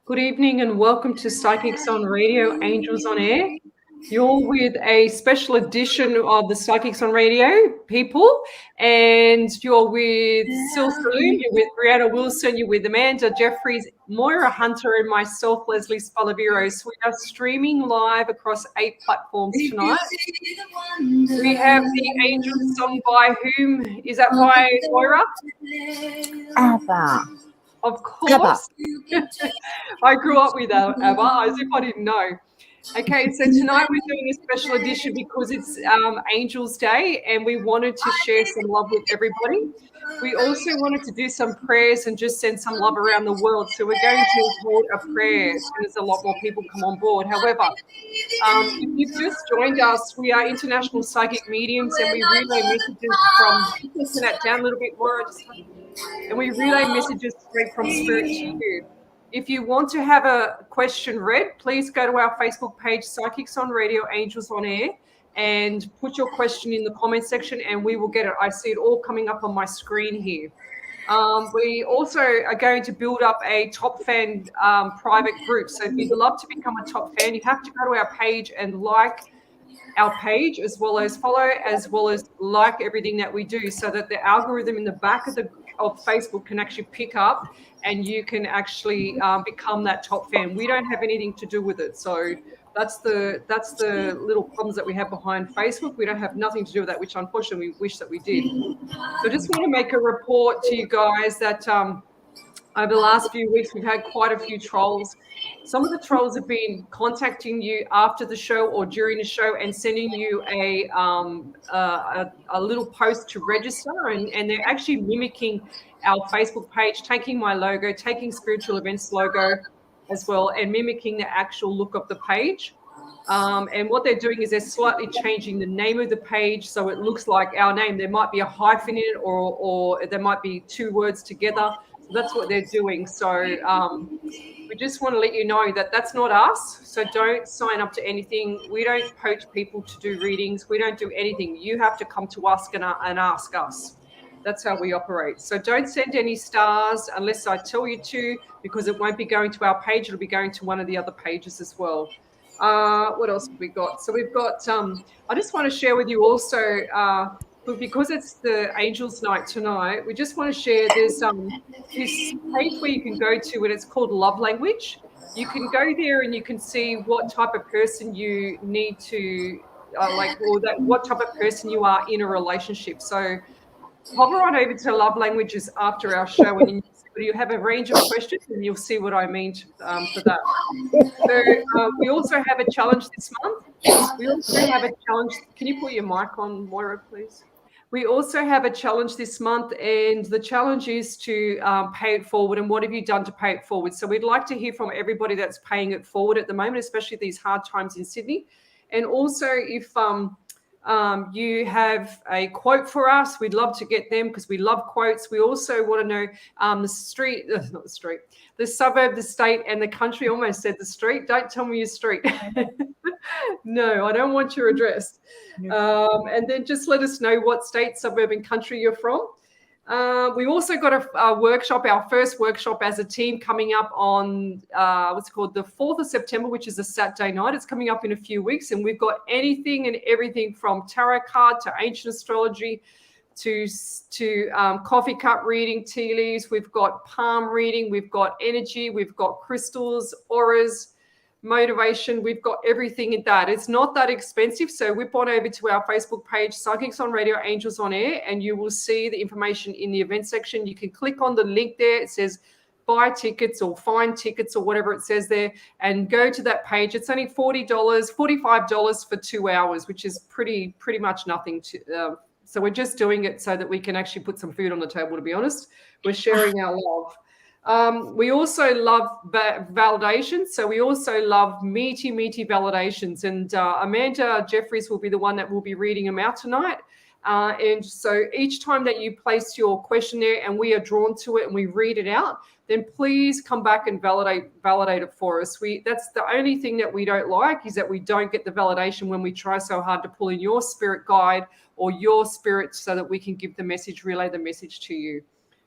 Good evening and welcome to Psychics on Radio, Angels on Air. You're with a special edition of the Psychics on Radio people, and you're with Sil Saloon, you're with Brianna Wilson, you're with Amanda Jeffries, Moira Hunter, and myself, Leslie Spalaviros. We are streaming live across 8 platforms tonight. We have the Angel song by whom? Is that by Moira? ABBA. Of course. I grew up with ABBA, as if I didn't know. Okay, so tonight we're doing a special edition because it's Angels Day and we wanted to share some love with everybody. We also wanted to do some prayers and just send some love around the world. So we're going to hold a prayer as soon as a lot more people come on board. However, if you've just joined us, we are international psychic mediums and we relay messages from, turn that down a little bit more, and we relay messages straight from Spirit to you. If you want to have a question read, please go to our Facebook page, Psychics on Radio, Angels on Air, and put your question in the comment section and we will get it. I see it all coming up on my screen here. We also are going to build up a top fan private group. So if you'd love to become a top fan, you have to go to our page and like our page, as well as follow, as well as like everything that we do, so that the algorithm in the back of Facebook can actually pick up and you can actually become that top fan. We don't have anything to do with it. So that's the little problems that we have behind Facebook. We don't have nothing to do with that, which unfortunately we wish that we did. So I just want to make a report to you guys that over the last few weeks, we've had quite a few trolls. Some of the trolls have been contacting you after the show or during the show and sending you a little post to register, and they're actually mimicking our Facebook page, taking my logo, taking Spiritual Events logo as well, and mimicking the actual look of the page. And what they're doing is they're slightly changing the name of the page so it looks like our name. There might be a hyphen in it, or there might be 2 words together. So that's what they're doing. So we just want to let you know that that's not us. So don't sign up to anything. We don't poach people to do readings. We don't do anything. You have to come to us and ask us. That's how we operate. So don't send any stars unless I tell you to, because it won't be going to our page. It'll be going to one of the other pages as well. What else have we got? So we've got, I just want to share with you also, because it's the Angels Night tonight, we just want to share this page where you can go to, and it's called Love Language. You can go there and you can see what type of person you need to what type of person you are in a relationship. So hover on over to Love Languages after our show, and you have a range of questions, and you'll see what I mean for that. So we also have a challenge this month. We also have a challenge. Can you put your mic on, Moira, please? We also have a challenge this month, and the challenge is to pay it forward. And what have you done to pay it forward? So we'd like to hear from everybody that's paying it forward at the moment, especially these hard times in Sydney. And also if you have a quote for us, we'd love to get them because we love quotes. We also want to know the suburb, the state, and the country. Almost said the street. Don't tell me your street. No, I don't want your address. And then just let us know what state, suburb, and country you're from. We also got a workshop, our first workshop as a team, coming up on the 4th of September, which is a Saturday night. It's coming up in a few weeks, and we've got anything and everything from tarot card to ancient astrology to coffee cup reading, tea leaves. We've got palm reading, we've got energy, we've got crystals, auras, motivation. We've got everything in that. It's not that expensive. So whip on over to our Facebook page, Psychics on Radio, Angels on Air, and you will see the information in the event section. You can click on the link there. It says buy tickets or find tickets or whatever it says there, and go to that page. It's only $40, $45 for 2 hours, which is pretty much nothing. So we're just doing it so that we can actually put some food on the table, to be honest. We're sharing our love. We also love validations. So we also love meaty validations. And Amanda Jeffries will be the one that will be reading them out tonight. And so each time that you place your question there and we are drawn to it and we read it out, then please come back and validate it for us. That's the only thing that we don't like, is that we don't get the validation when we try so hard to pull in your spirit guide or your spirit so that we can give the message, relay the message to you.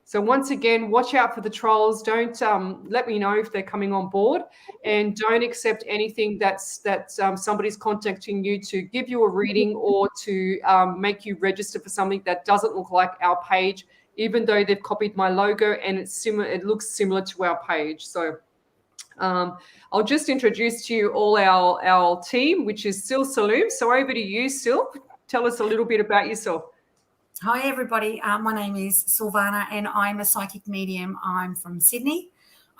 So once again, watch out for the trolls. Don't let me know if they're coming on board, and don't accept anything that somebody's contacting you to give you a reading or to make you register for something that doesn't look like our page, even though they've copied my logo and it's similar. It looks similar to our page. So I'll just introduce to you all our team, which is Sil Saloom. So over to you, Sil. Tell us a little bit about yourself. Hi, everybody. My name is Silvana, and I'm a psychic medium. I'm from Sydney.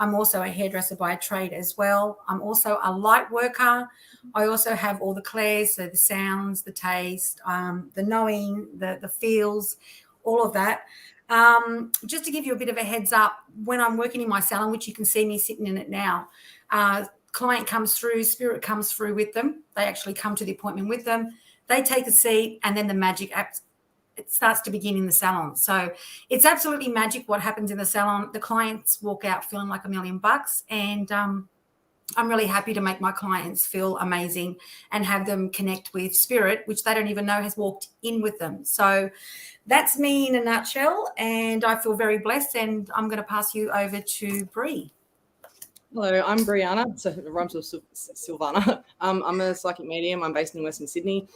I'm also a hairdresser by trade as well. I'm also a light worker. I also have all the clairs, so the sounds, the taste, the knowing, the feels, all of that. Just to give you a bit of a heads up, when I'm working in my salon, which you can see me sitting in it now, client comes through, spirit comes through with them. They actually come to the appointment with them. They take a seat, and then the magic it starts to begin in the salon. So it's absolutely magic what happens in the salon. The clients walk out feeling like $1 million, and I'm really happy to make my clients feel amazing and have them connect with spirit, which they don't even know has walked in with them. So that's me in a nutshell, and I feel very blessed, and I'm going to pass you over to Bree. Hello, I'm Brianna, so it rhymes with Silvana. I'm a psychic medium. I'm based in Western Sydney.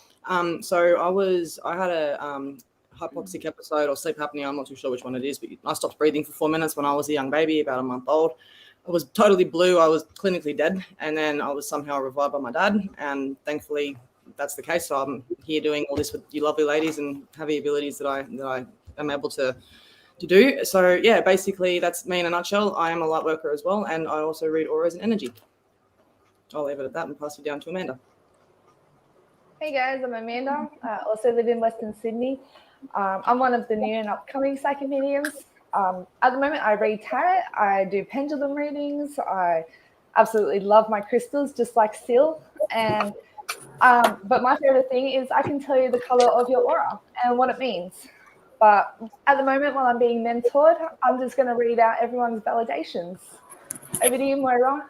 So I had a hypoxic episode or sleep apnea. I'm not too sure which one it is, but I stopped breathing for 4 minutes when I was a young baby, about a month old. I was totally blue. I was clinically dead, and then I was somehow revived by my dad, and thankfully that's the case. So I'm here doing all this with you lovely ladies and have the abilities that I am able to do. So yeah, basically that's me in a nutshell. I am a light worker as well, and I also read auras and energy. I'll leave it at that and pass you down to Amanda. Hey guys, I'm Amanda. I also live in Western Sydney. I'm one of the new and upcoming psychic mediums. At the moment, I read tarot. I do pendulum readings. I absolutely love my crystals, just like Sil. And but my favorite thing is I can tell you the color of your aura and what it means. But at the moment, while I'm being mentored, I'm just going to read out everyone's validations. Over to you, Moira.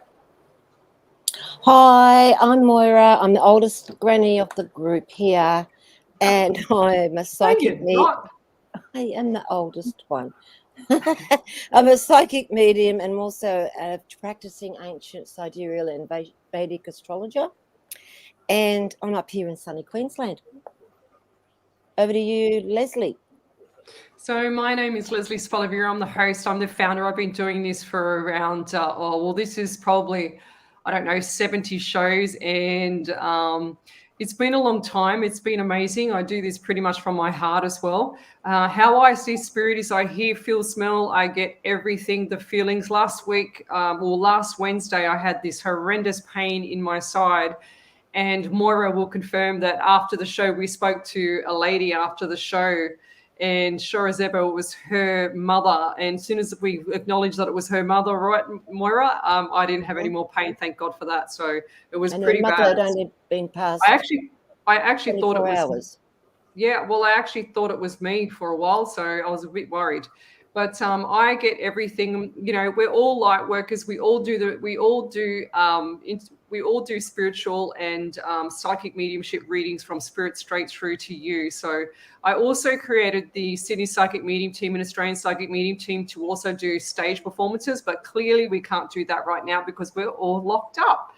Hi, I'm Moira. I'm the oldest granny of the group here, and I'm a psychic medium. I am the oldest one. I'm a psychic medium, and I'm also a practicing ancient sidereal and Vedic astrologer, and I'm up here in sunny Queensland. Over to you, Leslie. So my name is Leslie Spolavira. I'm the host. I'm the founder. I've been doing this for around, this is probably, 70 shows. And it's been a long time. It's been amazing. I do this pretty much from my heart as well. How I see spirit is I hear, feel, smell. I get everything, the feelings. Last Wednesday, I had this horrendous pain in my side. And Moira will confirm that after the show, we spoke to a lady after the show, and sure as ever, it was her mother. And as soon as we acknowledged that it was her mother, right, Moira, I didn't have any more pain. Thank God for that. So it was pretty bad. Mother had only been passed. I actually thought it was. Hours. Yeah, well, I actually thought it was me for a while, so I was a bit worried. But I get everything. We're all light workers. We all do spiritual and psychic mediumship readings from spirit straight through to you. So I also created the Sydney Psychic Medium Team and Australian Psychic Medium Team to also do stage performances, but clearly we can't do that right now because we're all locked up.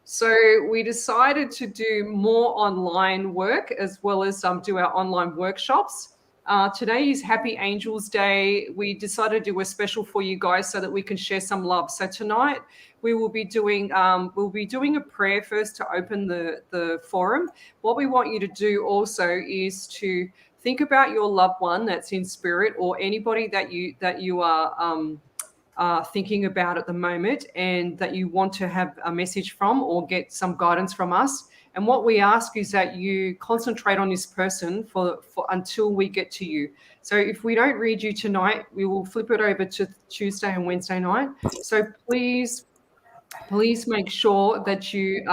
So we decided to do more online work as well as do our online workshops. Today is Happy Angels Day. We decided to do a special for you guys so that we can share some love. So tonight we will be doing a prayer first to open the forum. What we want you to do also is to think about your loved one that's in spirit, or anybody that you are thinking about at the moment and that you want to have a message from or get some guidance from us. And what we ask is that you concentrate on this person for until we get to you. So if we don't read you tonight, we will flip it over to Tuesday and Wednesday night. So please make sure that you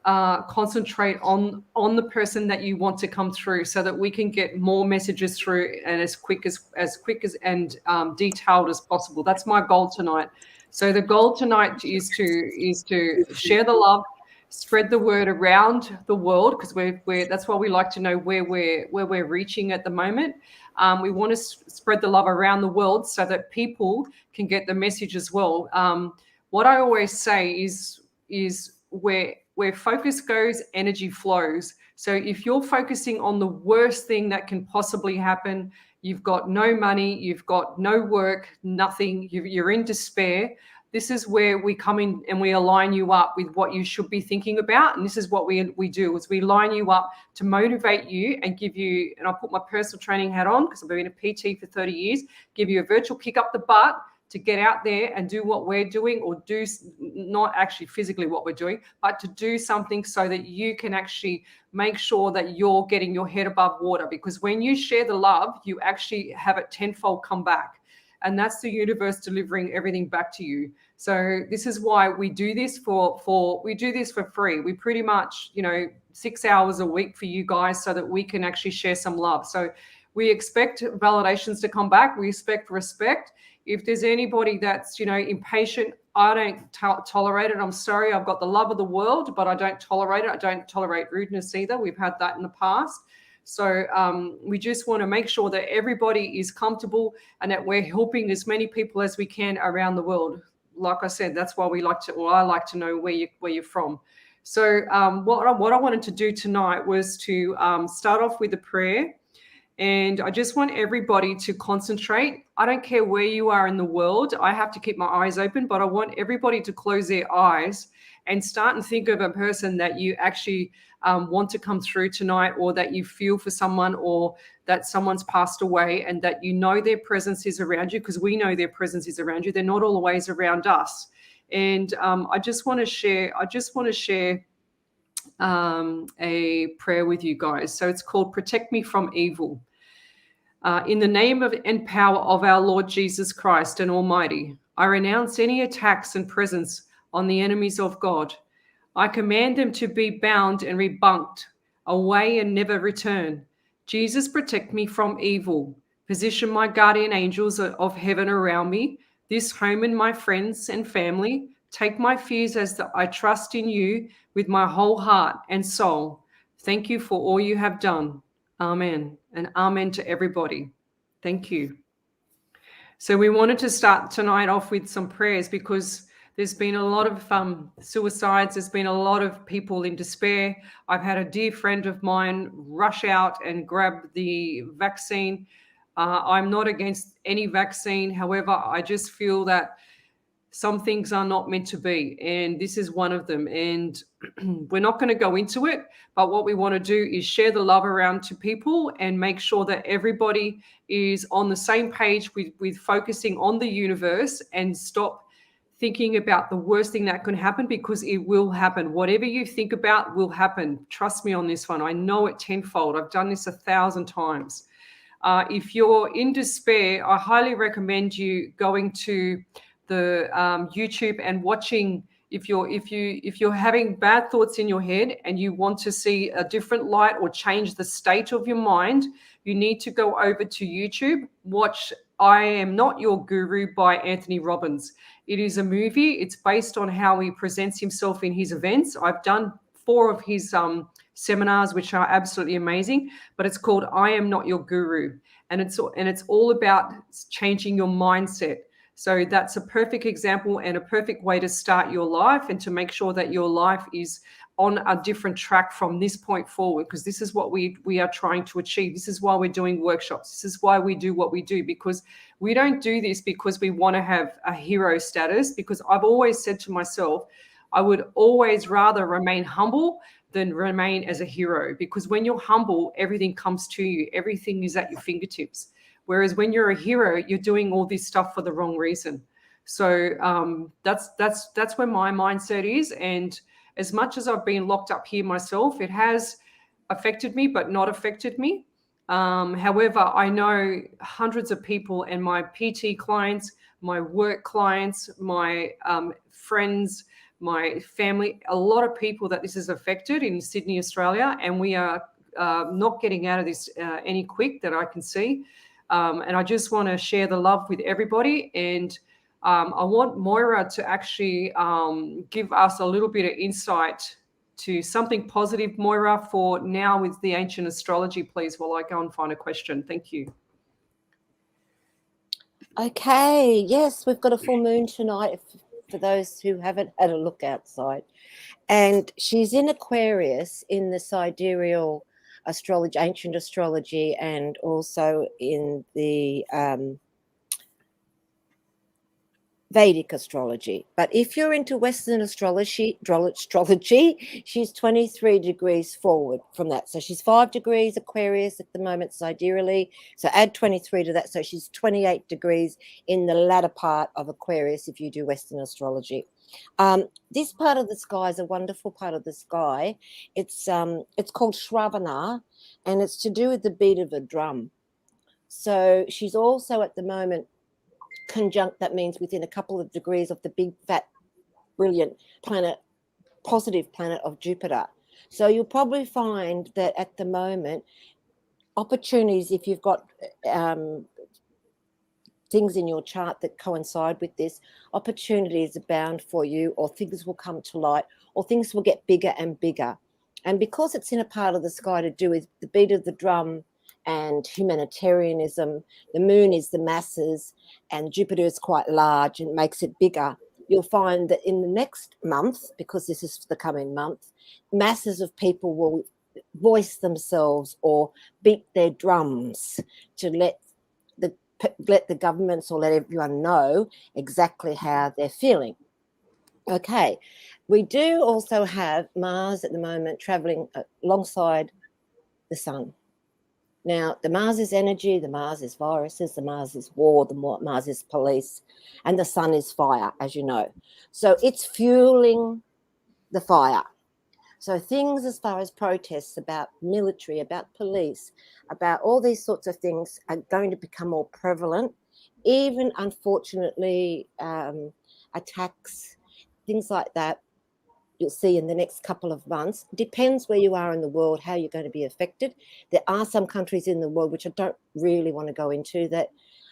concentrate on the person that you want to come through, so that we can get more messages through and as quick as and detailed as possible. That's my goal tonight. So the goal tonight is to share the love, spread the word around the world, because that's why we like to know where we're reaching at the moment. We want to spread the love around the world so that people can get the message as well. What I always say is where focus goes, energy flows. So if you're focusing on the worst thing that can possibly happen, you've got no money, you've got no work, nothing, you're in despair, this is where we come in and we align you up with what you should be thinking about. And this is what we do, is we line you up to motivate you and give you, and I'll put my personal training hat on because I've been a PT for 30 years, give you a virtual kick up the butt to get out there and do what we're doing, or do not actually physically what we're doing, but to do something so that you can actually make sure that you're getting your head above water. Because when you share the love, you actually have it tenfold come back. And that's the universe delivering everything back to you. So this is why we do this we do this for free. We pretty much, 6 hours a week for you guys so that we can actually share some love. So we expect validations to come back. We expect respect. If there's anybody that's, impatient, I don't tolerate it. I'm sorry. I've got the love of the world, but I don't tolerate it. I don't tolerate rudeness either. We've had that in the past. So we just want to make sure that everybody is comfortable and that we're helping as many people as we can around the world. Like I said, that's why I like to know where you're from. So what I wanted to do tonight was to start off with a prayer. And I just want everybody to concentrate. I don't care where you are in the world. I have to keep my eyes open, but I want everybody to close their eyes and start and think of a person that you actually want to come through tonight, or that you feel for someone, or that someone's passed away and that their presence is around you, because we know their presence is around you. They're not always around us. And I just want to share a prayer with you guys. So it's called Protect Me from Evil. In the name and power of our Lord Jesus Christ and Almighty, I renounce any attacks and presence on the enemies of God. I command them to be bound and rebunked, away and never return. Jesus, protect me from evil. Position my guardian angels of heaven around me, this home and my friends and family. Take my fears as I trust in you with my whole heart and soul. Thank you for all you have done. Amen. And amen to everybody. Thank you. So we wanted to start tonight off with some prayers, because there's been a lot of suicides. There's been a lot of people in despair. I've had a dear friend of mine rush out and grab the vaccine. I'm not against any vaccine. However, I just feel that some things are not meant to be, and this is one of them. And we're not going to go into it, but what we want to do is share the love around to people and make sure that everybody is on the same page with focusing on the universe, and stop thinking about the worst thing that can happen, because it will happen. Whatever you think about will happen. Trust me on this one. I know it tenfold. I've done this 1,000 times. If you're in despair, I highly recommend you going to the YouTube and watching. If you're having bad thoughts in your head and you want to see a different light or change the state of your mind, you need to go over to YouTube. Watch I Am Not Your Guru by Anthony Robbins. It is a movie. It's based on how he presents himself in his events. I've done 4 of his seminars, which are absolutely amazing, but it's called I Am Not Your Guru. And it's all about changing your mindset. So that's a perfect example and a perfect way to start your life, and to make sure that your life is on a different track from this point forward, because this is what we are trying to achieve. This is why we're doing workshops. This is why we do what we do, because we don't do this because we want to have a hero status, because I've always said to myself, I would always rather remain humble than remain as a hero, because when you're humble, everything comes to you. Everything is at your fingertips. Whereas when you're a hero, you're doing all this stuff for the wrong reason. So that's where my mindset is. And as much as I've been locked up here myself, it has affected me, but not affected me. However, I know hundreds of people, and my PT clients, my work clients, my friends, my family, a lot of people that this has affected in Sydney, Australia, and we are not getting out of this any quick that I can see. And I just want to share the love with everybody. And I want Moira to actually give us a little bit of insight to something positive, Moira, for now with the ancient astrology, please, while I go and find a question. Thank you. Okay, yes, we've got a full moon tonight for those who haven't had a look outside. And she's in Aquarius in the sidereal astrology, ancient astrology, and also in the Vedic astrology. But if you're into Western astrology, she's 23 degrees forward from that. So she's 5 degrees Aquarius at the moment sidereally. So add 23 to that. So she's 28 degrees in the latter part of Aquarius if you do Western astrology. This part of the sky is a wonderful part of the sky. It's called Shravana, and it's to do with the beat of a drum. So she's also at the moment conjunct, that means within a couple of degrees of the big, fat, brilliant planet, positive planet of Jupiter. So you'll probably find that at the moment, opportunities, if you've got things in your chart that coincide with this, opportunities abound for you, or things will come to light, or things will get bigger and bigger. And because it's in a part of the sky to do with the beat of the drum and humanitarianism, the moon is the masses and Jupiter is quite large and makes it bigger. You'll find that in the next month, because this is the coming month, masses of people will voice themselves or beat their drums to let the governments or let everyone know exactly how they're feeling. Okay, we do also have Mars at the moment traveling alongside the sun. Now, the Mars is energy, the Mars is viruses, the Mars is war, the Mars is police, and the sun is fire, as you know. So it's fueling the fire. So things as far as protests about military, about police, about all these sorts of things are going to become more prevalent. Even, unfortunately, attacks, things like that, you'll see in the next couple of months. Depends where you are in the world, how you're going to be affected. There are some countries in the world, which I don't really want to go into, that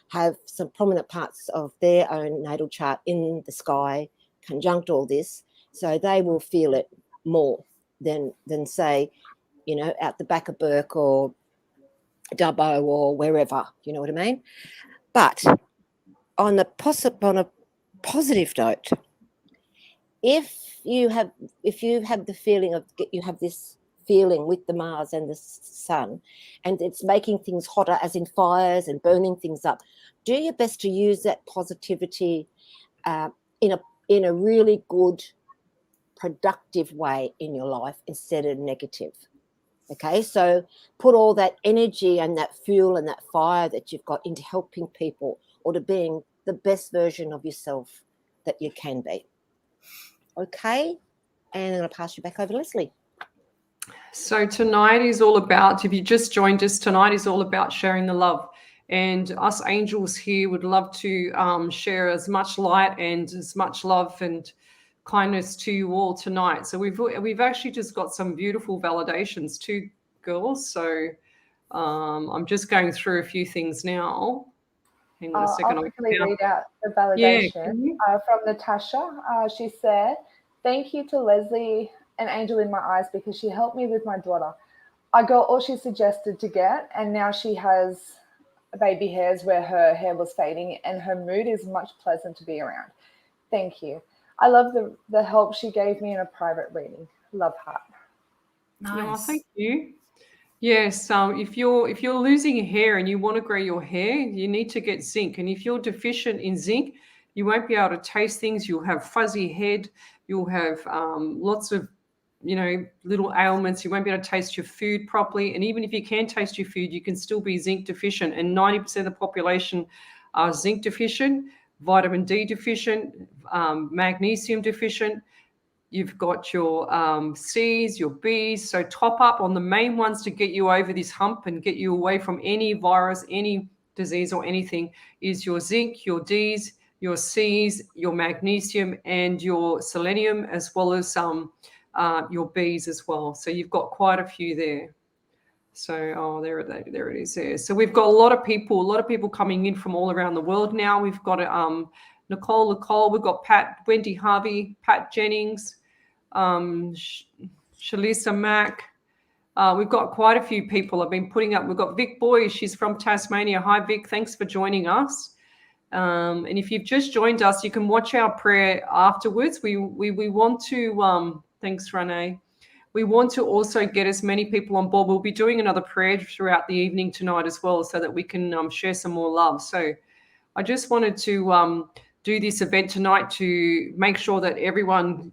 have some prominent parts of their own natal chart in the sky, conjunct all this. So they will feel it more than say, you know, out the back of Burke or Dubbo or wherever, you know what I mean? But on a positive note, if you have the feeling of, you have this feeling with the Mars and the sun, and it's making things hotter, as in fires and burning things up, do your best to use that positivity in a really good, productive way in your life instead of negative. Okay, so put all that energy and that fuel and that fire that you've got into helping people or to being the best version of yourself that you can be. Okay, and I'm going to pass you back over to Leslie. So tonight is all about, if you just joined us, tonight is all about sharing the love. And us angels here would love to share as much light and as much love and kindness to you all tonight. So we've actually just got some beautiful validations too, girls. So I'm just going through a few things now. Hang on a second. I'll quickly read out the validation from Natasha. She said, "Thank you to Leslie, an angel in my eyes, because she helped me with my daughter. I got all she suggested to get, and now she has baby hairs where her hair was fading, and her mood is much pleasant to be around. Thank you. I love the help she gave me in a private reading. Love, heart." Nice. Oh, thank you. Yes, if you're losing hair and you want to grow your hair, you need to get zinc. And if you're deficient in zinc, you won't be able to taste things. You'll have fuzzy head. You'll have lots of, little ailments. You won't be able to taste your food properly. And even if you can taste your food, you can still be zinc deficient. And 90% of the population are zinc deficient, vitamin D deficient, magnesium deficient. You've got your C's, your B's. So top up on the main ones to get you over this hump and get you away from any virus, any disease or anything is your zinc, your D's, your C's, your magnesium, and your selenium, as well as your B's as well. So you've got quite a few there. So, there it is there. So we've got a lot of people coming in from all around the world now. We've got Nicole, we've got Pat, Wendy Harvey, Pat Jennings, Shalisa Mack. We've got quite a few people I've been putting up. We've got Vic Boy. She's from Tasmania. Hi, Vic. Thanks for joining us. And if you've just joined us, you can watch our prayer afterwards. We want to, thanks, Renee. We want to also get as many people on board. We'll be doing another prayer throughout the evening tonight as well, so that we can share some more love. So I just wanted to do this event tonight to make sure that everyone,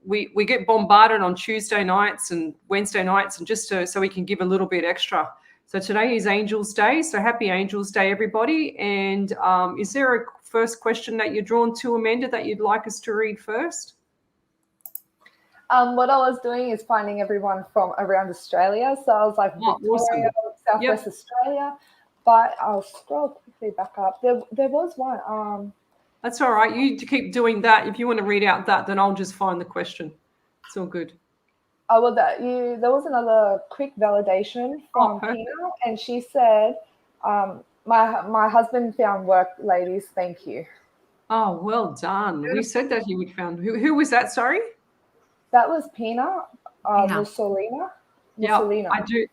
we get bombarded on Tuesday nights and Wednesday nights, and just so we can give a little bit extra. So today is Angels Day. So happy Angels Day, everybody. And is there a first question that you're drawn to, Amanda, that you'd like us to read first? What I was doing is finding everyone from around Australia. So I was like Victoria, awesome. Southwest Australia. But I'll scroll quickly back up. There was one. That's all right. You keep doing that. If you want to read out that, then I'll just find the question. It's all good. Oh, well, there was another quick validation from Pina, and she said, my husband found work, ladies. Thank you. Oh, well done. We said that you would found. Who was that? Sorry? That was Pina Mussolina. Yeah, I do.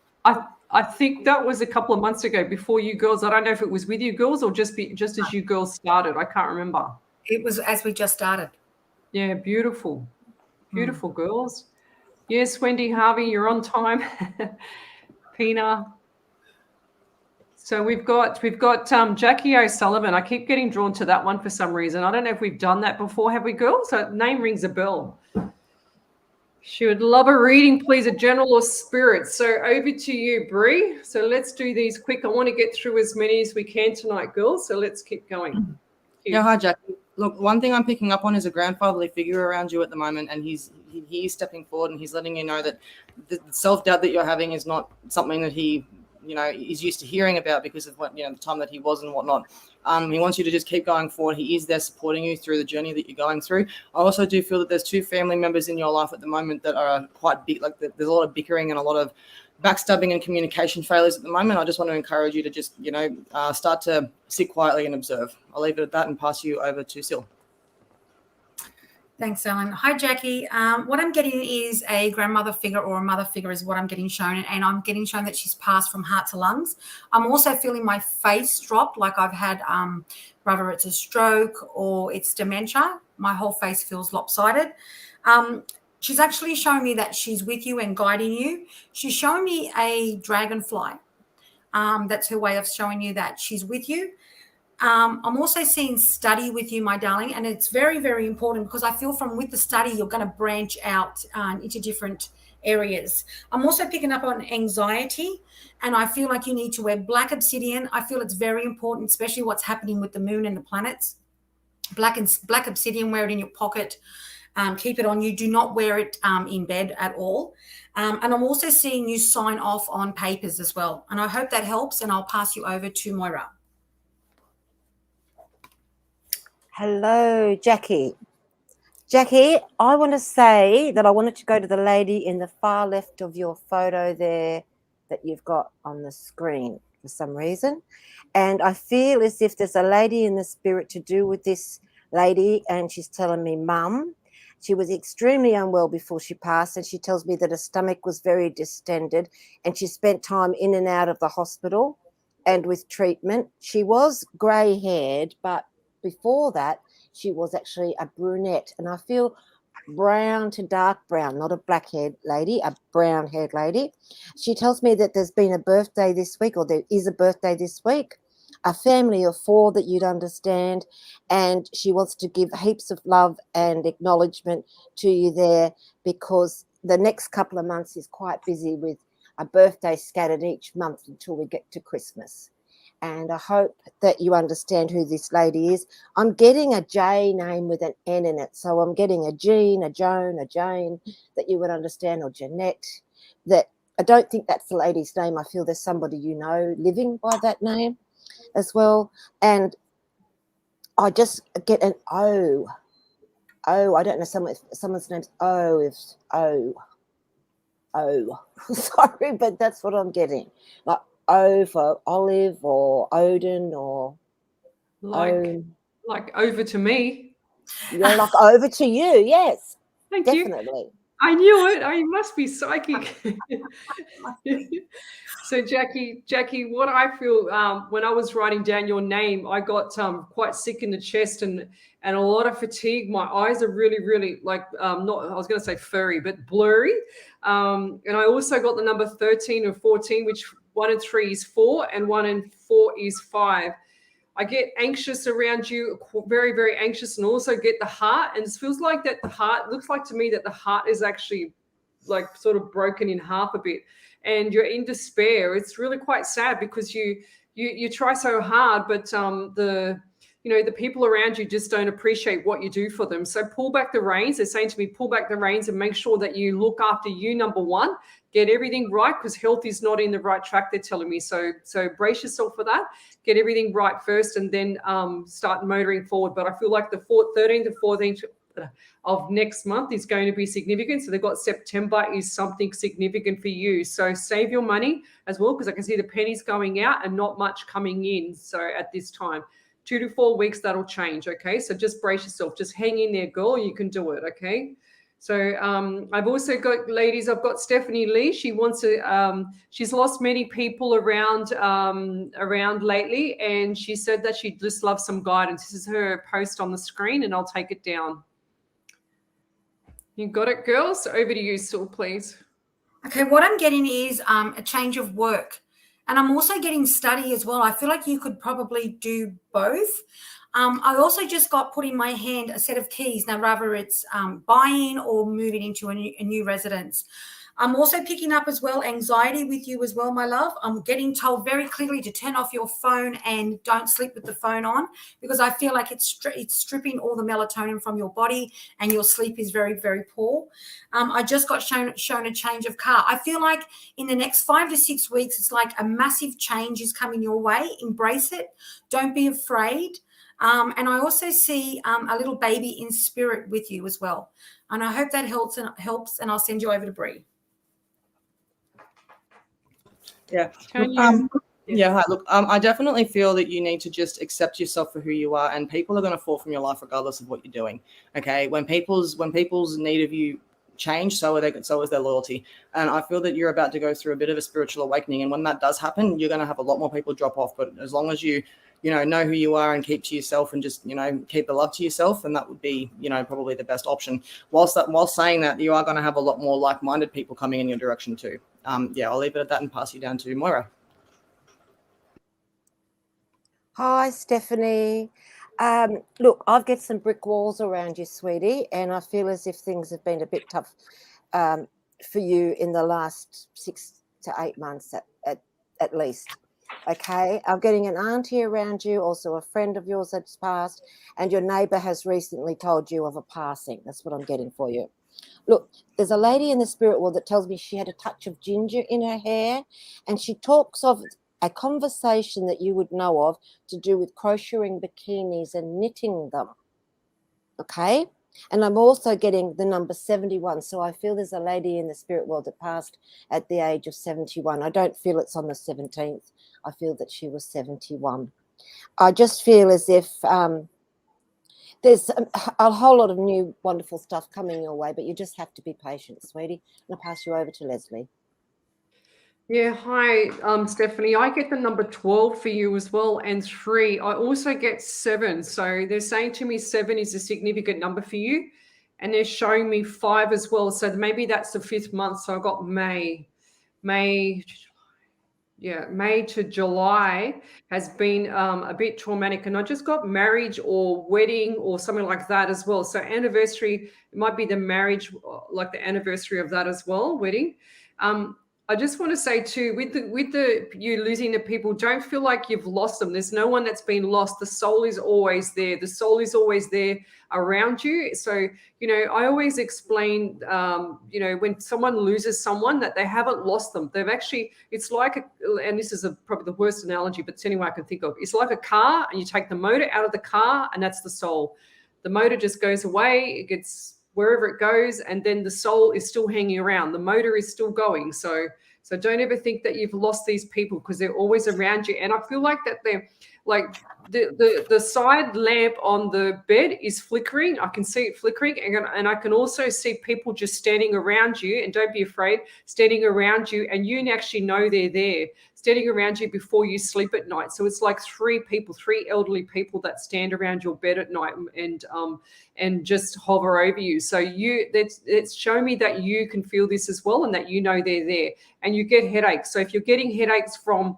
I think that was a couple of months ago before you girls. I don't know if it was with you girls or just as you girls started. I can't remember. It was as we just started. Yeah, beautiful. Beautiful girls. Yes, Wendy Harvey, you're on time. Pina. So we've got Jackie O'Sullivan. I keep getting drawn to that one for some reason. I don't know if we've done that before, have we, girls? So name rings a bell. She would love a reading, please, a general or spirit. So over to you, Bree. So let's do these quick. I want to get through as many as we can tonight, girls. So let's keep going. Yeah, hi, Jackie. Look, one thing I'm picking up on is a grandfatherly figure around you at the moment, and he's stepping forward and he's letting you know that the self-doubt that you're having is not something that he, is used to hearing about because of what, the time that he was and whatnot. He wants you to just keep going forward. He is there supporting you through the journey that you're going through. I also do feel that there's two family members in your life at the moment that are quite big. Like there's a lot of bickering and a lot of backstabbing and communication failures at the moment. I just want to encourage you to just, start to sit quietly and observe. I'll leave it at that and pass you over to Sil. Thanks, Ellen. Hi, Jackie. What I'm getting is a grandmother figure or a mother figure is what I'm getting shown, and I'm getting shown that she's passed from heart to lungs. I'm also feeling my face drop, like I've had, whether it's a stroke or it's dementia. My whole face feels lopsided. She's actually showing me that she's with you and guiding you. She's showing me a dragonfly. That's her way of showing you that she's with you. I'm also seeing study with you, my darling, and it's very, very important because I feel from with the study, you're going to branch out into different areas. I'm also picking up on anxiety, and I feel like you need to wear black obsidian. I feel it's very important, especially what's happening with the moon and the planets. Black obsidian, wear it in your pocket. Keep it on you. Do not wear it in bed at all. And I'm also seeing you sign off on papers as well. And I hope that helps, and I'll pass you over to Moira. Hello, Jackie. Jackie, I want to say that I wanted to go to the lady in the far left of your photo there that you've got on the screen for some reason. And I feel as if there's a lady in the spirit to do with this lady, and she's telling me, Mum, she was extremely unwell before she passed, and she tells me that her stomach was very distended, and she spent time in and out of the hospital and with treatment. She was grey-haired, but before that, she was actually a brunette, and I feel brown to dark brown, not a black-haired lady, a brown-haired lady. She tells me that there's been a birthday this week, or there is a birthday this week, a family of 4 that you'd understand, and she wants to give heaps of love and acknowledgement to you there because the next couple of months is quite busy with a birthday scattered each month until we get to Christmas. And I hope that you understand who this lady is. I'm getting a J name with an N in it. So I'm getting a Jean, a Joan, a Jane that you would understand, or Jeanette. That I don't think that's the lady's name. I feel there's somebody you know living by that name as well. And I just get an O. Oh, I don't know someone's name's O. If O. Sorry, but that's what I'm getting. Like O for Olive or Odin or like over to me. You're like over to you, yes. Thank definitely. you. I knew it. I must be psychic. So Jackie, what I feel when I was writing down your name, I got quite sick in the chest and a lot of fatigue. My eyes are really like not. I was going to say furry, but blurry. And I also got the number 13 or 14, which 1 and 3 is 4, and 1 and 4 is 5. I get anxious around you, very anxious, and also get the heart. And it feels like that the heart looks like to me that the heart is actually like sort of broken in half a bit, and you're in despair. It's really quite sad because you try so hard, but the people around you just don't appreciate what you do for them. So pull back the reins. They're saying to me, pull back the reins and make sure that you look after you, number one. Get everything right, because health is not in the right track, they're telling me. So brace yourself for that. Get everything right first, and then start motoring forward. But I feel like the 13th to 14th of next month is going to be significant. So they've got September is something significant for you. So save your money as well, because I can see the pennies going out and not much coming in. So at this time, 2 to 4 weeks, that'll change. Okay. So just brace yourself. Just hang in there, girl. You can do it. Okay. So I've also got, ladies, I've got Stephanie Lee. She wants to, she's lost many people around lately, and she said that she just loves some guidance. This is her post on the screen, and I'll take it down. You got it, girls? Over to you, Sue, please. Okay, what I'm getting is a change of work. And I'm also getting study as well. I feel like you could probably do both. I also just got put in my hand a set of keys. Now, rather it's buying or moving into a new residence. I'm also picking up as well anxiety with you as well, my love. I'm getting told very clearly to turn off your phone and don't sleep with the phone on, because I feel like it's stripping all the melatonin from your body and your sleep is very poor. I just got shown a change of car. I feel like in the next 5 to 6 weeks, it's like a massive change is coming your way. Embrace it. Don't be afraid. And I also see a little baby in spirit with you as well. And I hope that helps, and I'll send you over to Bree. Yeah. Hi. Look, I definitely feel that you need to just accept yourself for who you are, and people are going to fall from your life regardless of what you're doing. Okay. When people's need of you change, so is their loyalty. And I feel that you're about to go through a bit of a spiritual awakening. And when that does happen, you're going to have a lot more people drop off. But as long as you know who you are and keep to yourself and just, keep the love to yourself, and that would be, probably the best option. Whilst saying that, you are going to have a lot more like-minded people coming in your direction too. I'll leave it at that and pass you down to Moira. Hi, Stephanie. Look, I've got some brick walls around you, sweetie, and I feel as if things have been a bit tough for you in the last 6 to 8 months at least. Okay, I'm getting an auntie around you, also a friend of yours that's passed, and your neighbour has recently told you of a passing. That's what I'm getting for you. Look, there's a lady in the spirit world that tells me she had a touch of ginger in her hair, and she talks of a conversation that you would know of to do with crocheting bikinis and knitting them. Okay? And I'm also getting the number 71. So I feel there's a lady in the spirit world that passed at the age of 71. I don't feel it's on the 17th. I feel that she was 71. I just feel as if there's a whole lot of new wonderful stuff coming your way, but you just have to be patient, sweetie. And I'll pass you over to Leslie. Yeah, hi, Stephanie. I get the number 12 for you as well, and 3. I also get 7. So they're saying to me 7 is a significant number for you, and they're showing me 5 as well. So maybe that's the 5th month. So I got May to July has been a bit traumatic, and I just got marriage or wedding or something like that as well. So anniversary, it might be the marriage, like the anniversary of that as well, wedding. I just want to say too, with the you losing the people, don't feel like you've lost them. There's no one that's been lost. The soul is always there. The soul is always there around you. So, I always explain, when someone loses someone, that they haven't lost them. They've actually, it's like, and this is probably the worst analogy, but it's any way I can think of. It's like a car, and you take the motor out of the car, and that's the soul. The motor just goes away. It gets wherever it goes, and then the soul is still hanging around. The motor is still going. So So don't ever think that you've lost these people, because they're always around you. And I feel like that they're like the side lamp on the bed is flickering. I can see it flickering, and I can also see people just standing around you, and don't be afraid, standing around you, and you actually know they're there, standing around you before you sleep at night. So it's like three elderly people that stand around your bed at night and just hover over you. So it's show me that you can feel this as well, and that you know they're there. And you get headaches. So if you're getting headaches from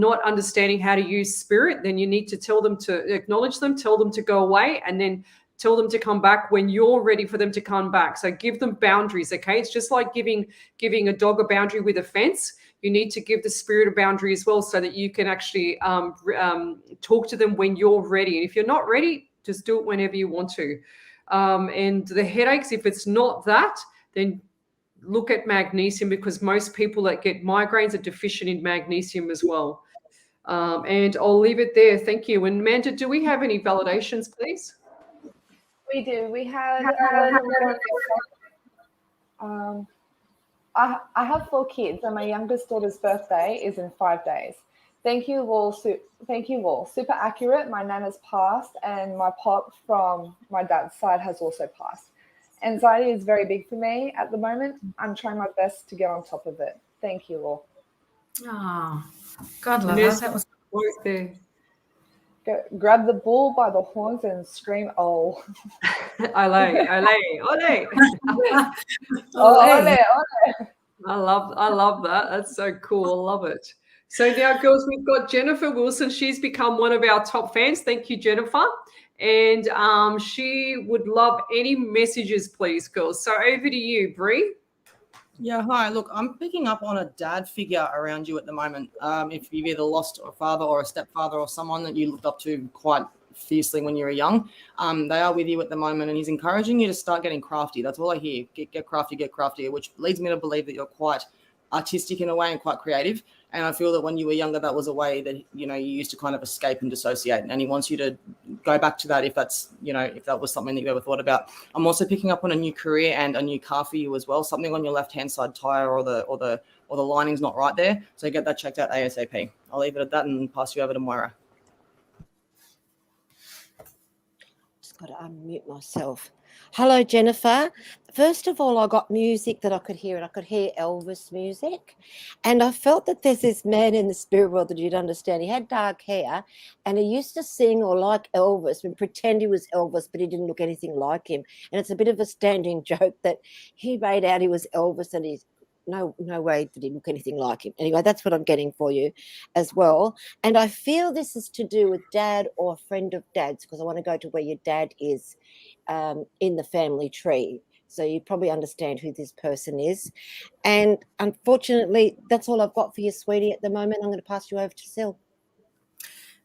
not understanding how to use spirit, then you need to tell them to acknowledge them, tell them to go away, and then tell them to come back when you're ready for them to come back. So give them boundaries, okay? It's just like giving a dog a boundary with a fence. You need to give the spirit a boundary as well, so that you can actually talk to them when you're ready. And if you're not ready, just do it whenever you want to. And the headaches, if it's not that, then look at magnesium, because most people that get migraines are deficient in magnesium as well. And I'll leave it there. Thank you. And Amanda, do we have any validations, please? We do. We had I have 4 kids, and my youngest daughter's birthday is in 5 days. Thank you all. Thank you all. Super accurate. My nan has passed, and my pop from my dad's side has also passed. Anxiety is very big for me at the moment. I'm trying my best to get on top of it. Thank you all. Oh, God love us. That was right there. Grab the bull by the horns and scream, "Oh!" Ole, ole, ole. Ole. I love that. That's so cool. I love it. So now, girls, we've got Jennifer Wilson. She's become one of our top fans. Thank you, Jennifer. And she would love any messages, please, girls. So over to you, Bree. Yeah, hi. Look, I'm picking up on a dad figure around you at the moment. If you've either lost a father or a stepfather or someone that you looked up to quite fiercely when you were young, they are with you at the moment, and he's encouraging you to start getting crafty. That's all I hear. Get crafty, which leads me to believe that you're quite artistic in a way and quite creative. And I feel that when you were younger, that was a way that, you used to kind of escape and dissociate. And he wants you to go back to that if that's, if that was something that you ever thought about. I'm also picking up on a new career and a new car for you as well. Something on your left-hand side tire or the lining's not right there. So get that checked out ASAP. I'll leave it at that and pass you over to Moira. Just got to unmute myself. Hello, Jennifer. First of all, I got music that I could hear, and I could hear Elvis music. And I felt that there's this man in the spirit world that you'd understand. He had dark hair, and he used to sing or like Elvis and pretend he was Elvis, but he didn't look anything like him. And it's a bit of a standing joke that he made out he was Elvis, and he's no way did he look anything like him. Anyway, that's what I'm getting for you as well. And I feel this is to do with dad or a friend of dad's, because I want to go to where your dad is in the family tree. So you probably understand who this person is. And unfortunately, that's all I've got for you, sweetie, at the moment. I'm going to pass you over to Sil.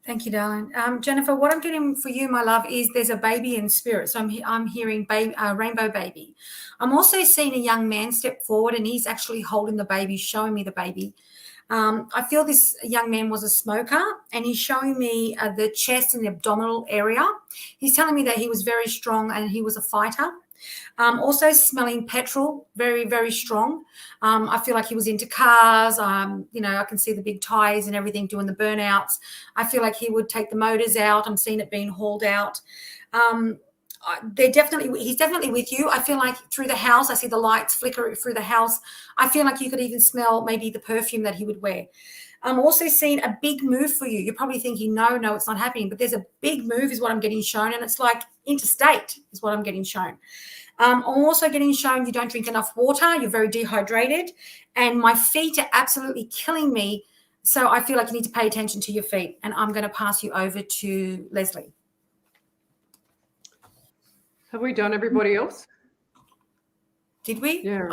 Thank you, darling. Jennifer, what I'm getting for you, my love, is there's a baby in spirit. So I'm hearing rainbow baby. I'm also seeing a young man step forward, and he's actually holding the baby, showing me the baby. I feel this young man was a smoker, and he's showing me the chest and the abdominal area. He's telling me that he was very strong and he was a fighter. Also smelling petrol, very, very strong. I feel like he was into cars. I can see the big tires and everything doing the burnouts. I feel like he would take the motors out. I'm seeing it being hauled out. He's definitely with you. I feel like through the house, I see the lights flicker through the house. I feel like you could even smell maybe the perfume that he would wear. I'm also seeing a big move for you. You're probably thinking, no, it's not happening. But there's a big move is what I'm getting shown. And it's like interstate is what I'm getting shown. I'm also getting shown you don't drink enough water. You're very dehydrated. And my feet are absolutely killing me. So I feel like you need to pay attention to your feet. And I'm going to pass you over to Leslie. Have we done everybody else? Did we? Yeah.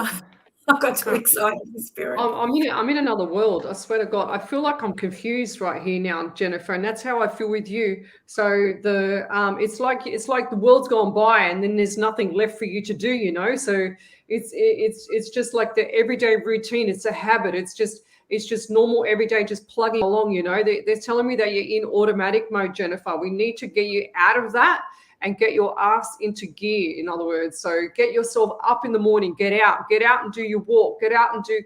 I got too excited in the spirit. I'm in another world. I swear to God. I feel like I'm confused right here now, Jennifer, and that's how I feel with you. So it's like the world's gone by, and then there's nothing left for you to do, So it's just like the everyday routine. It's a habit. It's just normal everyday, just plugging along. They're telling me that you're in automatic mode, Jennifer. We need to get you out of that and get your ass into gear, in other words. So get yourself up in the morning, get out and do your walk,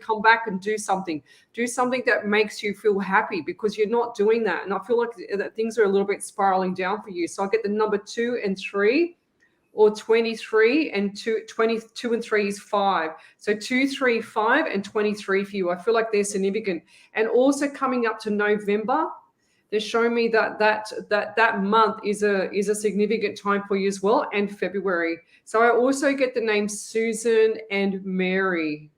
come back and do something that makes you feel happy, because you're not doing that. And I feel like that things are a little bit spiraling down for you. So I get the number 2 and 3, or 23 and 22 and 3 is 5. So 2, 3, 5 and 23 for you. I feel like they're significant. And also coming up to November, they're showing me that month is a significant time for you as well, and February. So I also get the name Susan and Mary,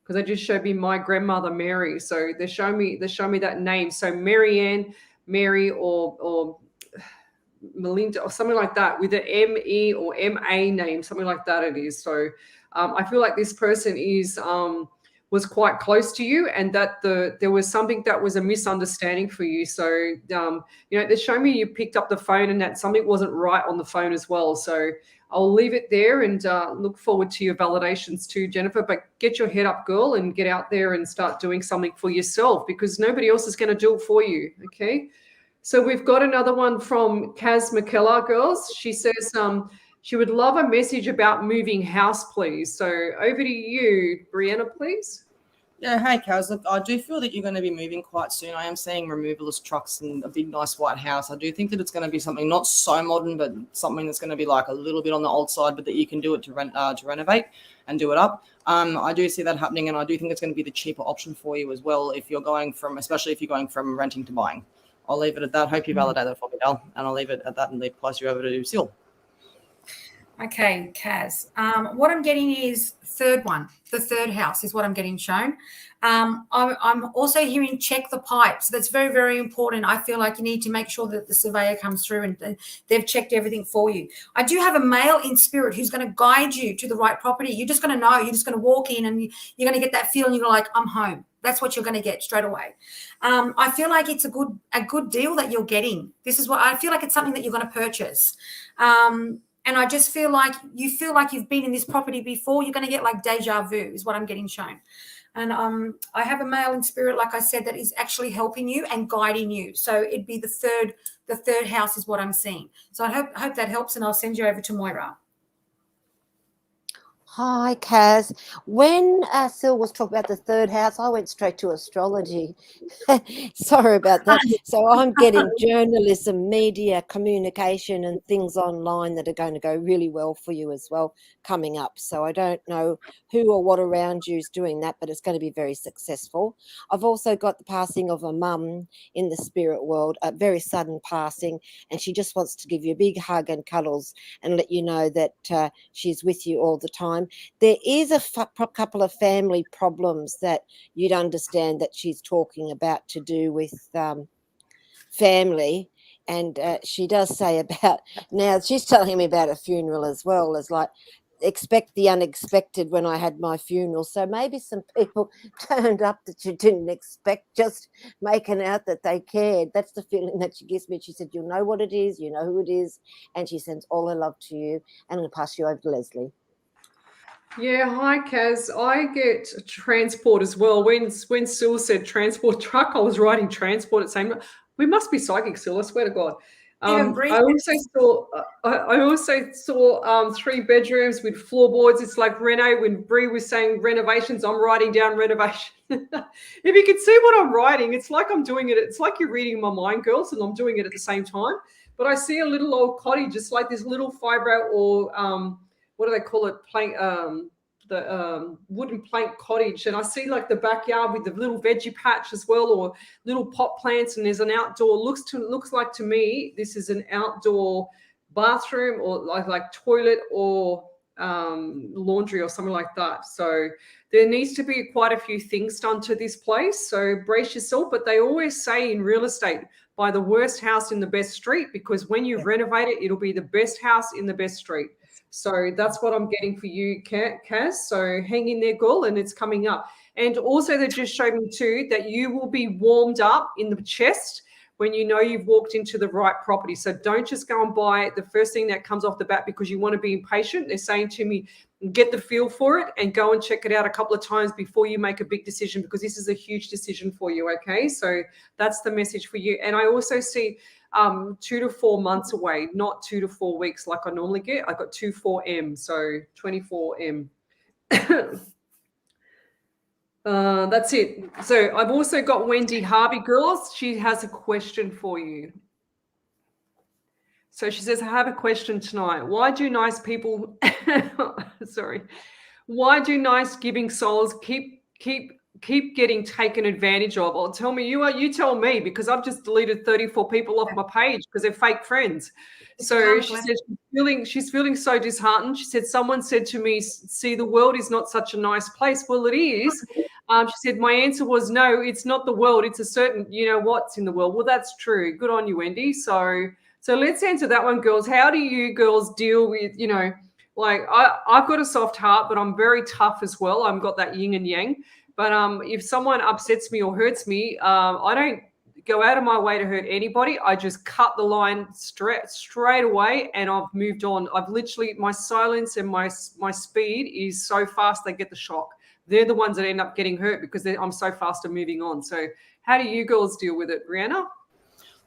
because they just showed me my grandmother Mary. So they show me that name. So Marianne, Mary, or Melinda or something like that, with an M-E or M-A name, something like that it is. So I feel like this person was quite close to you, and that there was something that was a misunderstanding for you. So, they're showing me you picked up the phone and that something wasn't right on the phone as well. So I'll leave it there and look forward to your validations too, Jennifer. But get your head up, girl, and get out there and start doing something for yourself, because nobody else is going to do it for you, okay? So we've got another one from Kaz McKellar, girls. She says she would love a message about moving house, please. So over to you, Brianna, please. Yeah, hey, Kaz. Look, I do feel that you're going to be moving quite soon. I am seeing removalist trucks and a big, nice white house. I do think that it's going to be something not so modern, but something that's going to be like a little bit on the old side, but that you can do it to renovate and do it up. I do see that happening, and I do think it's going to be the cheaper option for you as well, especially if you're going from renting to buying. I'll leave it at that. Hope you validate that for me, Del, and I'll leave it at that and pass you over to Sil. Okay, Kaz. What I'm getting is the third house is what I'm getting shown. I'm also hearing check the pipes. That's very, very important. I feel like you need to make sure that the surveyor comes through and they've checked everything for you. I do have a male in spirit who's going to guide you to the right property. You're just going to know. You're just going to walk in and you're going to get that feeling. You're like, I'm home. That's what you're going to get straight away. I feel like it's a good deal that you're getting. This is what I feel like. It's something that you're going to purchase. And I just feel like you've been in this property before. You're going to get like deja vu is what I'm getting shown. And I have a male in spirit, like I said, that is actually helping you and guiding you. So it'd be the third house is what I'm seeing. So I hope that helps, and I'll send you over to Moira. Hi, Kaz. When Sil was talking about the third house, I went straight to astrology. Sorry about that. So I'm getting journalism, media, communication, and things online that are going to go really well for you as well coming up. So I don't know who or what around you is doing that, but it's going to be very successful. I've also got the passing of a mum in the spirit world, a very sudden passing, and she just wants to give you a big hug and cuddles and let you know that she's with you all the time. There is a couple of family problems that you'd understand that she's talking about to do with family. And she does say about, now she's telling me about a funeral as well, as like, expect the unexpected when I had my funeral. So maybe some people turned up that you didn't expect, just making out that they cared. That's the feeling that she gives me. She said, you'll know what it is, you know who it is. And she sends all her love to you. I'm going to pass you over to Leslie. Yeah, hi, Kaz. I get transport as well. When Sil said transport truck, I was writing transport at the same time. We must be psychic, Sil, I swear to God. I also saw 3 bedrooms with floorboards. It's like Reno, when Brie was saying renovations, I'm writing down renovation. If you can see what I'm writing, it's like I'm doing it. It's like you're reading my mind, girls, and I'm doing it at the same time. But I see a little old cottage, just like this little fibro or what do they call it? Plank, the wooden plank cottage. And I see like the backyard with the little veggie patch as well, or little pot plants. And there's an outdoor, looks like to me, this is an outdoor bathroom or like toilet or laundry or something like that. So there needs to be quite a few things done to this place. So brace yourself. But they always say in real estate, buy the worst house in the best street, because when you renovate it, it'll be the best house in the best street. So that's what I'm getting for you, Kaz. So hang in there, girl, and it's coming up. And also they just showed me too that you will be warmed up in the chest when you know you've walked into the right property. So don't just go and buy the first thing that comes off the bat because you want to be impatient. They're saying to me, get the feel for it and go and check it out a couple of times before you make a big decision, because this is a huge decision for you, okay? So that's the message for you. And I also see 2 to 4 months away, not 2 to 4 weeks like I normally get. I got 24M, so 24M. That's it. So I've also got Wendy Harvey, girls. She has a question for you. So she says, I have a question tonight. Why do nice people, sorry, why do nice giving souls keep getting taken advantage of? Or tell me, you tell me, because I've just deleted 34 people off my page because they're fake friends. So she said she's feeling so disheartened. She said, someone said to me, see, the world is not such a nice place. Well, it is. She said, my answer was, no, it's not the world. It's a certain, you know, what's in the world. Well, that's true. Good on you, Wendy. So let's answer that one, girls. How do you girls deal with, you know, like I've got a soft heart, but I'm very tough as well. I've got that yin and yang. But if someone upsets me or hurts me, I don't go out of my way to hurt anybody. I just cut the line straight away, and I've moved on. I've literally, my silence and my speed is so fast they get the shock. They're the ones that end up getting hurt because I'm so fast at moving on. So how do you girls deal with it, Brianna?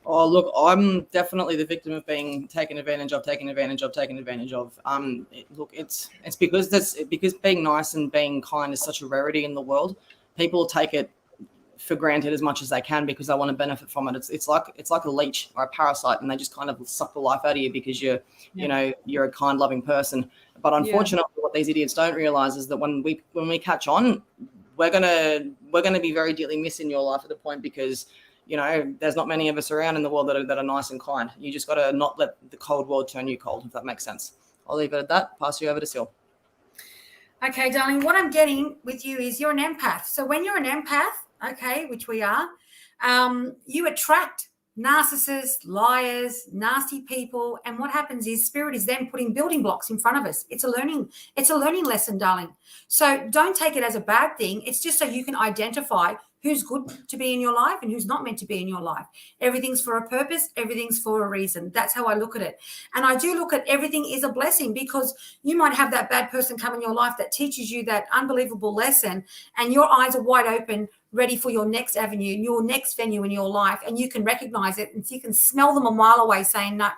Oh, look, I'm definitely the victim of being taken advantage of. Look, it's because being nice and being kind is such a rarity in the world. People take it for granted as much as they can because they want to benefit from it. It's like a leech or a parasite, and they just kind of suck the life out of you because you're a kind, loving person. But unfortunately, what these idiots don't realize is that when we catch on, we're gonna be very dearly missing your life at the point because, you know, there's not many of us around in the world that are nice and kind. You just got to not let the cold world turn you cold, if that makes sense. I'll leave it at that. Pass you over to Sil. Okay, darling, what I'm getting with you is you're an empath. So when you're an empath, okay, which we are, you attract narcissists, liars, nasty people. And what happens is spirit is then putting building blocks in front of us. It's a learning lesson, darling. So don't take it as a bad thing. It's just so you can identify who's good to be in your life and who's not meant to be in your life. Everything's for a purpose. Everything's for a reason. That's how I look at it. And I do look at everything is a blessing because you might have that bad person come in your life that teaches you that unbelievable lesson and your eyes are wide open, ready for your next avenue, your next venue in your life. And you can recognize it and so you can smell them a mile away saying, no,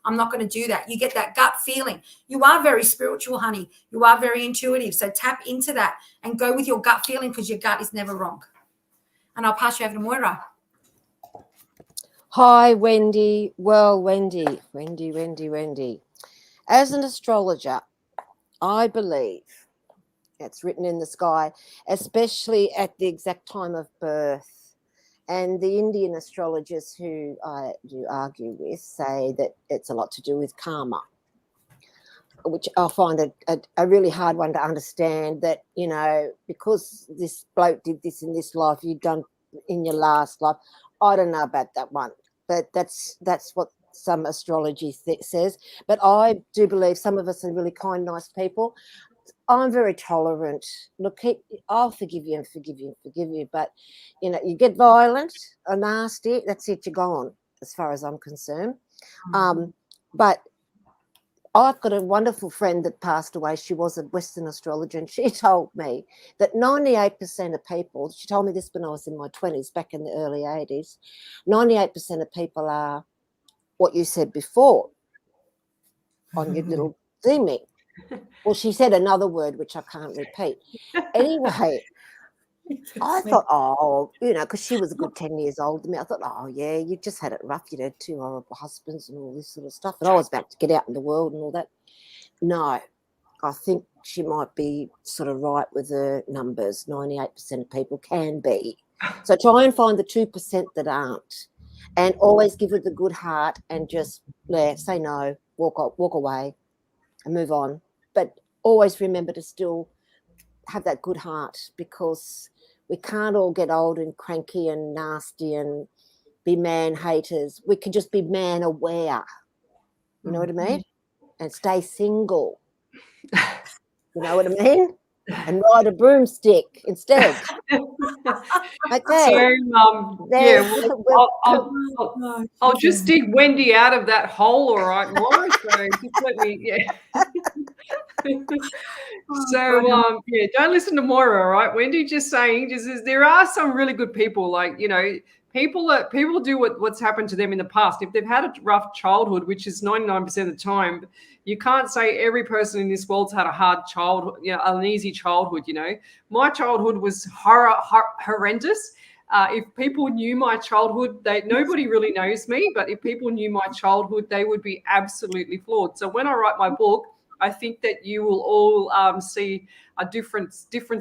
I'm not going to do that. You get that gut feeling. You are very spiritual, honey. You are very intuitive. So tap into that and go with your gut feeling because your gut is never wrong. And I'll pass you over to Moira. Hi, Wendy. Well, Wendy. As an astrologer, I believe it's written in the sky, especially at the exact time of birth. And the Indian astrologers who I do argue with say that it's a lot to do with karma, which I find a really hard one to understand, that, you know, because this bloke did this in this life, you've done in your last life. I don't know about that one, but that's what some astrology says. But I do believe some of us are really kind, nice people. I'm very tolerant. Look, I'll forgive you, but, you know, you get violent or nasty, that's it, you're gone, as far as I'm concerned. But I've got a wonderful friend that passed away. She was a Western astrologer, and she told me that 98% of people, she told me this when I was in my 20s, back in the early 80s, 98% of people are what you said before on your little theming. Well, she said another word, which I can't repeat. Anyway, I thought, oh, you know, because she was a good 10 years older than me, I thought, oh, yeah, you just had it rough. You had 2 horrible husbands and all this sort of stuff. And I was about to get out in the world and all that. No, I think she might be sort of right with her numbers. 98% of people can be. So try and find the 2% that aren't, and always give it the good heart and just say no, walk away and move on. But always remember to still have that good heart, because we can't all get old and cranky and nasty and be man haters. We can just be man aware. You know what I mean? And stay single. You know what I mean? And ride a broomstick instead. Okay. So, I'll just dig Wendy out of that hole, all right, Maura. So just let me, So don't listen to Moira, all right? Wendy just saying, there are some really good people, like, you know, people do what's happened to them in the past. If they've had a rough childhood, which is 99% of the time, you can't say every person in this world's had a hard childhood, an easy childhood. My childhood was horrendous. If people knew my childhood, nobody really knows me, but if people knew my childhood, they would be absolutely floored. So when I write my book, I think that you will all see a different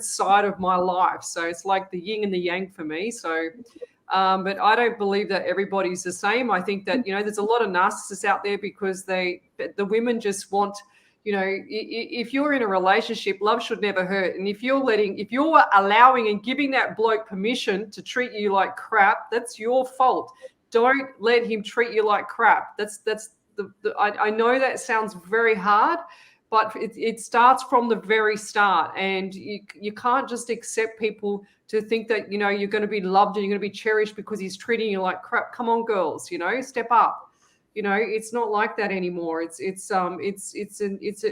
side of my life. So it's like the yin and the yang for me. So, but I don't believe that everybody's the same. I think that, there's a lot of narcissists out there because the women just want, if you're in a relationship, love should never hurt. And if you're allowing and giving that bloke permission to treat you like crap, that's your fault. Don't let him treat you like crap. I know that sounds very hard, but it starts from the very start. And you can't just accept people to think that, you're going to be loved and you're going to be cherished because he's treating you like crap. Come on, girls, step up. It's not like that anymore.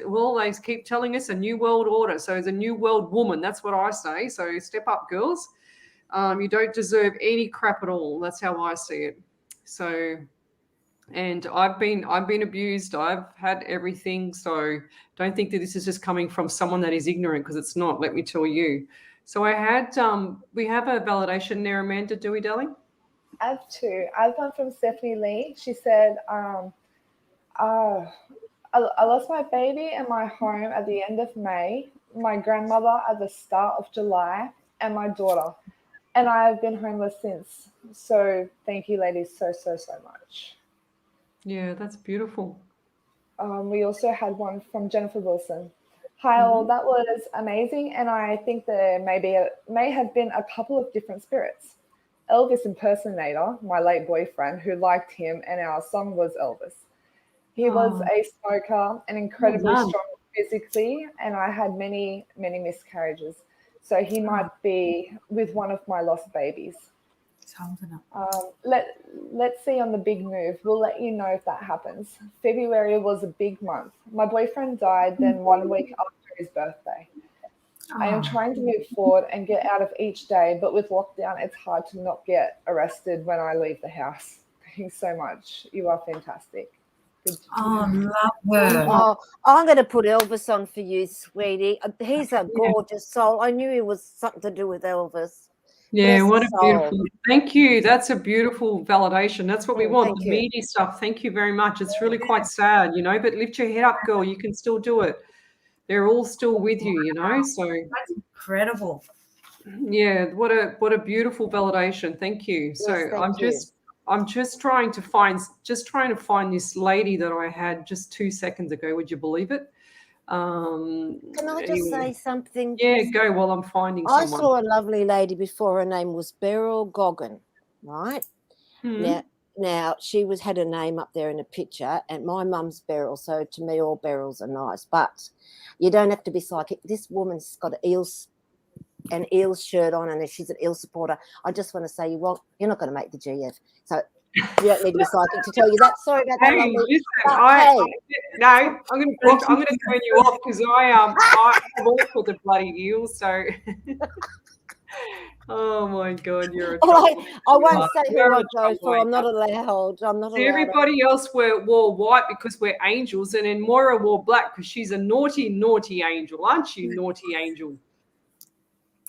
Well, they keep telling us a new world order. So it's a new world woman. That's what I say. So step up, girls. You don't deserve any crap at all. That's how I see it. So, and I've been abused. I've had everything. So don't think that this is just coming from someone that is ignorant, because it's not. Let me tell you. So we have a validation there, Amanda. Do we, darling? I have two. I have one from Stephanie Lee. She said, I lost my baby and my home at the end of May, my grandmother at the start of July, and my daughter. And I have been homeless since. So thank you, ladies, so much. Yeah, that's beautiful. We also had one from Jennifer Wilson. Hi, all. That was amazing. And I think there may have been a couple of different spirits. Elvis impersonator, my late boyfriend, who liked him, and our song was Elvis. He was a smoker and incredibly strong physically, and I had many, many miscarriages. So he might be with one of my lost babies. Let's see on the big move. We'll let you know if that happens. February was a big month. My boyfriend died then 1 week after his birthday. I am trying to move forward and get out of each day, but with lockdown, it's hard to not get arrested when I leave the house. Thanks so much. You are fantastic. Love her. Oh, I'm going to put Elvis on for you, sweetie. He's a gorgeous soul. I knew he was something to do with Elvis. Yeah, what a beautiful. Thank you. That's a beautiful validation. That's what we want. The meaty stuff. Thank you very much. It's really quite sad, but lift your head up, girl. You can still do it. They're all still with you, So that's incredible. Yeah, what a beautiful validation. Thank you. So I'm just trying to find this lady that I had just 2 seconds ago. Would you believe it? Can I just say something? Yeah, go while I'm finding someone. I saw a lovely lady before. Her name was Beryl Goggin, right? Now she had a name up there in a picture, and my mum's Beryl, so to me all Beryls are nice, but you don't have to be psychic. This woman's got an Eels shirt on, and she's an Eels supporter. I just want to say you're not going to make the GF, so you don't need to be psychic to tell you that. Sorry about that. I'm going to turn you off because I work for the bloody Eels, so. Oh my God, you're a I won't say who I go for. I'm not allowed. Everybody else wore white because we're angels, and then Moira wore black because she's a naughty, naughty angel, aren't you, naughty angel?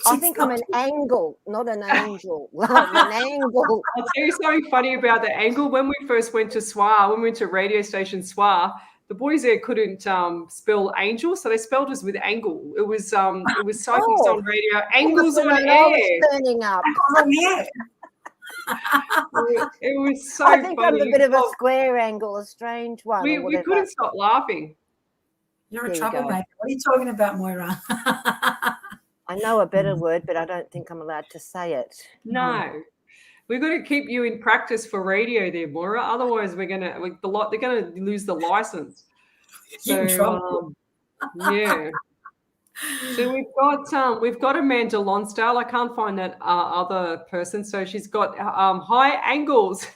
I think I'm an angle, not an angel. I'm an angle. I'll tell you something funny about the angle. When we first went to SWA, when we went to radio station SWA, the boys there couldn't spell angel, so they spelled us with angle. It was psychics on radio, angles on air. Turning up. It was so I think funny. I'm a bit of a square angle, a strange one. We couldn't stop laughing. You're a troublemaker. What are you talking about, Moira? I know a better word, but I don't think I'm allowed to say it. No. We've got to keep you in practice for radio there, Moira. Otherwise, they're going to lose the license. So, yeah. So we've got Amanda Lonsdale. I can't find that other person. So she's got high angles.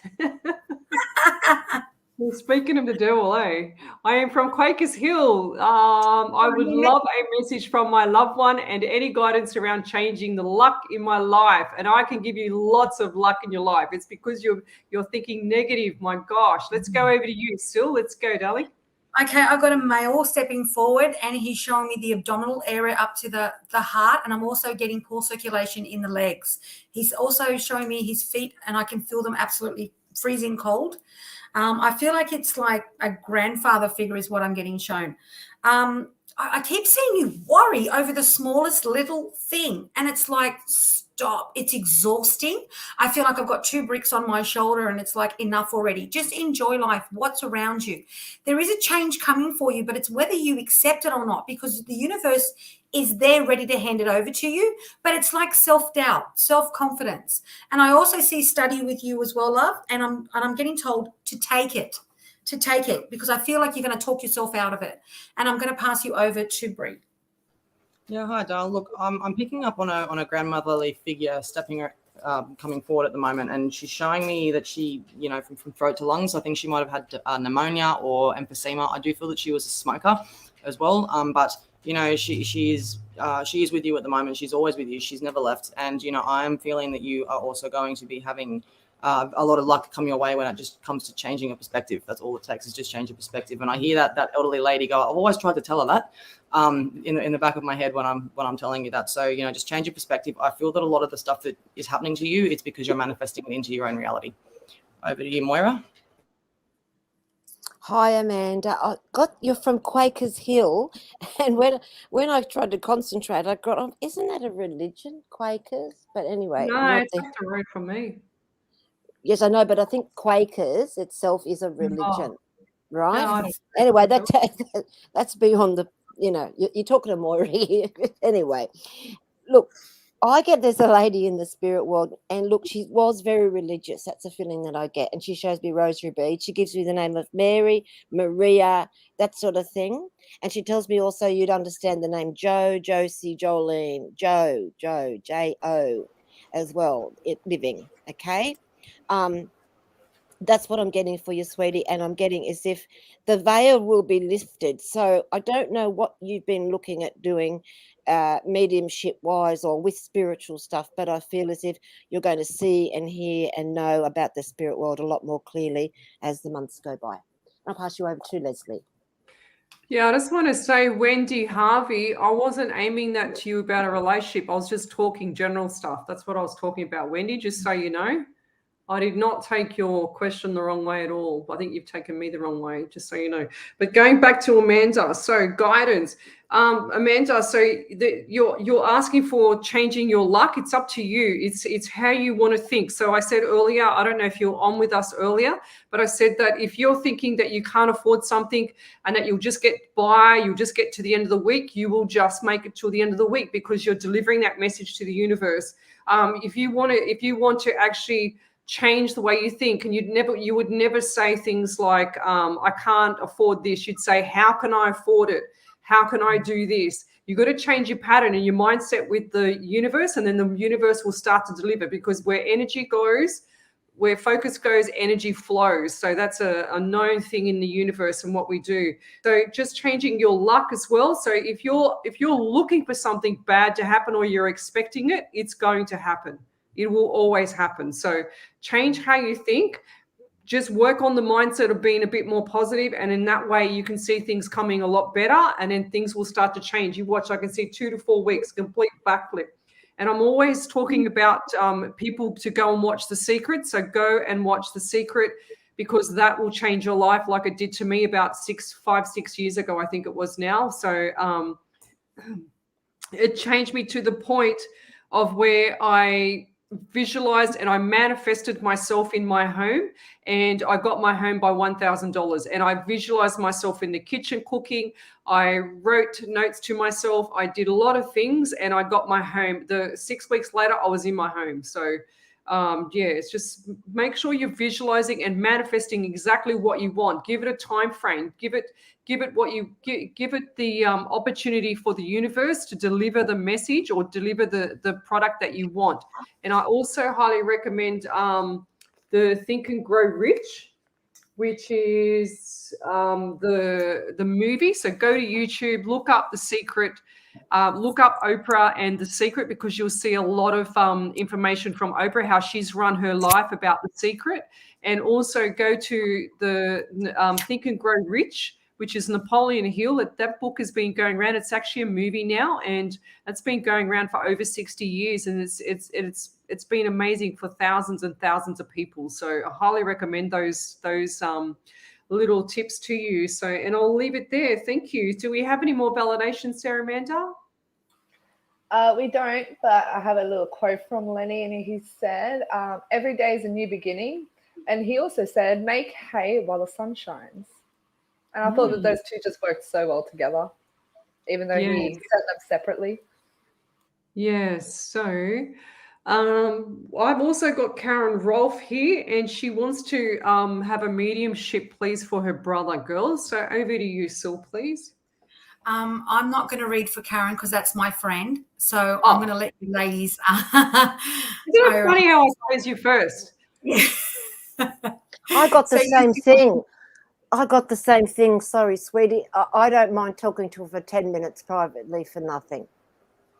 Well, speaking of the devil, I am from Quakers Hill. I would love a message from my loved one and any guidance around changing the luck in my life. And I can give you lots of luck in your life. It's because you're thinking negative. My gosh, let's go over to you, Sil. Let's go, darling. Okay, I've got a male stepping forward, and he's showing me the abdominal area up to the heart, and I'm also getting poor circulation in the legs. He's also showing me his feet, and I can feel them absolutely freezing cold. I feel like it's like a grandfather figure is what I'm getting shown. I keep seeing you worry over the smallest little thing, and it's like, stop. It's exhausting. I feel like I've got 2 bricks on my shoulder, and it's like, enough already. Just enjoy life, what's around you. There is a change coming for you, but it's whether you accept it or not, because the universe is there ready to hand it over to you, but it's like self-doubt, self-confidence. And I also see study with you as well, love, and I'm getting told to take it, because I feel like you're going to talk yourself out of it. And I'm going to pass you over to Brie. Yeah, hi, Dal. Look, I'm picking up on a grandmotherly figure coming forward at the moment, and she's showing me that she, from throat to lungs, I think she might have had pneumonia or emphysema. I do feel that she was a smoker as well, but she is with you at the moment. She's always with you. She's never left, and I am feeling that you are also going to be having a lot of luck come your way when it just comes to changing your perspective. That's all it takes, is just change your perspective. And I hear that elderly lady go, I've always tried to tell her that in the back of my head when I'm telling you that. So, just change your perspective. I feel that a lot of the stuff that is happening to you, it's because you're manifesting it into your own reality. Over to you, Moira. Hi, Amanda. You're from Quakers Hill, and when I tried to concentrate, I got, isn't that a religion, Quakers? But anyway, no, it's up the road from me. Yes, I know, but I think Quakers itself is a religion, right? No, anyway, that's beyond the, you're talking to Moira here. Anyway, look, I get there's a lady in the spirit world, and look, she was very religious. That's a feeling that I get. And she shows me rosary beads. She gives me the name of Mary, Maria, that sort of thing. And she tells me also you'd understand the name Joe, Josie, Jolene, Joe, J-O as well, living, okay? That's what I'm getting for you, sweetie, and I'm getting as if the veil will be lifted. So I don't know what you've been looking at doing mediumship wise or with spiritual stuff, but I feel as if you're going to see and hear and know about the spirit world a lot more clearly as the months go by. I'll pass you over to Leslie. Yeah, I just want to say, Wendy Harvey, I wasn't aiming that to you about a relationship. I was just talking general stuff. That's what I was talking about, Wendy, just so you know. I did not take your question the wrong way at all. I think you've taken me the wrong way, just so you know. But going back to Amanda, so guidance. Amanda, so you're asking for changing your luck. It's up to you. It's how you want to think. So I said earlier, I don't know if you're on with us earlier, but I said that if you're thinking that you can't afford something and that you'll just get by, you'll just get to the end of the week, you will just make it till the end of the week because you're delivering that message to the universe. If you want to actually change the way you think, and you would never say things like I can't afford this. You'd say, how can I afford it? How can I do this? You've got to change your pattern and your mindset with the universe, and then the universe will start to deliver, because where energy goes, where focus goes, energy flows. So that's a known thing in the universe and what we do. So just changing your luck as well. So if you're looking for something bad to happen or you're expecting it, it's going to happen. It will always happen. So change how you think. Just work on the mindset of being a bit more positive, and in that way you can see things coming a lot better, and then things will start to change. You watch, I can see 2 to 4 weeks, complete backflip. And I'm always talking about people to go and watch The Secret. So go and watch The Secret, because that will change your life like it did to me about 5-6 years ago, I think it was now. So it changed me to the point of where I visualized and I manifested myself in my home, and I got my home by $1,000, and I visualized myself in the kitchen cooking. I wrote notes to myself. I did a lot of things, and I got my home. 6 weeks later, I was in my home. So it's just make sure you're visualizing and manifesting exactly what you want. Give it a time frame. Give it the opportunity for the universe to deliver the message or deliver the product that you want. And I also highly recommend the Think and Grow Rich. which is the movie. So go to YouTube, look up The Secret, look up Oprah and The Secret, because you'll see a lot of information from Oprah, how she's run her life about The Secret. And also go to the Think and Grow Rich, which is Napoleon Hill. That book has been going around. It's actually a movie now, and it's been going around for over 60 years, and it's been amazing for thousands and thousands of people. So I highly recommend those little tips to you. So, and I'll leave it there. Thank you. Do we have any more validation, Sarah Amanda? We don't, but I have a little quote from Lenny, and he said, every day is a new beginning. And he also said, make hay while the sun shines. And I thought that those two just worked so well together, even though he set them separately. Yes. So I've also got Karen Rolfe here, and she wants to have a mediumship, please, for her brother, girls. So over to you, Sil, please. I'm not going to read for Karen because that's my friend. So I'm going to let you ladies. Isn't it funny how I chose you first? Yeah. I got the same thing. I got the same thing. Sorry, sweetie. I don't mind talking to her for 10 minutes privately for nothing.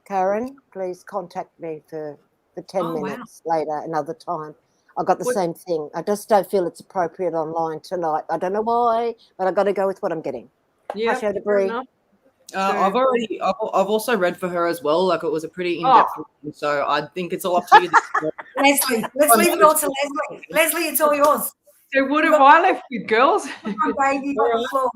Karen, please contact me for 10 minutes later, another time. I got the same thing. I just don't feel it's appropriate online tonight. I don't know why, but I got to go with what I'm getting. Yeah, I've also read for her as well. Like, it was a pretty in-depth reading, so I think it's all up to you. Leslie, let's leave it all to Leslie. Leslie, it's all yours. So what have I left with, girls? Come on, baby. Go,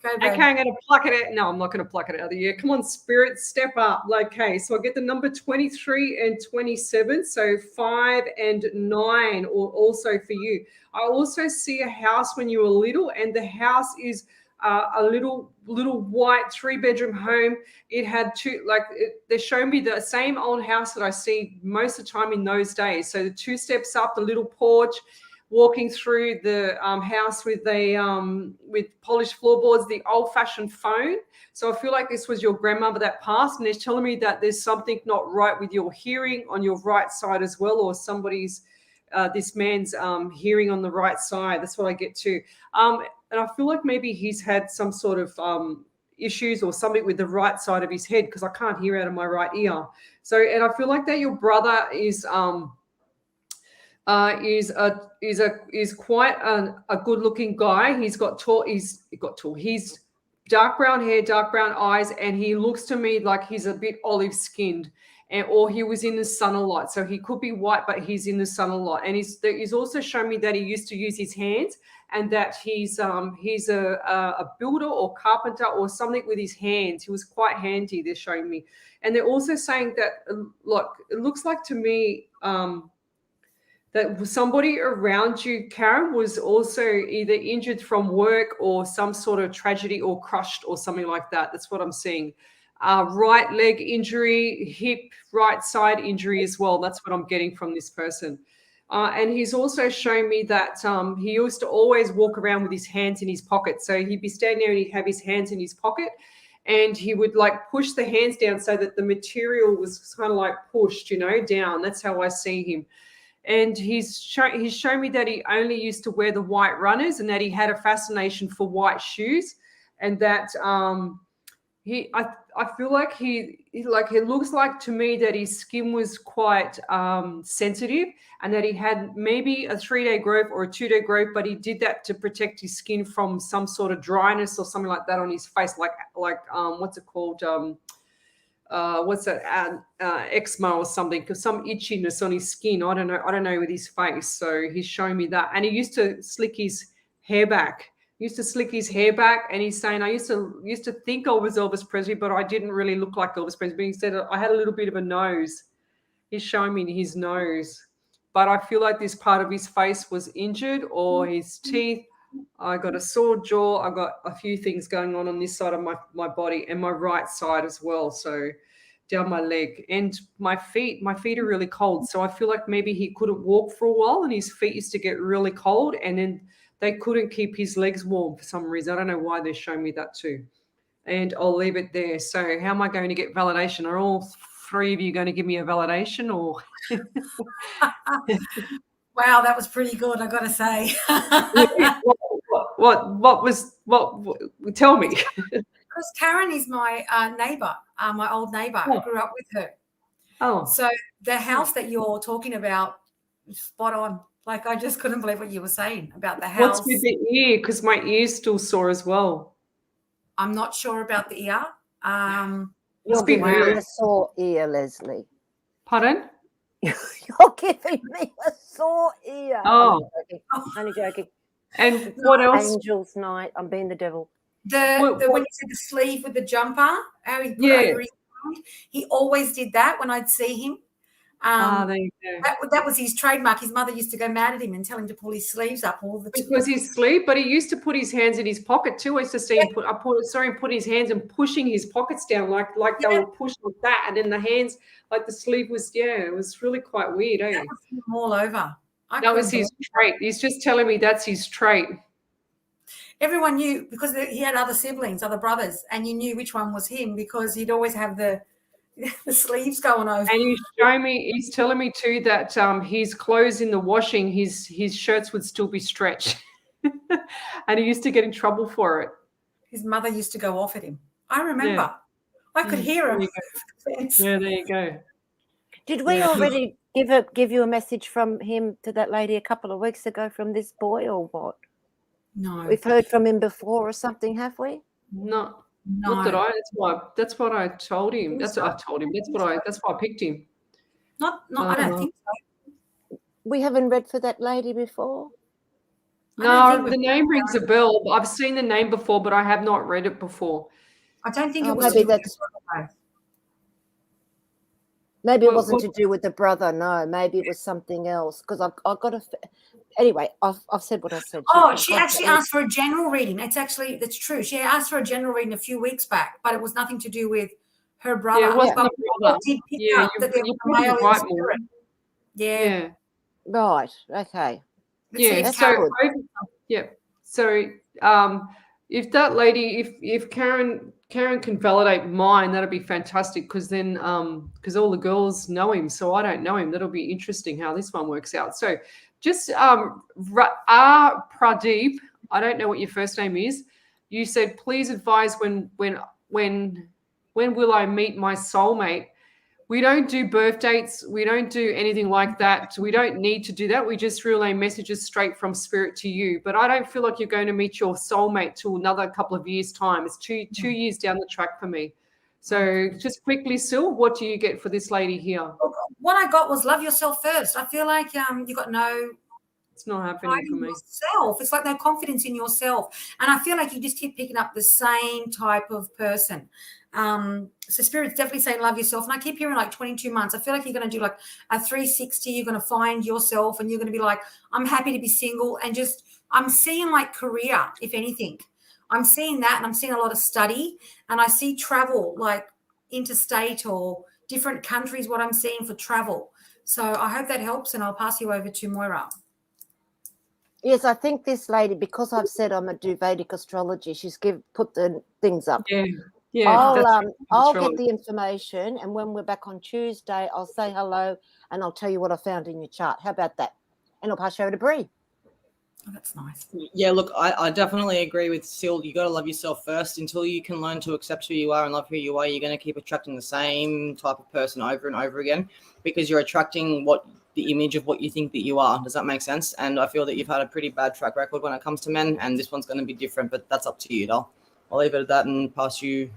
baby. Okay, I'm going to pluck it out. No, I'm not going to pluck it out of the air. Come on, spirit, step up. Okay, so I get the number 23 and 27, so 5 and 9 also for you. I also see a house when you were little, and the house is a little white 3-bedroom home. It had they show me the same old house that I see most of the time in those days. So the 2 steps up, the little porch, walking through the house with with polished floorboards, the old-fashioned phone. So I feel like this was your grandmother that passed, and it's telling me that there's something not right with your hearing on your right side as well, or somebody's this man's hearing on the right side. That's what I get to. And I feel like maybe he's had some sort of issues or something with the right side of his head, because I can't hear out of my right ear. So, and I feel like that your brother is quite a good-looking guy. He's dark brown hair, dark brown eyes, and he looks to me like he's a bit olive-skinned, or he was in the sun a lot. So he could be white, but he's in the sun a lot. And he's also shown me that he used to use his hands, and that he's a builder or carpenter or something with his hands. He was quite handy, they're showing me. And they're also saying that, look, it looks like to me that somebody around you, Karen, was also either injured from work or some sort of tragedy or crushed or something like that. That's what I'm seeing. Right leg injury, hip, right side injury as well. That's what I'm getting from this person. And he's also shown me that he used to always walk around with his hands in his pocket. So he'd be standing there and he'd have his hands in his pocket, and he would like push the hands down so that the material was kind of like pushed, down. That's how I see him. And he's shown me that he only used to wear the white runners, and that he had a fascination for white shoes, and that I feel like it looks like to me that his skin was quite sensitive, and that he had maybe a 3-day growth or a 2-day growth, but he did that to protect his skin from some sort of dryness or something like that on his face, like what's it called? What's that? Eczema or something, because some itchiness on his skin. I don't know with his face. So he's showing me that, and he used to slick his hair back. And he's saying, I used to think I was Elvis Presley, but I didn't really look like Elvis Presley. But he said I had a little bit of a nose. He's showing me his nose, but I feel like this part of his face was injured, or his teeth. I got a sore jaw. I got a few things going on this side of my body, and my right side as well. So down my leg and my feet are really cold. So I feel like maybe he couldn't walk for a while, and his feet used to get really cold, and then they couldn't keep his legs warm for some reason. I don't know why they're showing me that too. And I'll leave it there. So how am I going to get validation? Are all 3 of you going to give me a validation, or? Wow, that was pretty good, I got to say. Tell me. Because Karen is my neighbour, my old neighbour. I grew up with her. Oh. So the house that you're talking about, spot on. Like, I just couldn't believe what you were saying about the house. What's with the ear? Because my ear's still sore as well. I'm not sure about the ear. You're giving me a sore ear, Leslie. Pardon? You're giving me a sore ear. Oh. Only joking. And what else? Angels night. I'm being the devil. When you said the sleeve with the jumper, how he put over his hand, he always did that when I'd see him. There you go. That was his trademark. His mother used to go mad at him and tell him to pull his sleeves up all the time. Because he's sleep, but he used to put his hands in his pocket too. I used to see him put his hands and pushing his pockets down like they were pushed like that, and then the hands, like the sleeve was, it was really quite weird, eh? That was him all over. That was his trait. He's just telling me that's his trait. Everyone knew because he had other siblings, other brothers, and you knew which one was him because he'd always have the sleeves going over. And he's telling me too that his clothes in the washing, his shirts would still be stretched. And he used to get in trouble for it. His mother used to go off at him. I remember. Yeah. I could hear him. Yeah, there you go. Did we already give you a message from him to that lady a couple of weeks ago from this boy or what? No. We've heard from him before or something, have we? No. Not that that's what I told him. That's what I told him. That's why I picked him. I don't think so. We haven't read for that lady before? No, the name rings a bell. I've seen the name before, but I have not read it before. I don't think it was maybe it wasn't to do with the brother. No, maybe it was something else. Because I've got a. Anyway, I've said what I said. She actually asked for a general reading. That's true. She asked for a general reading a few weeks back, but it was nothing to do with her brother. Yeah, it wasn't the brother. Yeah. Right. Okay. Yeah. So if that lady, if Karen can validate mine, that'll be fantastic. Because then, because all the girls know him, so I don't know him. That'll be interesting how this one works out. So. Just Pradeep, I don't know what your first name is. You said, please advise when will I meet my soulmate? We don't do birth dates. We don't do anything like that. We don't need to do that. We just relay messages straight from spirit to you. But I don't feel like you're going to meet your soulmate till another couple of years' time. It's two years down the track for me. So just quickly, Sil, what do you get for this lady here? What I got was love yourself first. I feel like you got no. It's not happening for me. Yourself. It's like no confidence in yourself, and I feel like you just keep picking up the same type of person. So spirit's definitely saying love yourself, and I keep hearing like 22 months. I feel like you're going to do like a 360. You're going to find yourself, and you're going to be like, I'm happy to be single, and just I'm seeing like career, if anything. I'm seeing that, and I'm seeing a lot of study, and I see travel like interstate or different countries, what I'm seeing for travel. So I hope that helps, and I'll pass you over to Moira. Yes, I think this lady, because I've said I'm a do Vedic astrology, she's put the things up. Yeah. I'll get the information, and when we're back on Tuesday, I'll say hello, and I'll tell you what I found in your chart. How about that? And I'll pass you over to Bree. Oh, that's nice. Yeah, look, I definitely agree with Sil. You got to love yourself first. Until you can learn to accept who you are and love who you are, you're going to keep attracting the same type of person over and over again because you're attracting the image of what you think that you are. Does that make sense? And I feel that you've had a pretty bad track record when it comes to men, and this one's going to be different, but that's up to you, doll. I'll leave it at that and pass you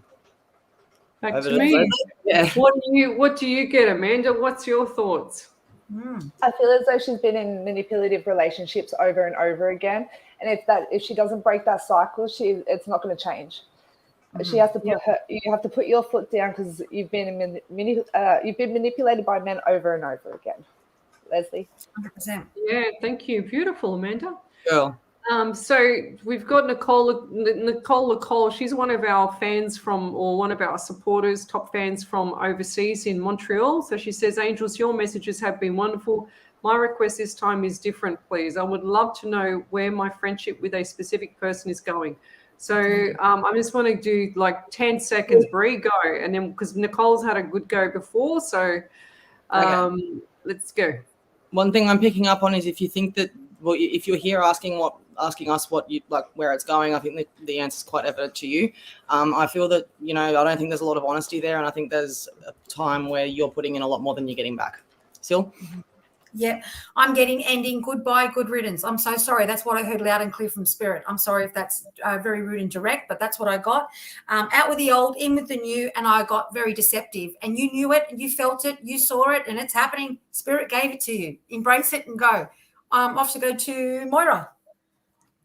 back to me. Yeah. What do you get, Amanda? What's your thoughts? I feel as though she's been in manipulative relationships over and over again, and if she doesn't break that cycle, it's not going to change. She has to you have to put your foot down because you've been manipulated by men over and over again. Leslie. 100%. Yeah, thank you. Beautiful, Amanda. Cool. So we've got Nicole. She's one of our fans or one of our supporters, top fans from overseas in Montreal. So she says, Angels, your messages have been wonderful. My request this time is different, please. I would love to know where my friendship with a specific person is going. So I just want to do like 10 seconds, Bree, go. And then because Nicole's had a good go before. So let's go. One thing I'm picking up on is if you think that well, if you're here asking us what you like, where it's going, I think the answer is quite evident to you. I feel that, you know, I don't think there's a lot of honesty there, and I think there's a time where you're putting in a lot more than you're getting back. Sil? Yeah, I'm getting ending, goodbye, good riddance. I'm so sorry. That's what I heard loud and clear from Spirit. I'm sorry if that's very rude and direct, but that's what I got. Out with the old, in with the new, and I got very deceptive. And you knew it, and you felt it, you saw it, and it's happening. Spirit gave it to you. Embrace it and go. I'm off to go to Moira.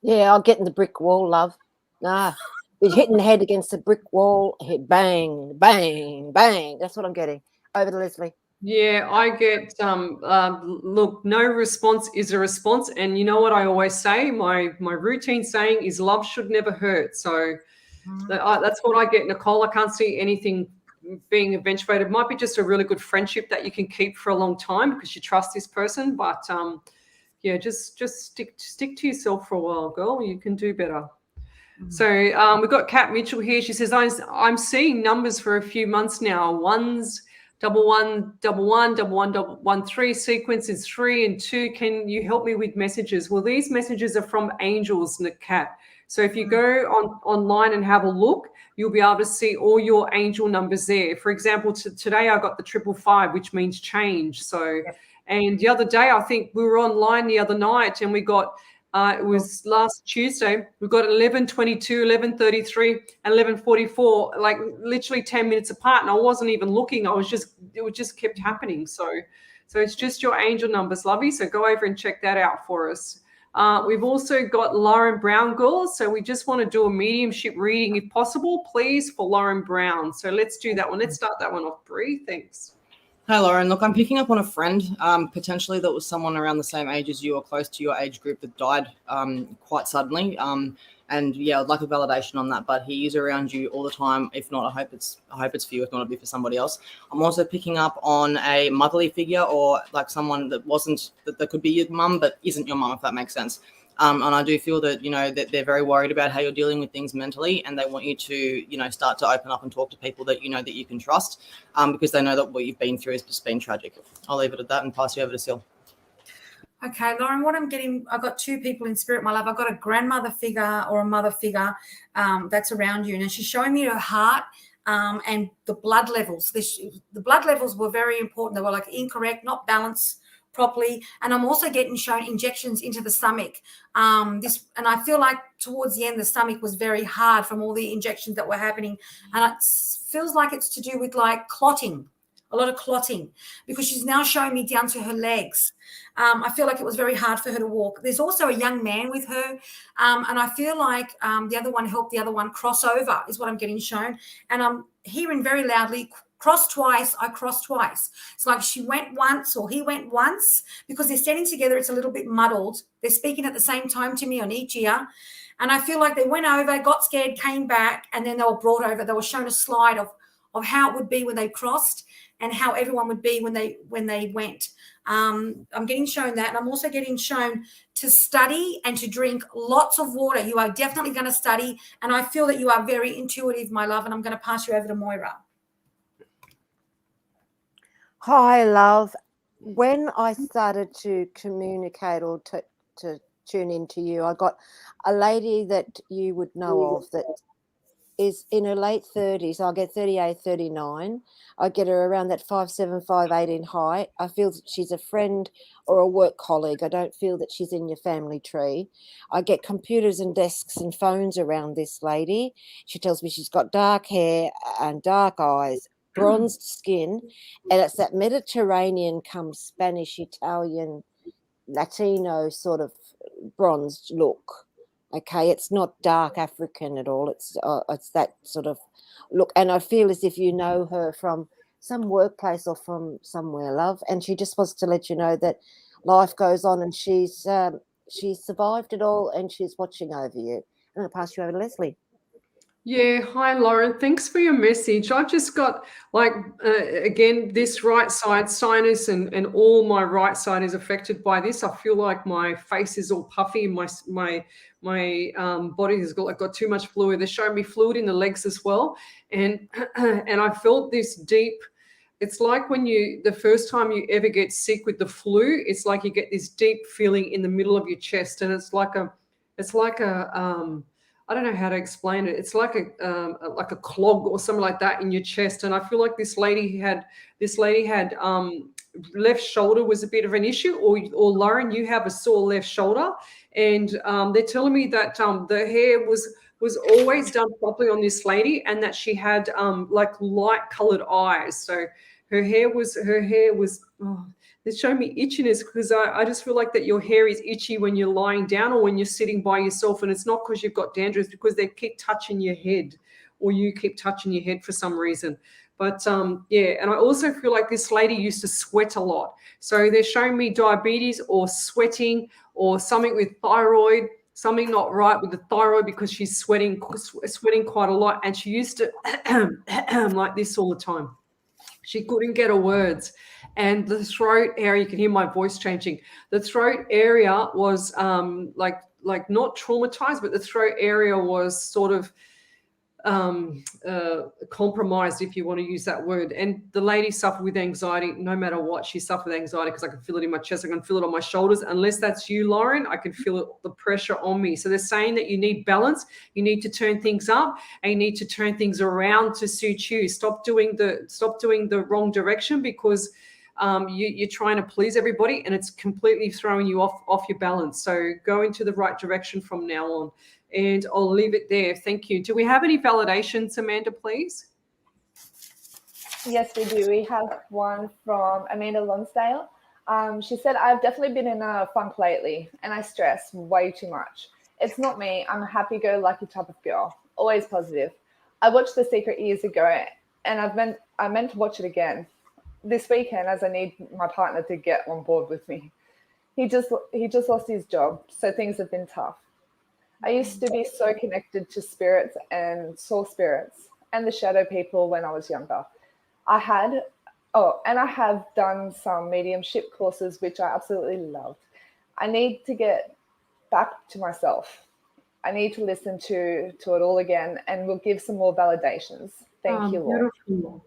Yeah, I'll get in the brick wall, love. Nah, you're hitting the head against the brick wall, hit bang, bang, bang. That's what I'm getting. Over to Leslie. Yeah, I get look, no response is a response, and you know what I always say, my routine saying is love should never hurt. So that's what I get, Nicole. I can't see anything being eventuated. It might be just a really good friendship that you can keep for a long time because you trust this person, but yeah, just stick to yourself for a while, girl. You can do better. So we've got Kat Mitchell here. She says, I'm seeing numbers for a few months now. Ones, 11, 11, 11, 113, sequence is 3 and 2. Can you help me with messages? Well, these messages are from angels, Kat. So if you go online and have a look, you'll be able to see all your angel numbers there. For example, today I got the 555, which means change. So, and the other day, I think we were online the other night and we got, it was last Tuesday, we got 11:22, 11:33, and 11:44, like literally 10 minutes apart. And I wasn't even looking. It just kept happening. So it's just your angel numbers, lovey. So go over and check that out for us. We've also got Lauren Brown, girls. So we just want to do a mediumship reading, if possible, please, for Lauren Brown. So let's do that one. Let's start that one off, Bree. Thanks. Hi, Lauren. Look, I'm picking up on a friend, potentially that was someone around the same age as you or close to your age group that died quite suddenly. And yeah, I'd like a validation on that, but he is around you all the time. If not, I hope it's for you. If not, it'll be for somebody else. I'm also picking up on a motherly figure or like someone that that could be your mum, but isn't your mum, if that makes sense. And I do feel that, you know, that they're very worried about how you're dealing with things mentally, and they want you to, you know, start to open up and talk to people that you know that you can trust, because they know that what you've been through has just been tragic. I'll leave it at that and pass you over to Sil. Okay, Lauren, what I'm getting, I've got two people in spirit, my love. I've got a grandmother figure or a mother figure that's around you, and she's showing me her heart and the blood levels. The blood levels were very important. They were like incorrect, not balanced properly, and I'm also getting shown injections into the stomach. And I feel like towards the end the stomach was very hard from all the injections that were happening, and it feels like it's to do with like clotting, a lot of clotting, because she's now showing me down to her legs. I feel like it was very hard for her to walk. There's also a young man with her, and I feel like the other one helped the other one cross over is what I'm getting shown, and I'm hearing very loudly, cross twice, I cross twice. It's like she went once or he went once, because they're standing together. It's a little bit muddled. They're speaking at the same time to me on each ear. And I feel like they went over, got scared, came back, and then they were brought over. They were shown a slide of how it would be when they crossed and how everyone would be when they went. I'm getting shown that. And I'm also getting shown to study and to drink lots of water. You are definitely going to study. And I feel that you are very intuitive, my love. And I'm going to pass you over to Moira. Hi, love. When I started to communicate or to tune into you, I got a lady that you would know of that is in her late 30s. I get 38, 39. I get her around that 5'7", 5'8" in height. I feel that she's a friend or a work colleague. I don't feel that she's in your family tree. I get computers and desks and phones around this lady. She tells me she's got dark hair and dark eyes, bronzed skin, and it's that Mediterranean come Spanish, Italian, Latino sort of bronzed look. Okay, it's not dark African at all. It's that sort of look, and I feel as if you know her from some workplace or from somewhere, love. And she just wants to let you know that life goes on, and she's survived it all, and she's watching over you. I'm going to pass you over to Leslie. Yeah, hi, Lauren. Thanks for your message. I've just got, like, again, this right side sinus and all my right side is affected by this. I feel like my face is all puffy. My body has got too much fluid. They're showing me fluid in the legs as well. And I felt this deep it's like when the first time you ever get sick with the flu, it's like you get this deep feeling in the middle of your chest, and it's like a I don't know how to explain it. It's like a clog or something like that in your chest. And I feel like this lady had left shoulder was a bit of an issue, or Lauren, you have a sore left shoulder, and they're telling me that the hair was always done properly on this lady, and that she had like light colored eyes. So her hair was oh, they show me itchiness, because I just feel like that your hair is itchy when you're lying down or when you're sitting by yourself, and it's not because you've got dandruff, it's because they keep touching your head, or you keep touching your head for some reason. But yeah, and I also feel like this lady used to sweat a lot. So they're showing me diabetes or sweating or something with thyroid, something not right with the thyroid, because she's sweating quite a lot, and she used to like this all the time. She couldn't get her words. And the throat area, you can hear my voice changing. The throat area was like not traumatized, but the throat area was sort of compromised, if you want to use that word. And the lady suffered with anxiety. No matter what, she suffered with anxiety, because I can feel it in my chest, I can feel it on my shoulders. Unless that's you, Lauren, I can feel it, the pressure on me. So they're saying that you need balance, you need to turn things up, and you need to turn things around to suit you. Stop doing the wrong direction, because you're trying to please everybody, and it's completely throwing you off your balance. So go into the right direction from now on. And I'll leave it there. Thank you. Do we have any validations, Amanda, please? Yes, we do. We have one from Amanda Lonsdale. She said, I've definitely been in a funk lately, and I stress way too much. It's not me. I'm a happy-go-lucky type of girl, always positive. I watched The Secret years ago, and I meant to watch it again this weekend, as I need my partner to get on board with me. He just lost his job, so things have been tough. I used to be so connected to spirits and soul spirits and the shadow people when I was younger. I have done some mediumship courses, which I absolutely loved. I need to get back to myself. I need to listen to it all again, and we'll give some more validations. Thank you, Lord. Beautiful.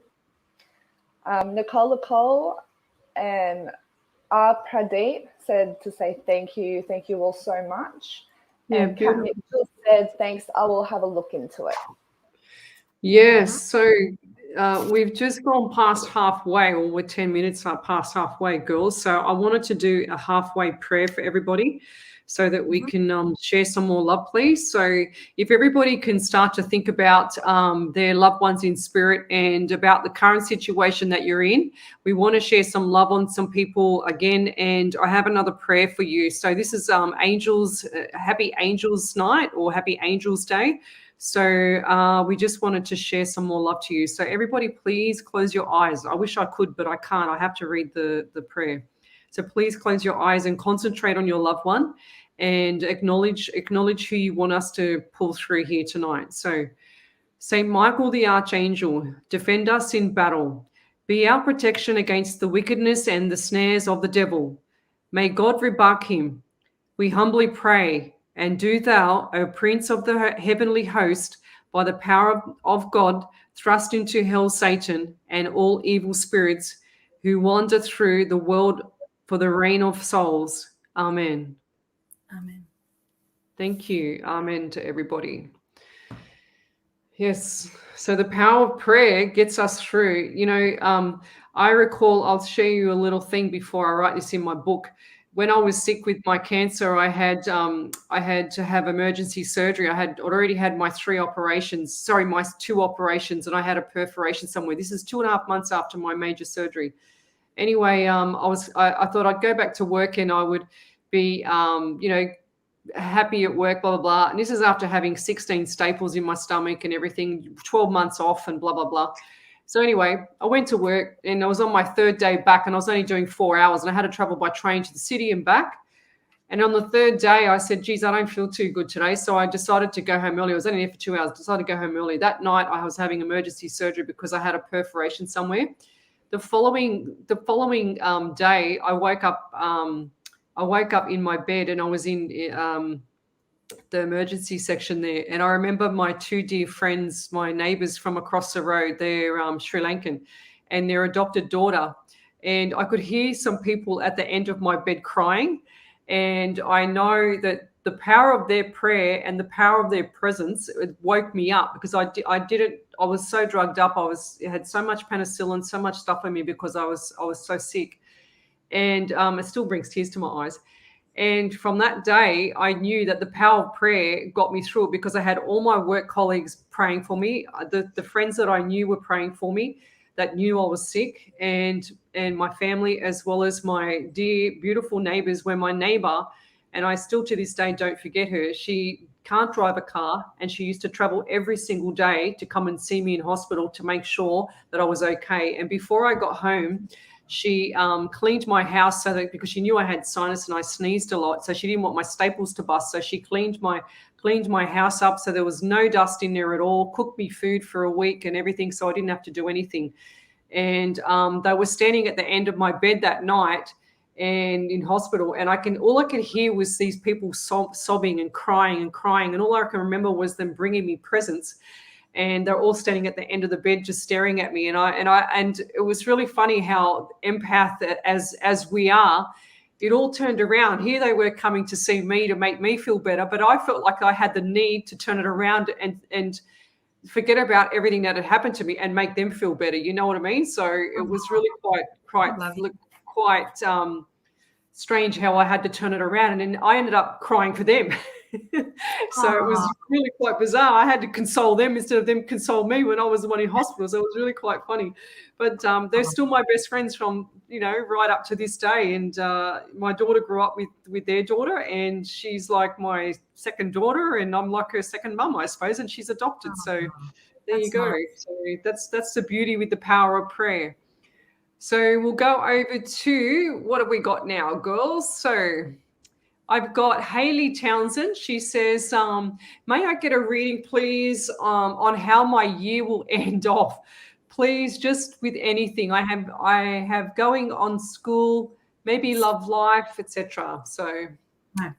Nicole and R. Pradeep said to say thank you all so much. Yeah, and Kat Mitchell said, thanks, I will have a look into it. Yes, so we've just gone past halfway, or we're 10 minutes past halfway, girls. So I wanted to do a halfway prayer for everybody, so that we can share some more love, please. So if everybody can start to think about their loved ones in spirit, and about the current situation that you're in. We want to share some love on some people again, and I have another prayer for you. So this is Angels, Happy Angels Night, or Happy Angels Day. So we just wanted to share some more love to you. So everybody, please close your eyes. I wish I could, but I can't. I have to read the prayer. So please close your eyes and concentrate on your loved one, and acknowledge who you want us to pull through here tonight. So, Saint Michael the Archangel, defend us in battle. Be our protection against the wickedness and the snares of the devil. May God rebuke him. We humbly pray, and do thou, O Prince of the heavenly host, by the power of God, thrust into hell Satan and all evil spirits who wander through the world for the reign of souls. Amen. Amen. Thank you. Amen to everybody. Yes. So the power of prayer gets us through. You know, I recall, I'll show you a little thing before I write this in my book. When I was sick with my cancer, I had to have emergency surgery. I had already had my 2 operations, and I had a perforation somewhere. This is 2.5 months after my major surgery. Anyway, I thought I'd go back to work, and I would be, happy at work, blah, blah, blah. And this is after having 16 staples in my stomach and everything, 12 months off and blah, blah, blah. So anyway, I went to work, and I was on my 3rd day back, and I was only doing 4 hours, and I had to travel by train to the city and back. And on the 3rd day, I said, geez, I don't feel too good today. So I decided to go home early. I was only there for 2 hours, decided to go home early. That night, I was having emergency surgery because I had a perforation somewhere. The following day, I woke up in my bed, and I was in the emergency section there. And I remember my 2 dear friends, my neighbors from across the road, they're Sri Lankan. and their adopted daughter. And I could hear some people at the end of my bed crying. And I know that the power of their prayer and the power of their presence, it woke me up, because I was so drugged up. I had so much penicillin, so much stuff in me because I was so sick. And it still brings tears to my eyes. And from that day, I knew that the power of prayer got me through it, because I had all my work colleagues praying for me. The friends that I knew were praying for me, that knew I was sick, and my family, as well as my dear, beautiful neighbors. Where my neighbor, and I still to this day don't forget her, she can't drive a car, and she used to travel every single day to come and see me in hospital to make sure that I was okay. And before I got home, she cleaned my house, so that, because she knew I had sinus and I sneezed a lot, so she didn't want my staples to bust. So she cleaned my house up, so there was no dust in there at all, cooked me food for a week and everything, so I didn't have to do anything. And they were standing at the end of my bed that night and in hospital, and all I could hear was these people sobbing and crying, and all I can remember was them bringing me presents. And they're all standing at the end of the bed just staring at me. And it was really funny how empath as we are, it all turned around. Here they were coming to see me to make me feel better, but I felt like I had the need to turn it around and forget about everything that had happened to me and make them feel better. You know what I mean? So it was really quite strange how I had to turn it around, and then I ended up crying for them. So it was really quite bizarre. I had to console them instead of them console me when I was the one in hospital. So it was really quite funny. But they're still my best friends from, right up to this day. And my daughter grew up with their daughter, and she's like my second daughter, and I'm like her second mum, I suppose, and she's adopted. So there you go. Nice. So that's the beauty with the power of prayer. So we'll go over to, what have we got now, girls? So I've got Hayley Townsend. She says, may I get a reading, please, on how my year will end off? Please, just with anything. I have going on school, maybe love life, etc. So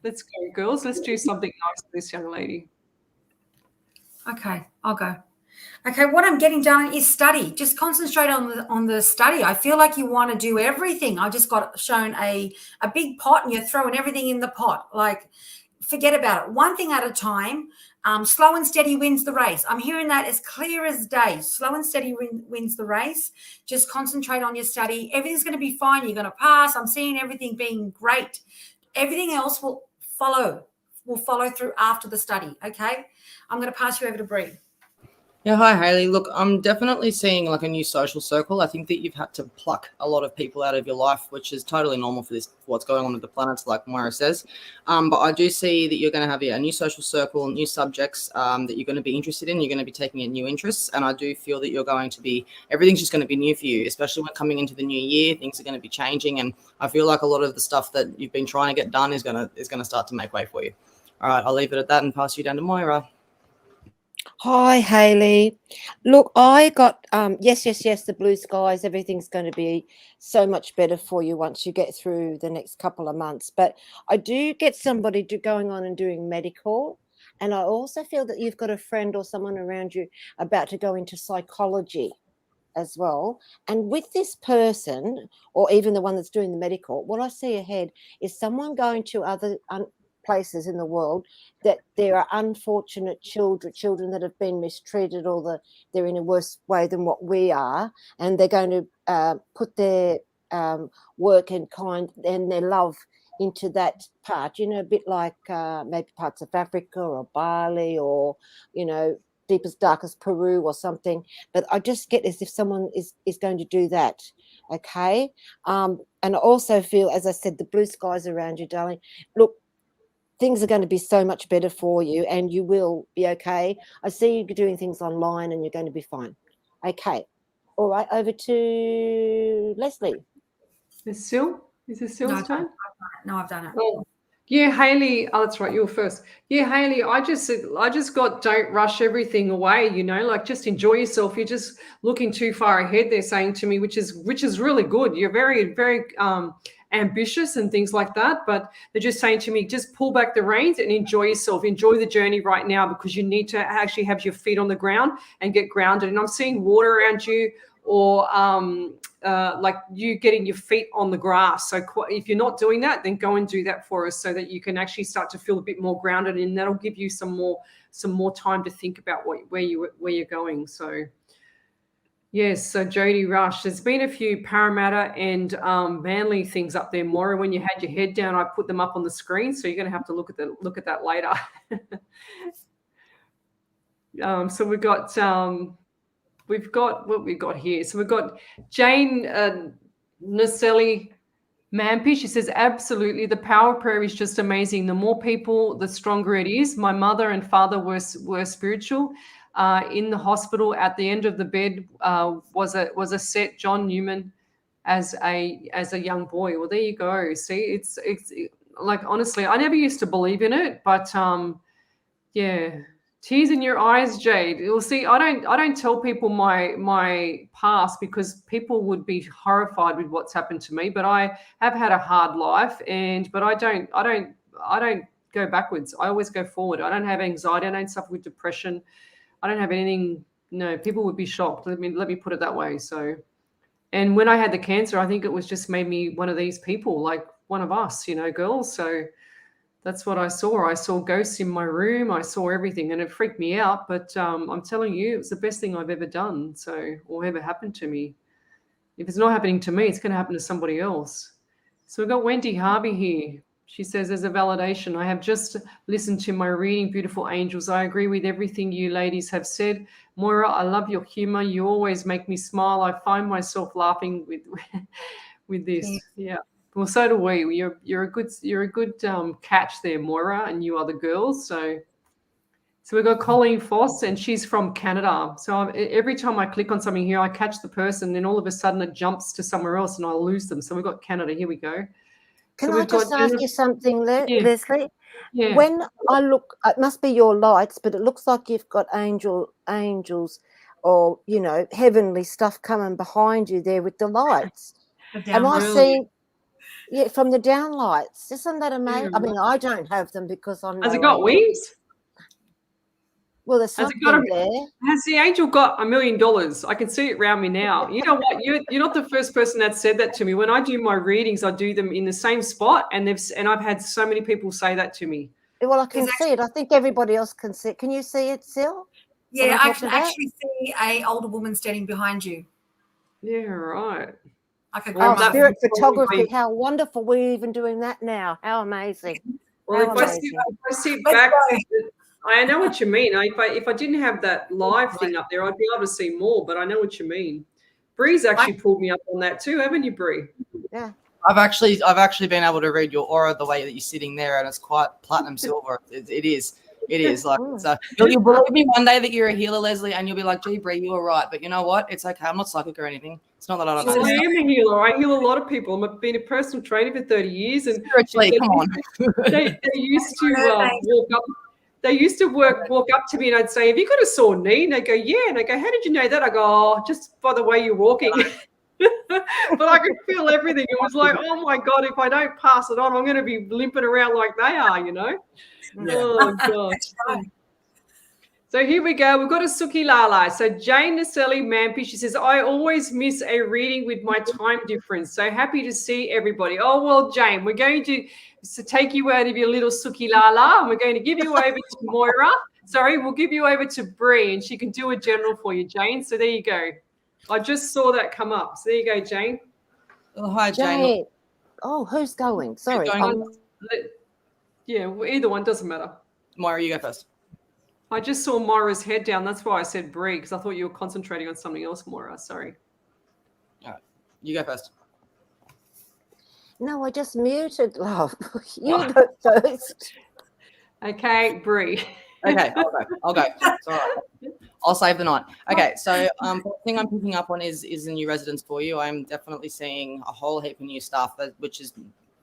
let's go, girls. Let's do something nice for this young lady. Okay, I'll go. Okay, what I'm getting done is study. Just concentrate on the study. I feel like you want to do everything. I just got shown a big pot, and you're throwing everything in the pot. Like, forget about it. One thing at a time. Slow and steady wins the race. I'm hearing that as clear as day. Slow and steady wins the race. Just concentrate on your study. Everything's going to be fine. You're going to pass. I'm seeing everything being great. Everything else will follow through after the study, okay? I'm going to pass you over to Bree. Yeah, hi, Hayley. Look, I'm definitely seeing like a new social circle. I think that you've had to pluck a lot of people out of your life, which is totally normal for what's going on with the planets, like Moira says. But I do see that you're going to have a new social circle, new subjects that you're going to be interested in. You're going to be taking in new interests. And I do feel that you're going to be, everything's just going to be new for you, especially when coming into the new year. Things are going to be changing. And I feel like a lot of the stuff that you've been trying to get done is going to start to make way for you. All right, I'll leave it at that and pass you down to Moira. Hi, Hayley. Look, I got, yes, the blue skies, everything's going to be so much better for you once you get through the next couple of months. But I do get somebody going on and doing medical. And I also feel that you've got a friend or someone around you about to go into psychology as well. And with this person, or even the one that's doing the medical, what I see ahead is someone going to other places in the world that there are unfortunate children that have been mistreated, or they're in a worse way than what we are, and they're going to put their work and kind and their love into that part, a bit like maybe parts of Africa or Bali, or deepest darkest Peru or something. But I just get as if someone is going to do that. Okay. And I also feel, as I said, the blue skies around you, darling. Look, things are going to be so much better for you, and you will be okay. I see you doing things online, and you're going to be fine. Okay. All right. Over to Leslie. Is this Syl's turn? No, I've done it. Oh. Yeah, Hayley. Oh, that's right. You were first. Yeah, Hayley. I just got, don't rush everything away. Like, just enjoy yourself. You're just looking too far ahead. They're saying to me, which is really good. You're very, very ambitious and things like that. But they're just saying to me, just pull back the reins and enjoy yourself. Enjoy the journey right now, because you need to actually have your feet on the ground and get grounded. And I'm seeing water around you, or like you getting your feet on the grass. So if you're not doing that, then go and do that for us so that you can actually start to feel a bit more grounded, and that'll give you some more time to think about where you're going. So yes, so Jody Rush, there's been a few Parramatta and Manly things up there, Maura. When you had your head down, I put them up on the screen, so you're going to have to look at that later. So we've got what we got here. So we've got Jane Naselli Mampi. She says, absolutely, the power prayer is just amazing. The more people, the stronger it is. My mother and father were spiritual. In the hospital, at the end of the bed was a set John Newman as a young boy. Well, there you go. See, it's like, honestly, I never used to believe in it, but yeah. Tears in your eyes, Jade. You'll see. I don't tell people my past because people would be horrified with what's happened to me. But I have had a hard life, but I don't go backwards. I always go forward. I don't have anxiety. I don't suffer with depression. I don't have anything. No, people would be shocked. Let me put it that way. So, and when I had the cancer, I think it was just made me one of these people, like one of us, girls. So. That's what I saw. I saw ghosts in my room. I saw everything, and it freaked me out. But I'm telling you, it was the best thing I've ever done. So, or ever happened to me. If it's not happening to me, it's going to happen to somebody else. So we've got Wendy Harvey here. She says, as a validation, I have just listened to my reading, beautiful angels. I agree with everything you ladies have said. Moira, I love your humor. You always make me smile. I find myself laughing with this. Yeah. Well, so do we. You're a good catch there, Moira, and you other girls. So we've got Colleen Foss, and she's from Canada. So every time I click on something here, I catch the person, then all of a sudden it jumps to somewhere else, and I lose them. So we've got Canada. Here we go. Can I just ask you something, Leslie? Yeah. When I look, it must be your lights, but it looks like you've got angels, or heavenly stuff coming behind you there with the lights. Am I seeing? Yeah, from the downlights. Isn't that amazing? I mean, I don't have them because I'm. Has it got wings? Well, there's something there. Has the angel got $1 million? I can see it around me now. You know what? You're not the first person that said that to me. When I do my readings, I do them in the same spot, and I've had so many people say that to me. Well, I can see it. I think everybody else can see it. Can you see it, Sil? Yeah, I can actually see a older woman standing behind you. Yeah, right. Spirit photography, how wonderful. We're even doing that now. How amazing. Well, if I sit back, I know what you mean. If I didn't have that live thing up there, I'd be able to see more, but I know what you mean. Bree's actually pulled me up on that too, haven't you, Bree? Yeah. I've actually been able to read your aura the way that you're sitting there, and it's quite platinum silver. It is. Like, so you'll believe me one day that you're a healer, Leslie, and you'll be like, gee, Bree, you were right. But you know what? It's okay. I'm not psychic or anything. It's not that I don't know. I am a healer. I heal a lot of people. I've been a personal trainer for 30 years. And spiritually, come on. They used to walk up. They used to walk up to me, and I'd say, have you got a sore knee? And they go, yeah. And I go, how did you know that? I go, oh, just by the way you're walking. But I could feel everything. It was like, oh my God, if I don't pass it on, I'm going to be limping around like they are, Yeah. Oh, gosh. So here we go. We've got a Suki Lala. So Jane Naselli Mampi, she says, I always miss a reading with my time difference. So happy to see everybody. Oh, well, Jane, we're going to take you out of your little Suki Lala, and we're going to give you over to Moira. Sorry, we'll give you over to Bree, and she can do a general for you, Jane. So there you go. I just saw that come up. So there you go, Jane. Oh, hi, Jane. Oh, who's going? Sorry. Yeah, either one, doesn't matter. Moira, you go first. I just saw Moira's head down. That's why I said Bree, because I thought you were concentrating on something else, Moira. Sorry. All right. You go first. No, I just muted, love. You go first. Okay, Bree. Okay, I'll go. It's all right. I'll save the night. Okay, so the thing I'm picking up on is the new residence for you. I'm definitely seeing a whole heap of new stuff, which is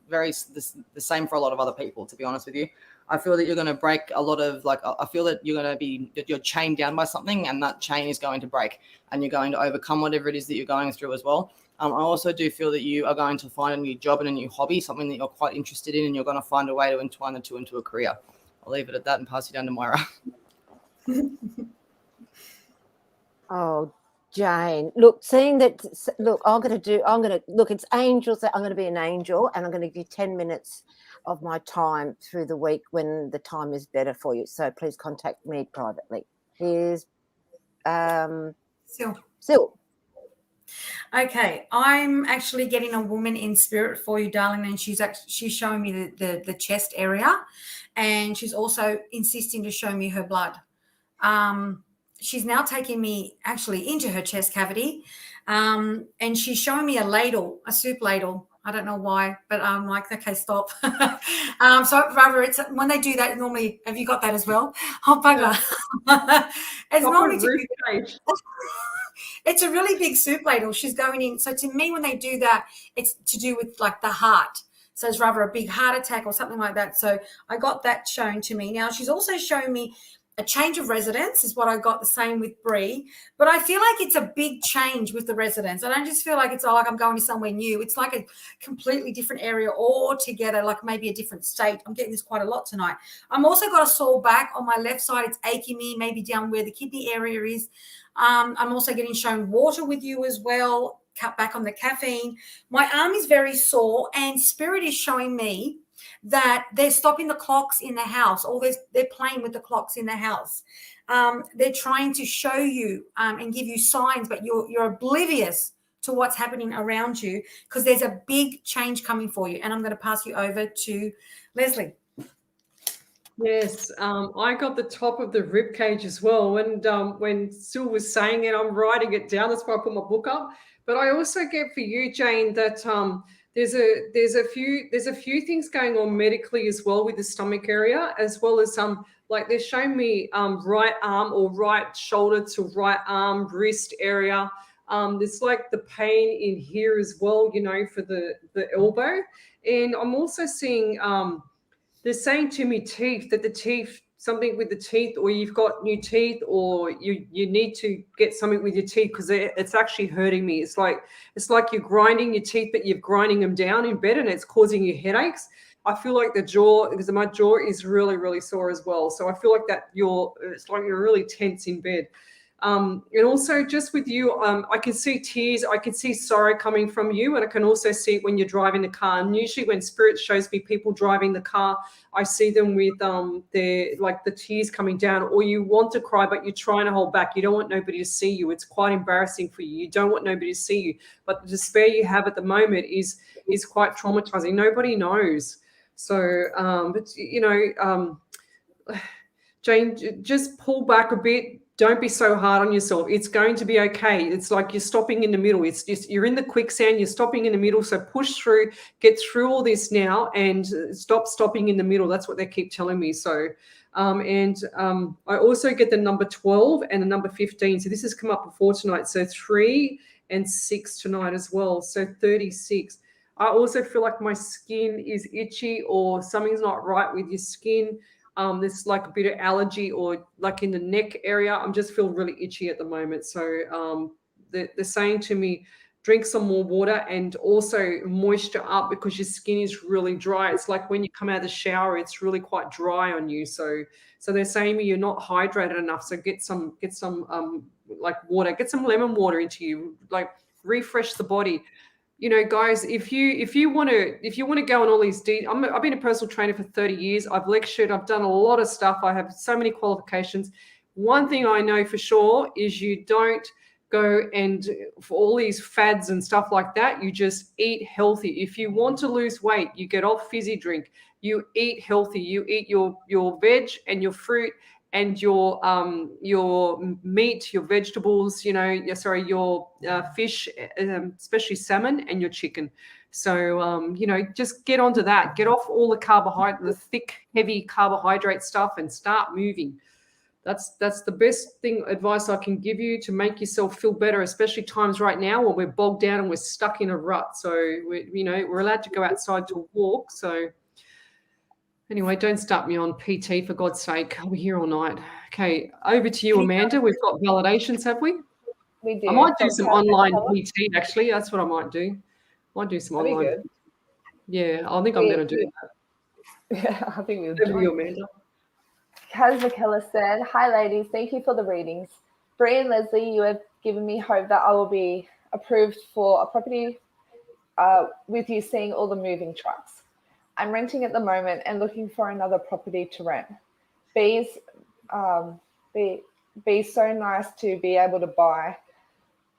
the same for a lot of other people, to be honest with you. I feel that you're going to break a lot of, I feel that you're chained down by something, and that chain is going to break, and you're going to overcome whatever it is that you're going through as well. I also do feel that you are going to find a new job and a new hobby, something that you're quite interested in, and you're going to find a way to entwine the two into a career. I'll leave it at that and pass you down to Moira. Oh, Jane, look, seeing that, look, it's angels. I'm going to be an angel, and I'm going to give you 10 minutes of my time through the week when the time is better for you. So please contact me privately. Here's Sil. Okay, I'm actually getting a woman in spirit for you, darling, and she's showing me the chest area, and she's also insisting to show me her blood. She's now taking me actually into her chest cavity, and she's showing me a soup ladle. I don't know why, but I'm like, okay, stop. So rather, it's when they do that. Normally, have you got that as well? Oh bugger! Yeah. It's normally it's a really big soup ladle. She's going in. So to me, when they do that, it's to do with like the heart. So it's rather a big heart attack or something like that. So I got that shown to me. Now she's also showing me a change of residence is what I got, the same with Bree. But I feel like it's a big change with the residence. I don't just feel like it's like I'm going to somewhere new. It's like a completely different area altogether, like maybe a different state. I'm getting this quite a lot tonight. I'm also got a sore back on my left side. It's aching me, maybe down where the kidney area is. I'm also getting shown water with you as well, cut back on the caffeine. My arm is very sore, and Spirit is showing me that they're stopping the clocks in the house, or they're playing with the clocks in the house. They're trying to show you and give you signs, but you're oblivious to what's happening around you because there's a big change coming for you. And I'm going to pass you over to Leslie. Yes, I got the top of the rib cage as well. And when Sil was saying it, I'm writing it down. That's why I put my book up. But I also get for you, Jane, that there's a few things going on medically as well with the stomach area, as well as like they're showing me right arm or right shoulder to right arm, wrist area. There's like the pain in here as well, for the elbow. And I'm also seeing they're saying to me something with the teeth, or you've got new teeth, or you need to get something with your teeth because it's actually hurting me. It's like you're grinding your teeth, but you're grinding them down in bed, and it's causing you headaches. I feel like because my jaw is really, really sore as well. So I feel like it's like you're really tense in bed. And also just with you, I can see tears, I can see sorrow coming from you, and I can also see it when you're driving the car. And usually when Spirit shows me people driving the car, I see them with the tears coming down, or you want to cry, but you're trying to hold back. You don't want nobody to see you. It's quite embarrassing for you. You don't want nobody to see you, but the despair you have at the moment is quite traumatizing. Nobody knows. So, Jane, just pull back a bit. Don't be so hard on yourself. It's going to be okay. It's like you're stopping in the middle. It's just you're in the quicksand. You're stopping in the middle. So push through, get through all this now, and stop stopping in the middle. That's what they keep telling me. So, I also get the number 12 and the number 15. So this has come up before tonight. So 3 and 6 tonight as well. So 36. I also feel like my skin is itchy, or something's not right with your skin. There's like a bit of allergy, or like in the neck area. I'm just feel really itchy at the moment. So they're saying to me, drink some more water and also moisture up because your skin is really dry. It's like when you come out of the shower, it's really quite dry on you. So they're saying to me, you're not hydrated enough. So get some like water, get some lemon water into you, like refresh the body. Guys, if you want to go on all these I've been a personal trainer for 30 years. I've lectured. I've done a lot of stuff. I have so many qualifications. One thing I know for sure is you don't go and for all these fads and stuff like that. You just eat healthy. If you want to lose weight, you get off fizzy drink. You eat healthy. You eat your veg and your fruit and your meat, your vegetables, your fish, especially salmon, and your chicken. So, just get onto that. Get off all the thick, heavy carbohydrate stuff and start moving. That's the best advice I can give you to make yourself feel better, especially times right now when we're bogged down and we're stuck in a rut. So, we're allowed to go outside to walk. So, anyway, don't start me on PT, for God's sake. I'll be here all night. Okay, over to you, Amanda. We've got validations, have we? We do. I might do some online PT, actually. That's what I might do. Might do some online. Yeah, I think I'm going to do that. Yeah, I think we'll do. Over to you, Amanda. Kaz McKellar said, "Hi, ladies. Thank you for the readings. Bree and Leslie, you have given me hope that I will be approved for a property with you seeing all the moving trucks. I'm renting at the moment and looking for another property to rent. Bee's so nice to be able to buy.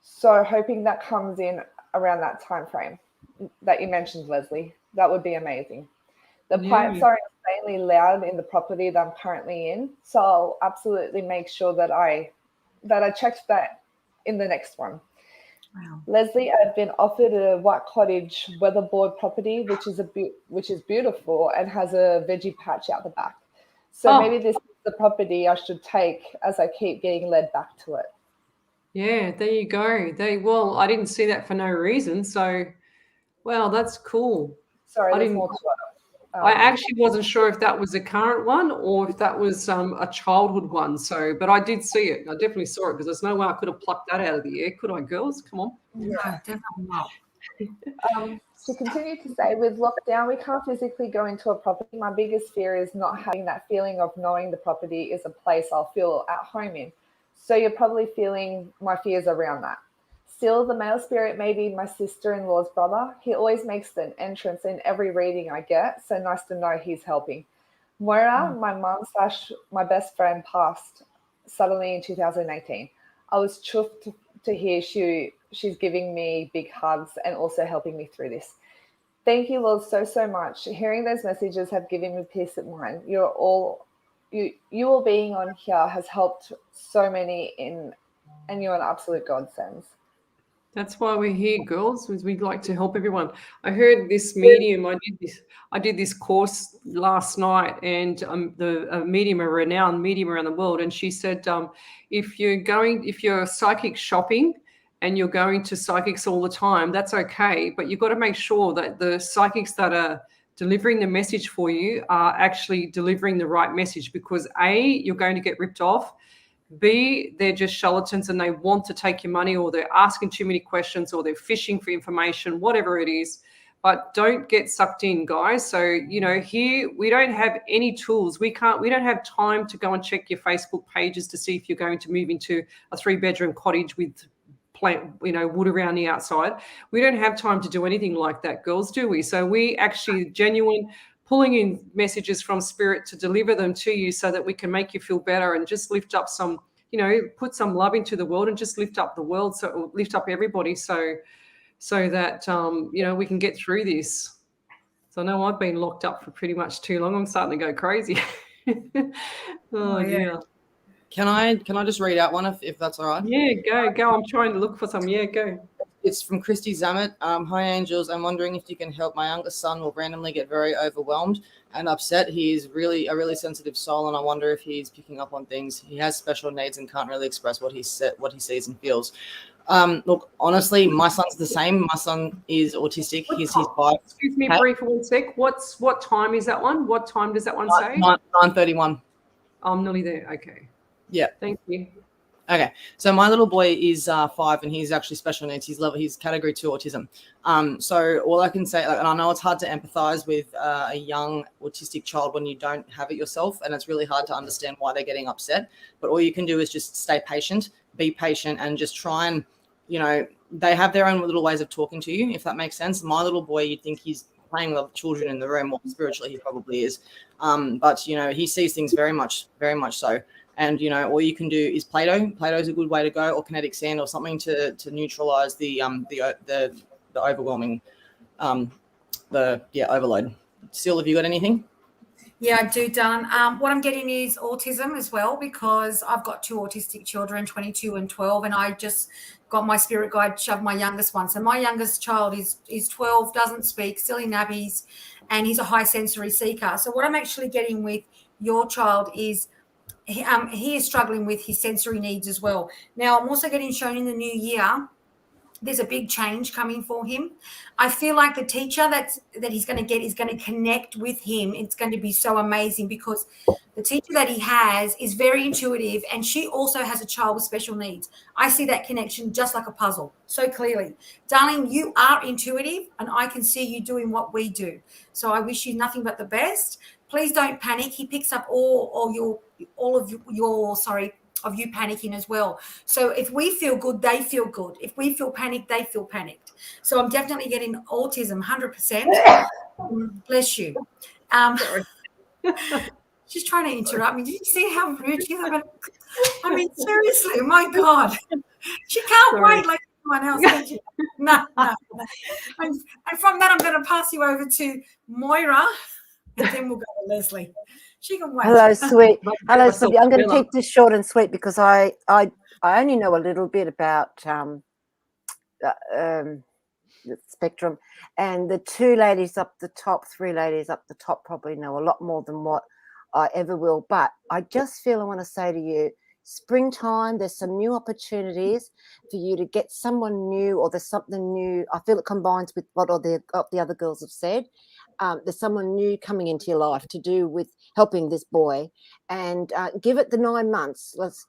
So hoping that comes in around that time frame that you mentioned, Leslie. That would be amazing. The pipes are insanely loud in the property that I'm currently in, so I'll absolutely make sure that I checked that in the next one. Wow. Leslie, I've been offered a white cottage weatherboard property, which is beautiful and has a veggie patch out the back. So maybe this is the property I should take as I keep getting led back to it. Yeah, there you go. Well, I didn't see that for no reason. So, wow, that's cool. Sorry, I there's didn't. more to it. I actually wasn't sure if that was a current one or if that was a childhood one. So, but I did see it. I definitely saw it because there's no way I could have plucked that out of the air, could I, girls? Come on. No, definitely not. To continue to say, with lockdown, we can't physically go into a property. My biggest fear is not having that feeling of knowing the property is a place I'll feel at home in. So you're probably feeling my fears around that. Still, the male spirit may be my sister-in-law's brother. He always makes an entrance in every reading I get, so nice to know he's helping. Moira, my mum / my best friend, passed suddenly in 2018. I was chuffed to hear she's giving me big hugs and also helping me through this. Thank you, Lord, so much. Hearing those messages have given me peace of mind. You all being on here has helped so many and you're an absolute godsend. That's why we're here, girls, because we'd like to help everyone. I heard this medium. I did this course last night, and a medium, a renowned medium around the world, and she said, if you're psychic shopping and you're going to psychics all the time, that's okay, but you've got to make sure that the psychics that are delivering the message for you are actually delivering the right message, because A, you're going to get ripped off. B, they're just charlatans and they want to take your money, or they're asking too many questions, or they're fishing for information, whatever it is. But don't get sucked in, guys. So, here we don't have any tools. We don't have time to go and check your Facebook pages to see if you're going to move into a 3-bedroom cottage with wood around the outside. We don't have time to do anything like that, girls, do we? So we actually genuine pulling in messages from spirit to deliver them to you so that we can make you feel better and just lift up some, put some love into the world and just lift up the world, so lift up everybody so that, we can get through this. So I know I've been locked up for pretty much too long. I'm starting to go crazy. Oh, dear. Can I just read out one if that's all right? Yeah, go. I'm trying to look for some. Yeah, go. It's from Christy Zammit. Hi, angels. I'm wondering if you can help. My youngest son will randomly get very overwhelmed and upset. He is really a really sensitive soul, and I wonder if he's picking up on things. He has special needs and can't really express what he sees and feels. Look, honestly, my son's the same. My son is autistic. He's 5. Excuse me, Bree, for 1 sec. What time is that one? What time does that one say? 9:31. I'm nearly there. Okay. Yeah. Thank you. Okay, so my little boy is 5 and he's actually special needs. He's category 2 autism. So all I can say, and I know it's hard to empathize with a young autistic child when you don't have it yourself, and it's really hard to understand why they're getting upset. But all you can do is just stay patient, be patient, and just try and, they have their own little ways of talking to you, if that makes sense. My little boy, you'd think he's playing with children in the room. Well, spiritually, he probably is. But, he sees things very much so. And, all you can do is Play-Doh. Play-Doh is a good way to go, or kinetic sand, or something to neutralize the overwhelming, overload. Sil, have you got anything? Yeah, I do, Dan. What I'm getting is autism as well, because I've got 2 autistic children, 22 and 12, and I just got my spirit guide shoved my youngest one. So my youngest child is 12, doesn't speak, still in nappies, and he's a high sensory seeker. So what I'm actually getting with your child is he is struggling with his sensory needs as well. Now, I'm also getting shown in the new year, there's a big change coming for him. I feel like the teacher that he's going to get is going to connect with him. It's going to be so amazing, because the teacher that he has is very intuitive, and she also has a child with special needs. I see that connection just like a puzzle so clearly. Darling, you are intuitive, and I can see you doing what we do. So I wish you nothing but the best. Please don't panic. He picks up all of your you panicking as well. So if we feel good, they feel good. If we feel panicked, they feel panicked. So I'm definitely getting autism 100%. Bless you. Sorry. She's trying to interrupt me. Did you see how rude she is? I mean, seriously, my God. She can't wait like anyone else, can she? No. And from that, I'm going to pass you over to Moira, and then we'll go to Leslie. She can wait. Hello, sweet. Hello, sweetie. I'm going to keep this short and sweet because I only know a little bit about the spectrum, and the two ladies up the top, three ladies up the top probably know a lot more than what I ever will. But I just feel I want to say to you, springtime, there's some new opportunities for you to get someone new, or there's something new. I feel it combines with what all the other girls have said. There's someone new coming into your life to do with helping this boy, and give it the 9 months. Let's,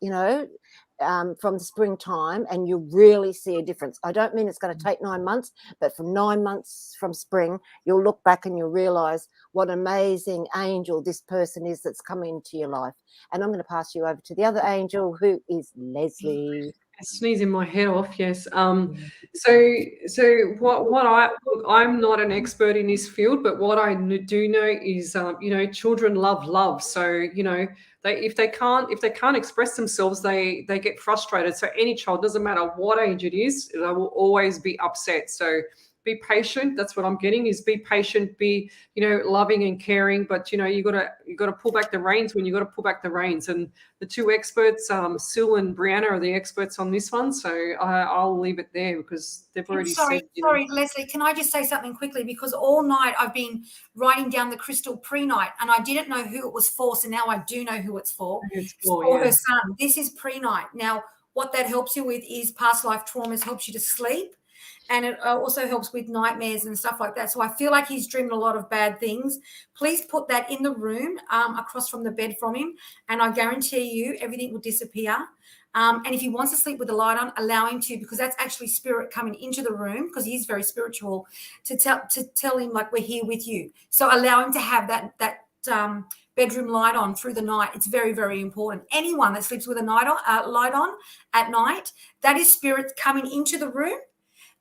from the springtime, and you really see a difference. I don't mean it's going to take 9 months, but from 9 months from spring, you'll look back and you'll realize what an amazing angel this person is that's come into your life. And I'm going to pass you over to the other angel, who is Leslie. Sneezing my head off, yes. So I'm not an expert in this field, but what I do know is, children love love. So if they can't express themselves, they get frustrated. So any child, doesn't matter what age it is, they will always be upset. So be patient. That's what I'm getting, is be patient, be, loving and caring, but you gotta pull back the reins when you gotta pull back the reins. And the two experts, Sil and Brianna, are the experts on this one. So I'll leave it there because they've already said. Sorry, Leslie, can I just say something quickly? Because all night I've been writing down the crystal pre-night, and I didn't know who it was for. So now I do know who it's for. It's for her son. This is pre-night. Now, what that helps you with is past life traumas, helps you to sleep. And it also helps with nightmares and stuff like that. So I feel like he's dreamed a lot of bad things. Please put that in the room across from the bed from him, and I guarantee you everything will disappear. And if he wants to sleep with the light on, allow him to, because that's actually spirit coming into the room, because he's very spiritual, to tell him, like, we're here with you. So allow him to have that bedroom light on through the night. It's very, very important. Anyone that sleeps with a light on at night, that is spirit coming into the room.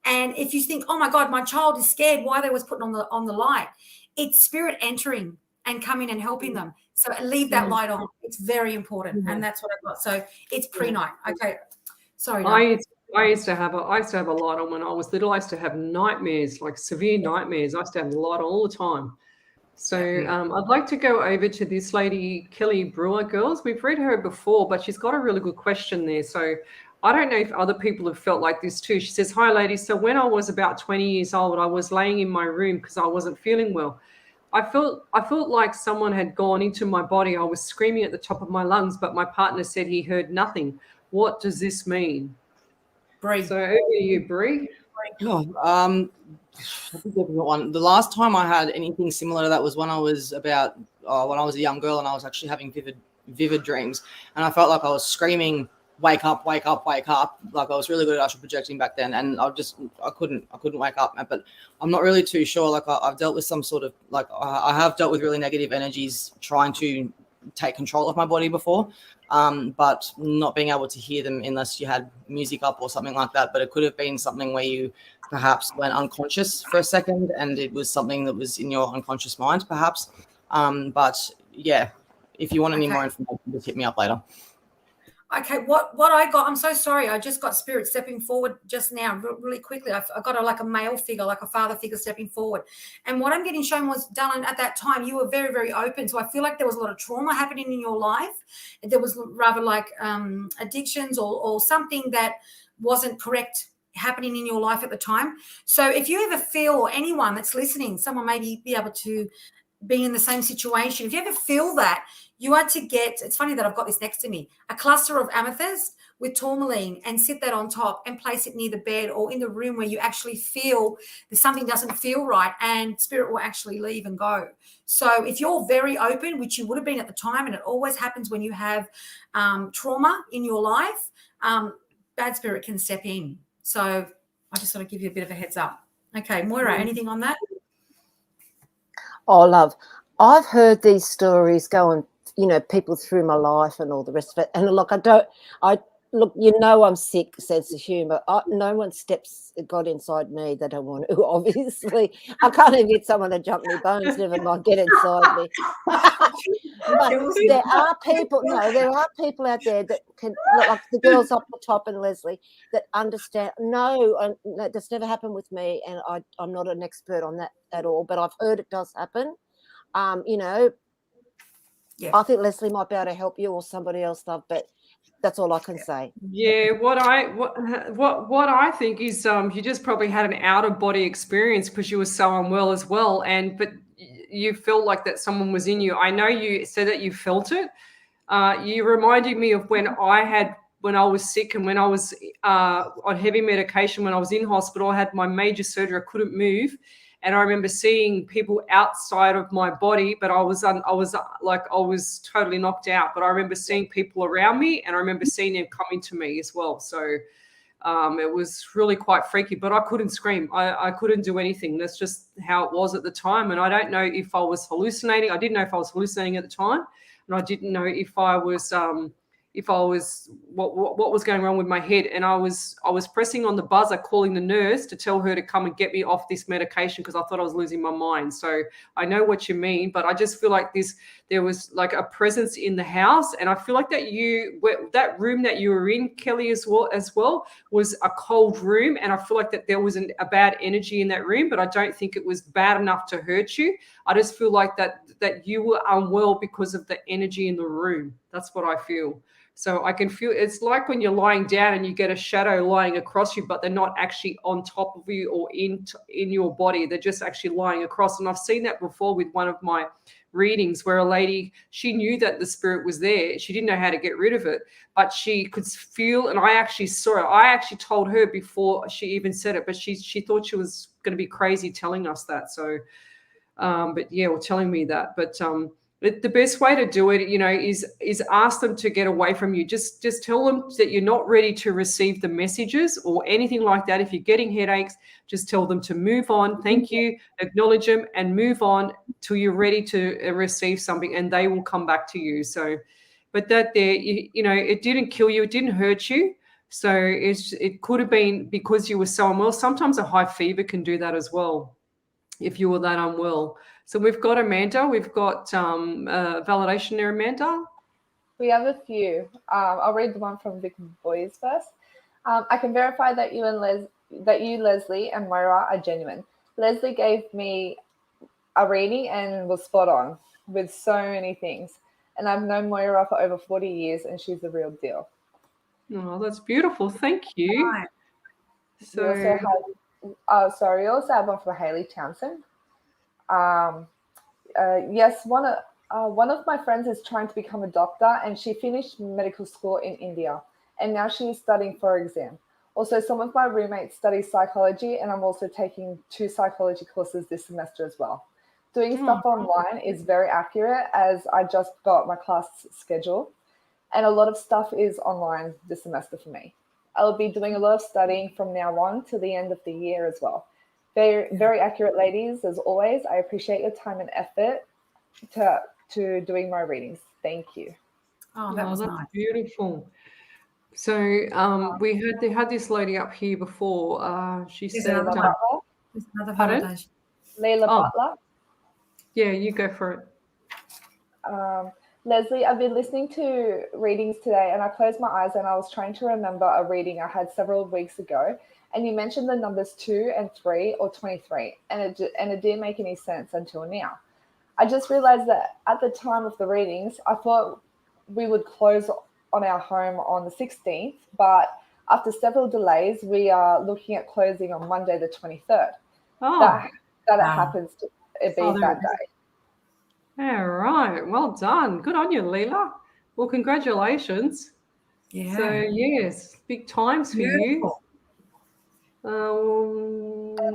And if you think, oh my God, my child is scared, why they was putting on the light, it's spirit entering and coming and helping them. So leave that light on. It's very important. And that's what I've got. So it's pre-night. Okay. Sorry. I used to have a light on when I was little. I used to have nightmares, like severe nightmares. I used to have the light on all the time. So I'd like to go over to this lady, Kelly Brewer. Girls, we've read her before, but she's got a really good question there. So I don't know if other people have felt like this too. She says, hi, ladies. So when I was about 20 years old, I was laying in my room because I wasn't feeling well. I felt like someone had gone into my body. I was screaming at the top of my lungs, but my partner said he heard nothing. What does this mean? Bree. So over to you, Bree. Oh, one. The last time I had anything similar to that was when I was when I was a young girl, and I was actually having vivid dreams, and I felt like I was screaming, wake up, wake up, wake up. Like, I was really good at astral projecting back then, and I couldn't wake up. But I'm not really too sure. Like, I've dealt with some sort of, like, I have dealt with really negative energies trying to take control of my body before, but not being able to hear them unless you had music up or something like that. But it could have been something where you perhaps went unconscious for a second, and it was something that was in your unconscious mind, perhaps. But yeah, if you want any more information, just hit me up later. Okay, what I got, I'm so sorry. I just got spirit stepping forward just now, really quickly. I got a male figure, like a father figure stepping forward. And what I'm getting shown was done at that time. You were very, very open. So I feel like there was a lot of trauma happening in your life. There was rather like addictions or something that wasn't correct happening in your life at the time. So if you ever feel, or anyone that's listening, someone maybe be able to be in the same situation. If you ever feel that, you are to get, it's funny that I've got this next to me, a cluster of amethyst with tourmaline, and sit that on top and place it near the bed or in the room where you actually feel that something doesn't feel right, and spirit will actually leave and go. So if you're very open, which you would have been at the time, and it always happens when you have trauma in your life, bad spirit can step in. So I just sort of give you a bit of a heads up. Okay, Moira, anything on that? Oh, love. I've heard these stories going people through my life and all the rest of it. And look, look, I'm sick, sense of humour. No one got inside me that I want to, obviously. I can't even get someone to jump me bones, never mind get inside me. But there are people out there that can, like the girls up the top and Leslie, that understand. No, that's never happened with me, and I'm not an expert on that at all, but I've heard it does happen. Yeah. I think Leslie might be able to help you or somebody else, love, but that's all I can say. Yeah, what I think is you just probably had an out of body experience because you were so unwell as well, but you felt like that someone was in you. I know you said that you felt it. You reminded me of when I was sick and when I was on heavy medication, when I was in hospital. I had my major surgery. I couldn't move. And I remember seeing people outside of my body, but I was totally knocked out. But I remember seeing people around me, and I remember seeing them coming to me as well. So it was really quite freaky. But I couldn't scream. I couldn't do anything. That's just how it was at the time. And I don't know if I was hallucinating. I didn't know if I was hallucinating at the time, and I didn't know if I was what was going wrong with my head. And I was pressing on the buzzer, calling the nurse to tell her to come and get me off this medication because I thought I was losing my mind. So I know what you mean, but I just feel like there was like a presence in the house. And I feel like that room that you were in, Kelly, as well was a cold room. And I feel like that there was a bad energy in that room, but I don't think it was bad enough to hurt you. I just feel like that you were unwell because of the energy in the room. That's what I feel. So I can feel it's like when you're lying down and you get a shadow lying across you, but they're not actually on top of you or in your body. They're just actually lying across. And I've seen that before with one of my readings where a lady, she knew that the spirit was there. She didn't know how to get rid of it, but she could feel, and I actually saw it. I actually told her before she even said it, but she thought she was going to be crazy telling us that. So, or telling me that. But the best way to do it, is ask them to get away from you. Just tell them that you're not ready to receive the messages or anything like that. If you're getting headaches, just tell them to move on. Thank you. Acknowledge them and move on till you're ready to receive something, and they will come back to you. So, but it didn't kill you. It didn't hurt you. So it could have been because you were so unwell. Sometimes a high fever can do that as well, if you were that unwell. So we've got Amanda. We've got validation there, Amanda. We have a few. I'll read the one from Vic Boys first. I can verify that you, Leslie, and Moira are genuine. Leslie gave me a reading and was spot on with so many things. And I've known Moira for over 40 years, and she's the real deal. Oh, that's beautiful. Thank you. Right. So we also have one for Hayley Townsend. Yes, one of my friends is trying to become a doctor, and she finished medical school in India, and now she is studying for her exam. Also, some of my roommates study psychology, and I'm also taking 2 psychology courses this semester as well. Doing stuff online is very accurate, as I just got my class schedule, and a lot of stuff is online this semester for me. I'll be doing a lot of studying from now on to the end of the year as well. Very, very accurate, ladies, as always. I appreciate your time and effort to doing my readings. Thank you. Oh, that's nice. Beautiful. So they had this lady up here before. She said, another validation. Layla Butler. Yeah, you go for it. Leslie, I've been listening to readings today, and I closed my eyes and I was trying to remember a reading I had several weeks ago. And you mentioned the numbers 2 and 3 or 23, and it didn't make any sense until now. I just realized that at the time of the readings, I thought we would close on our home on the 16th, but after several delays, we are looking at closing on Monday the 23rd. Oh, that it happens to be that day. All right. Well done. Good on you, Leela. Well, congratulations. Yeah. So, yes, big times for you. I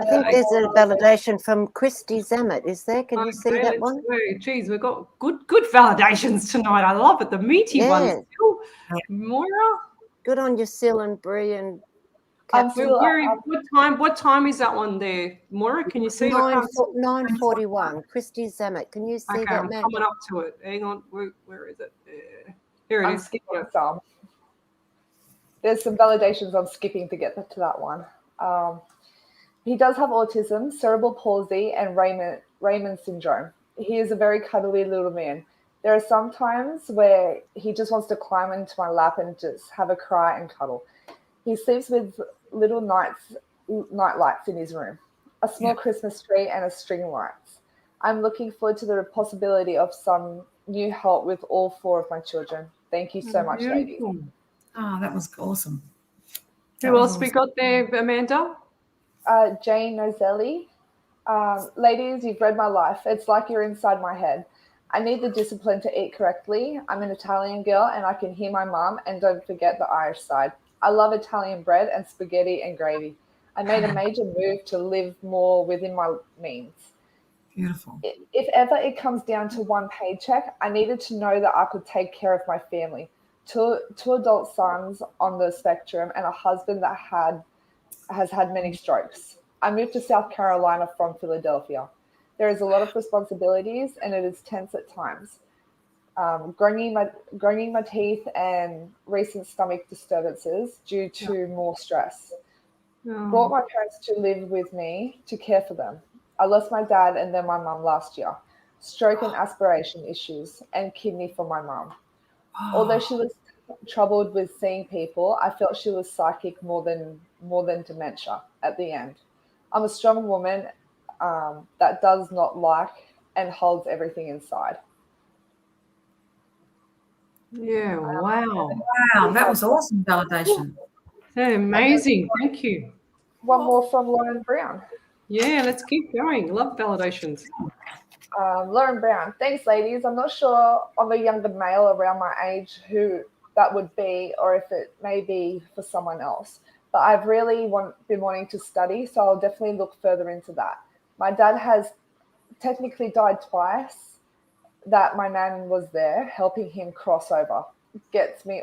think there's a validation from Christy Zammit. Is there? Can you see that one? Geez, we've got good validations tonight. I love it. The meaty ones. Moira? Good on you, Sil and Bree and I'm still What time is that one there, Maura? Can you see? 9:41. Christy Zammit. Can you see Okay, that, I'm Matt? coming up to it. Hang on. Where is it? Here it I'm is. skipping some. There's some validations I'm skipping to get to that one. He does have autism, cerebral palsy, and Raymond syndrome. He is a very cuddly little man. There are some times where he just wants to climb into my lap and just have a cry and cuddle. He sleeps with little night lights in his room, a small Christmas tree, and a string of lights. I'm looking forward to the possibility of some new help with all 4 of my children. Thank you so much, ladies. Oh, that was awesome. Who else we got there, Amanda? Jane Nozelli. Ladies, you've read my life. It's like you're inside my head. I need the discipline to eat correctly. I'm an Italian girl and I can hear my mum, and don't forget the Irish side. I love Italian bread and spaghetti and gravy. I made a major move to live more within my means. Beautiful. If ever it comes down to one paycheck, I needed to know that I could take care of my family. Two adult sons on the spectrum and a husband that has had many strokes. I moved to South Carolina from Philadelphia. There is a lot of responsibilities and it is tense at times. Grinding my teeth and recent stomach disturbances due to more stress. Brought my parents to live with me to care for them. I lost my dad and then my mum last year. Stroke and aspiration issues and kidney for my mum. Although she was troubled with seeing people, I felt she was psychic more than dementia at the end. I'm a strong woman that does not like and holds everything inside. Yeah, wow. Wow, that was awesome validation. Amazing. Thank you. One more from Lauren Brown. Yeah, let's keep going. Love validations. Lauren Brown. Thanks, ladies. I'm not sure on the younger male around my age who that would be, or if it may be for someone else. But I've really been wanting to study, so I'll definitely look further into that. My dad has technically died twice. That my nan was there helping him cross over. Gets me in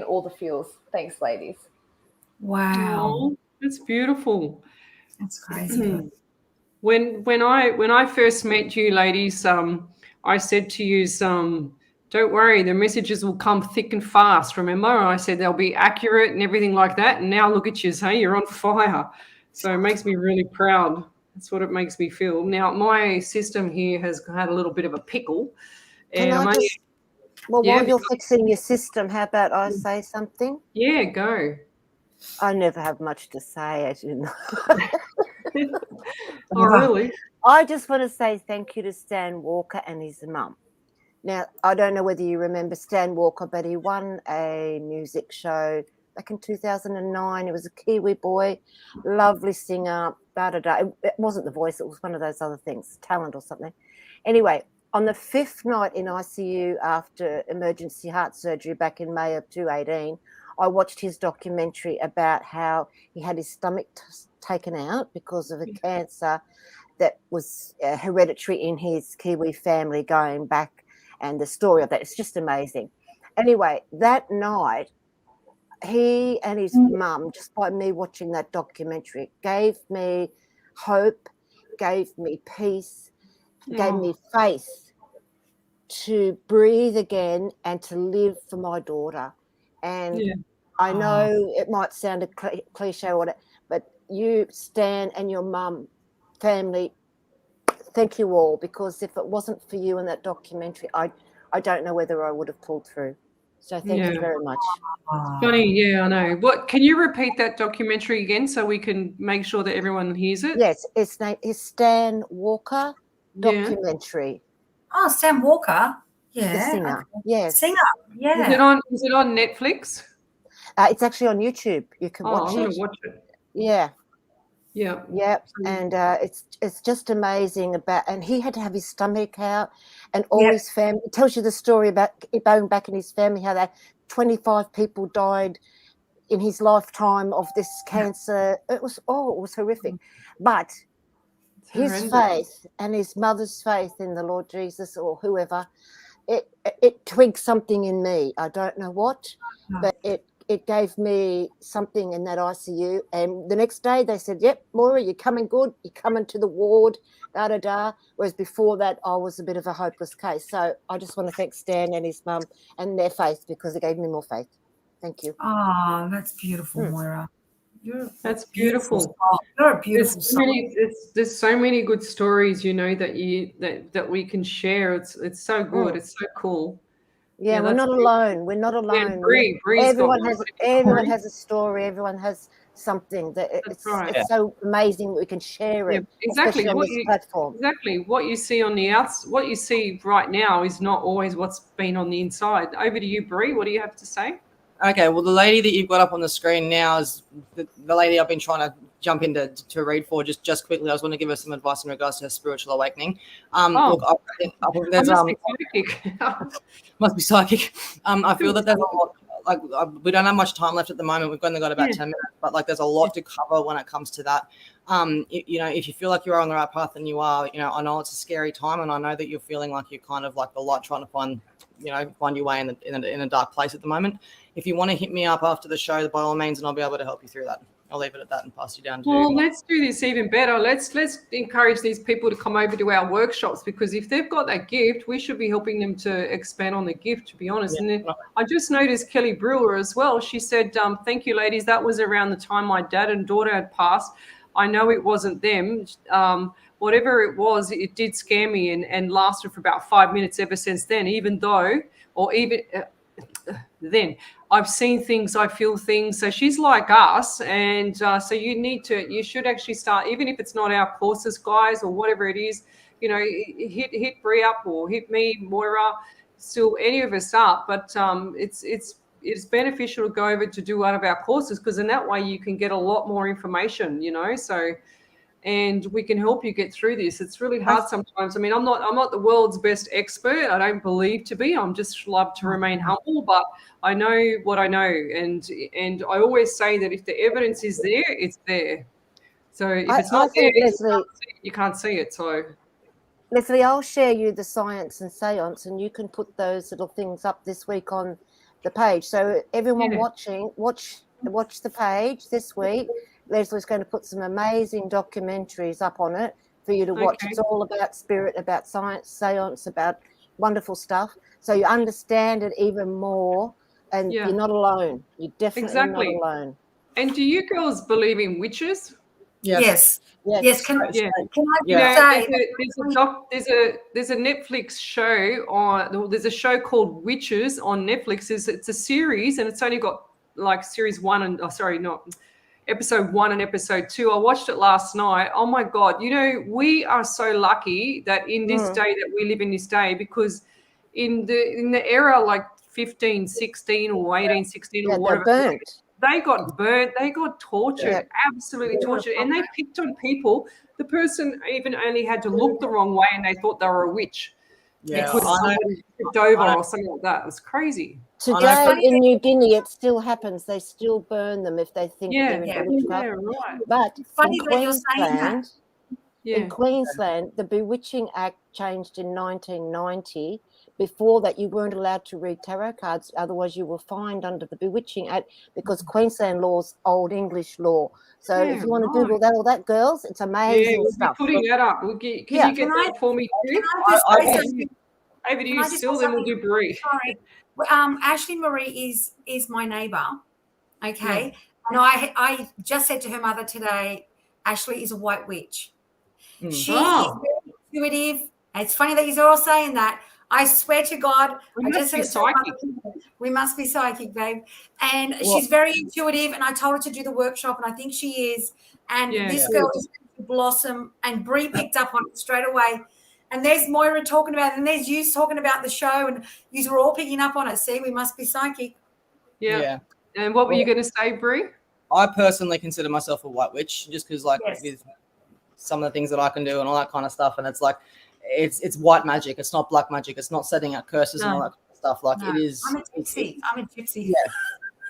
all the feels. Thanks, ladies. Wow. Oh, that's beautiful. That's crazy. When I first met you, ladies, I said to you, don't worry, the messages will come thick and fast. Remember, I said they'll be accurate and everything like that. And now look at you, hey, you're on fire. So it makes me really proud. That's what it makes me feel. Now, my system here has had a little bit of a pickle. While you're fixing your system, how about I say something? Yeah, go. I never have much to say, as you know. Oh, really? I just want to say thank you to Stan Walker and his mum. Now, I don't know whether you remember Stan Walker, but he won a music show back in 2009. He was a Kiwi boy, lovely singer, It wasn't The Voice, it was one of those other things, talent or something. Anyway, on the 5th night in ICU after emergency heart surgery back in May of 2018, I watched his documentary about how he had his stomach taken out because of a cancer that was hereditary in his Kiwi family going back, and the story of that. It's just amazing. Anyway, that night, he and his mum, just by me watching that documentary, gave me hope, gave me peace, gave me faith to breathe again and to live for my daughter. And I know it might sound a cliche or whatever, but you, Stan, and your mum, family, thank you all, because if it wasn't for you in that documentary, I don't know whether I would have pulled through. So thank you very much. Funny, yeah, I know. What? Can you repeat that documentary again so we can make sure that everyone hears it? Yes, its name is Stan Walker documentary. Oh, Stan Walker. Yeah. The singer. Yes. Singer. Yeah. Is it on Netflix? It's actually on YouTube. You can watch it. I'm going to watch it. Yeah. Yeah. Yeah. And it's just amazing and he had to have his stomach out and all his family. It tells you the story about going back in his family, how 25 people died in his lifetime of this cancer. It was horrific. But his faith and his mother's faith in the Lord Jesus or whoever, it twigged something in me. I don't know what, but it gave me something in that ICU. And the next day they said, yep, Moira, you're coming good. You're coming to the ward, da-da-da. Whereas before that, I was a bit of a hopeless case. So I just want to thank Stan and his mum and their faith, because it gave me more faith. Thank you. Oh, that's beautiful, Moira. That's beautiful. You're a beautiful soul. There's so many good stories, that we can share. It's so good. It's so cool. Yeah, we're not alone. We're not alone. Yeah, everyone has a story. Everyone has something that it's so amazing that we can share it. Exactly. On this platform. Exactly. What you see on the what you see right now is not always what's been on the inside. Over to you, Bree. What do you have to say? Okay, well, the lady that you've got up on the screen now is the lady I've been trying to jump into to read for. Just quickly, I was going to give her some advice in regards to her spiritual awakening. Look, must be psychic. I feel that there's a lot. Like, we don't have much time left at the moment. We've only got about 10 minutes, but like there's a lot to cover when it comes to that. If you feel like you're on the right path, and you are, I know it's a scary time, and I know that you're feeling like you're kind of like the light trying to find your way in a dark place at the moment. If you want to hit me up after the show, by all means, and I'll be able to help you through that. I'll leave it at that and pass you down to. Well, let's do this even better. Let's encourage these people to come over to our workshops, because if they've got that gift, we should be helping them to expand on the gift, to be honest. And then I just noticed Kelly Brewer as well. She said, thank you, ladies. That was around the time my dad and daughter had passed. I know it wasn't them. Whatever it was, it did scare me and lasted for about 5 minutes ever since then, then I've seen things, I feel things. So she's like us. And so you should actually start, even if it's not our courses, guys, or whatever it is, hit Bree up or hit me, Moira, still any of us up. But it's beneficial to go over to do one of our courses, because in that way you can get a lot more information, and we can help you get through this. It's really hard sometimes. I mean, I'm not the world's best expert. I don't believe to be. I'm just love to remain humble, but I know what I know. And I always say that if the evidence is there, it's there. So if it's not there, Leslie, you can't see it. So Leslie, I'll share you the science and seance, and you can put those little things up this week on the page. So everyone watching, watch the page this week. Leslie's going to put some amazing documentaries up on it for you to watch. It's all about spirit, about science, seance, about wonderful stuff. So you understand it even more, and you're not alone. You're definitely not alone. And do you girls believe in witches? Yes. Can I say there's a Netflix show there's a show called Witches on Netflix. It's a series, and it's only got like series 1 and episode 1 and episode 2. I watched it last night. Oh my God. We are so lucky that in this day that we live in this day, because in the era like 1516 or 1816 or whatever, they got burnt, they got tortured, absolutely tortured. And they picked on people. The person even only had to look the wrong way and they thought they were a witch. Yeah, because somebody tipped over or something like that. It was crazy. Today in New Guinea, it still happens. They still burn them if they think they're in witchcraft. Right. But funny in that you're saying that. In Queensland, the Bewitching Act changed in 1990. Before that, you weren't allowed to read tarot cards. Otherwise, you were fined under the Bewitching Act, because Queensland law's Old English law. So if you want to Google that or that, girls, it's amazing stuff. We'll be putting that up. Can you get that for me too? Over to you, still, then we'll do Bree. Sorry. Ashley Marie is my neighbour, okay? And I just said to her mother today, Ashley is a white witch. She is very intuitive. It's funny that you're all saying that. I swear to God, we must be psychic. We must be psychic, babe. And she's very intuitive, and I told her to do the workshop, and I think she is. And this girl is going to blossom, and Bree picked up on it straight away. And there's Moira talking about it, and there's you talking about the show, and you were all picking up on it. See, we must be psychic. Yeah. And what were you going to say, Bree? I personally consider myself a white witch, just because, like, with some of the things that I can do and all that kind of stuff, and it's like, it's white magic. It's not black magic. It's not setting out curses and all that kind of stuff. Like it is. I'm a gypsy.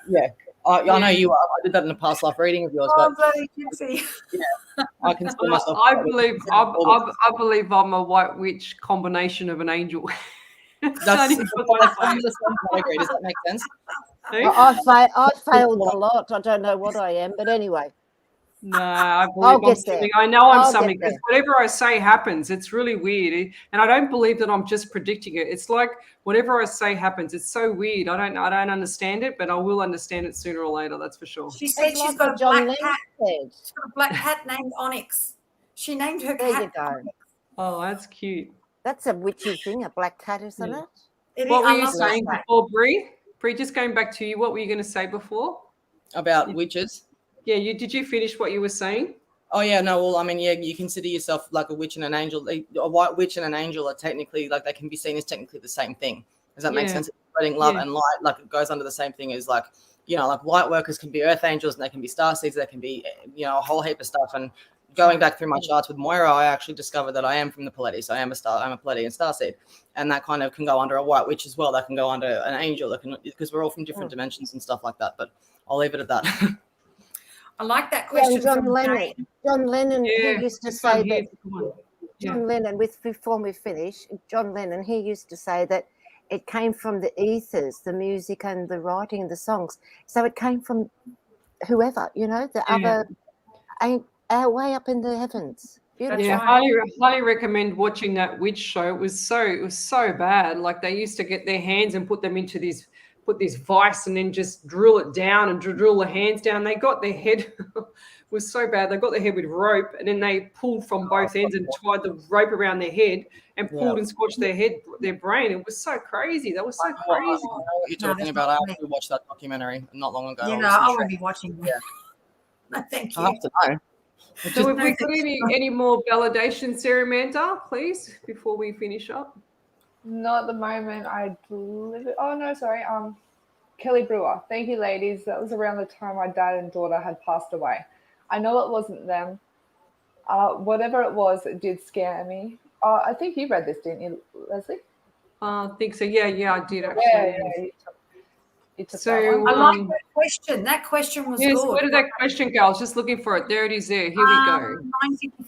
Yeah. I know you are. I did that in a past life reading of yours. I'm bloody gypsy. Yeah, I consider myself. I believe I'm a white witch combination of an angel. Does that make sense? I failed a lot. I don't know what I am, but anyway. No, I I'll believe I'm get there. something. I know I'm I'll something get because there. whatever I say happens. It's really weird, and I don't believe that I'm just predicting it. It's like whatever I say happens. It's so weird. I don't understand it, but I will understand it sooner or later. That's for sure. She said It's she's like got what a John black Lennon cat. said. She's got a black cat named Onyx. She named her There cat. you go. Oh, that's cute. That's a witchy thing, a black cat, isn't Yeah. it? What were I you love saying that. before, Brie? Brie, just going back to you. What were you going to say before? About witches. Yeah, did you finish what you were saying? Oh yeah, no. Well, I mean, yeah, you consider yourself like a witch and an angel. A white witch and an angel are technically like they can be seen as technically the same thing. Does that make sense? Spreading love and light, like it goes under the same thing as like like light workers can be earth angels and they can be star seeds. They can be a whole heap of stuff. And going back through my charts with Moira, I actually discovered that I am from the Pleiades. I am a star. I'm a Pleiadian star seed, and that kind of can go under a white witch as well. That can go under an angel. That can because we're all from different dimensions and stuff like that. But I'll leave it at that. I like that question from Lennon. Jane. John Lennon, he used to say that. John Lennon, before we finish, John Lennon, he used to say that it came from the ethers, the music and the writing and the songs. So it came from whoever, the other, way up in the heavens. Beautiful. Yeah, highly recommend watching that witch show. It was so bad. Like they used to get their hands and put them into put this vice and then just drill it down and drill the hands down. They got their head was so bad. They got their head with rope and then they pulled from both ends and tied the rope around their head and pulled and squashed their brain. It was so crazy. That was so crazy. I know what you're talking about. I actually watched that documentary not long ago. I won't be watching that. No, thank you. I have to know. So have we got any more validation, Sarah Amanda, please, before we finish up? Not at the moment. I believe it. Oh no, sorry. Kelly Brewer. Thank you, ladies. That was around the time my dad and daughter had passed away. I know it wasn't them. Whatever it was, it did scare me. I think you read this, didn't you, Leslie? I think so. Yeah, I did actually. Yeah. You took So that one. I like that question. That question was good. Where did that question go? I was just looking for it. There it is. There. Here we go.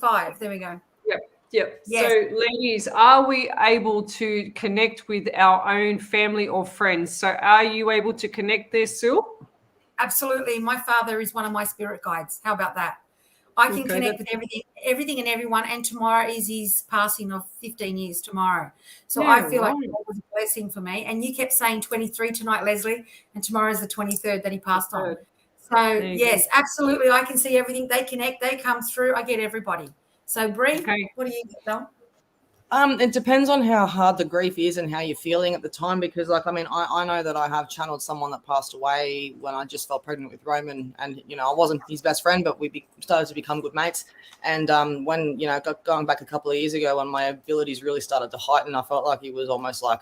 9:55. There we go. Yep. Yes. So, ladies, are we able to connect with our own family or friends? So, are you able to connect there, Sue? Absolutely. My father is one of my spirit guides. How about that? I can connect with everything and everyone. And tomorrow is his passing of 15 years tomorrow. So I feel like it was a blessing for me. And you kept saying 23 tonight, Leslie, and tomorrow is the 23rd that he passed on. So yes, absolutely. I can see everything. They connect, they come through. I get everybody. So Brie, what do you get, Belle? It depends on how hard the grief is and how you're feeling at the time. Because, I know that I have channeled someone that passed away when I just fell pregnant with Roman, and I wasn't his best friend, but we started to become good mates. And when going back a couple of years ago, when my abilities really started to heighten, I felt like he was almost like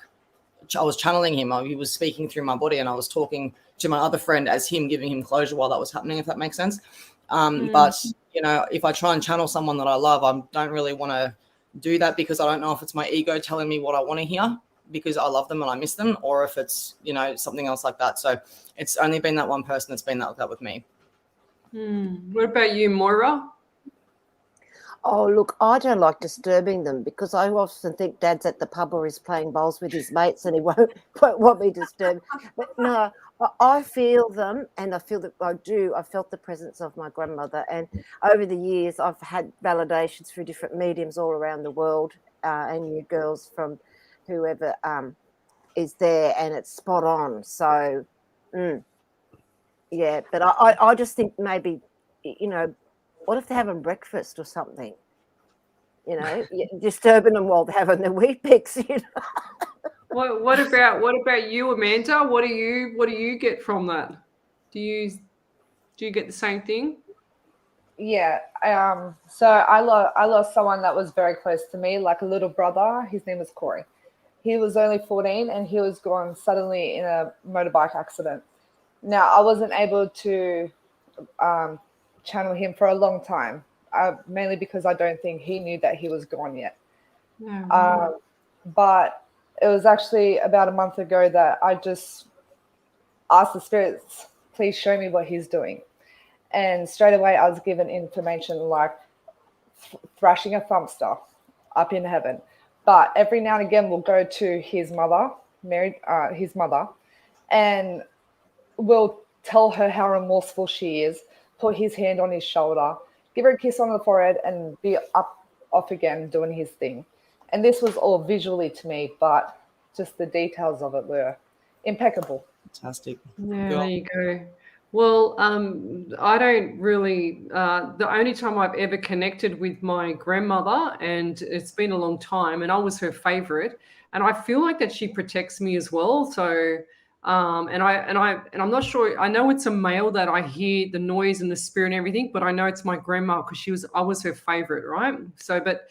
I was channeling him. He was speaking through my body, and I was talking to my other friend as him, giving him closure while that was happening. If that makes sense. But if I try and channel someone that I love, I don't really want to do that because I don't know if it's my ego telling me what I want to hear because I love them and I miss them, or if it's something else like that. So it's only been that one person that's been like that with me. What about you, Moira? Oh, look, I don't like disturbing them because I often think Dad's at the pub or he's playing bowls with his mates and he won't want me disturbed. But no, I feel them, and I feel that I felt the presence of my grandmother. And over the years, I've had validations through different mediums all around the world, and you girls from whoever is there, and it's spot on. So, yeah, but I just think maybe, what if they're having breakfast or something? Disturbing them while they're having their Weet-Bix, What about you, Amanda? What do you get from that? Do you get the same thing? Yeah. So I lost someone that was very close to me, like a little brother. His name was Corey. He was only 14 and he was gone suddenly in a motorbike accident. Now, I wasn't able to channel him for a long time, mainly because I don't think he knew that he was gone yet. But it was actually about a month ago that I just asked the spirits, please show me what he's doing. And straight away I was given information like thrashing a thumpster up in heaven. But every now and again we'll go to his mother, his mother, and will tell her how remorseful she is, put his hand on his shoulder, give her a kiss on the forehead, and be off again doing his thing. And this was all visually to me, but just the details of it were impeccable. Fantastic. Yeah, there you go. Well, I don't really, the only time I've ever connected with my grandmother, and it's been a long time, and I was her favorite, and I feel like that she protects me as well. So, and I'm not sure, I know it's a male that I hear the noise and the spirit and everything, but I know it's my grandma because I was her favorite, right? So, but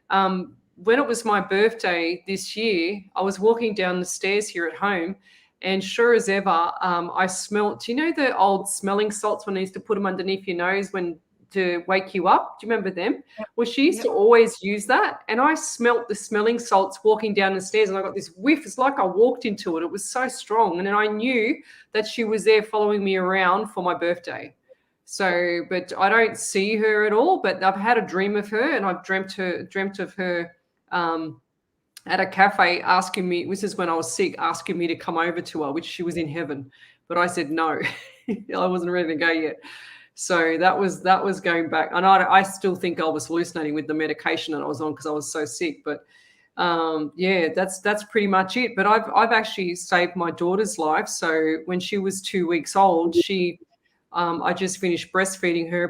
when it was my birthday this year, I was walking down the stairs here at home, and sure as ever, I smelled, do you know the old smelling salts when they used to put them underneath your nose to wake you up? Do you remember them? Yep. Well, she used to always use that. And I smelt the smelling salts walking down the stairs, and I got this whiff. It's like I walked into it. It was so strong. And then I knew that she was there following me around for my birthday. So, but I don't see her at all, but I've had a dream of her, and I've dreamt of her at a cafe asking me, this is when I was sick, asking me to come over to her, which she was in heaven. But I said no. I wasn't ready to go yet. So that was going back. And I still think I was hallucinating with the medication that I was on because I was so sick. But yeah, that's pretty much it. But I've actually saved my daughter's life. So when she was 2 weeks old, I just finished breastfeeding her,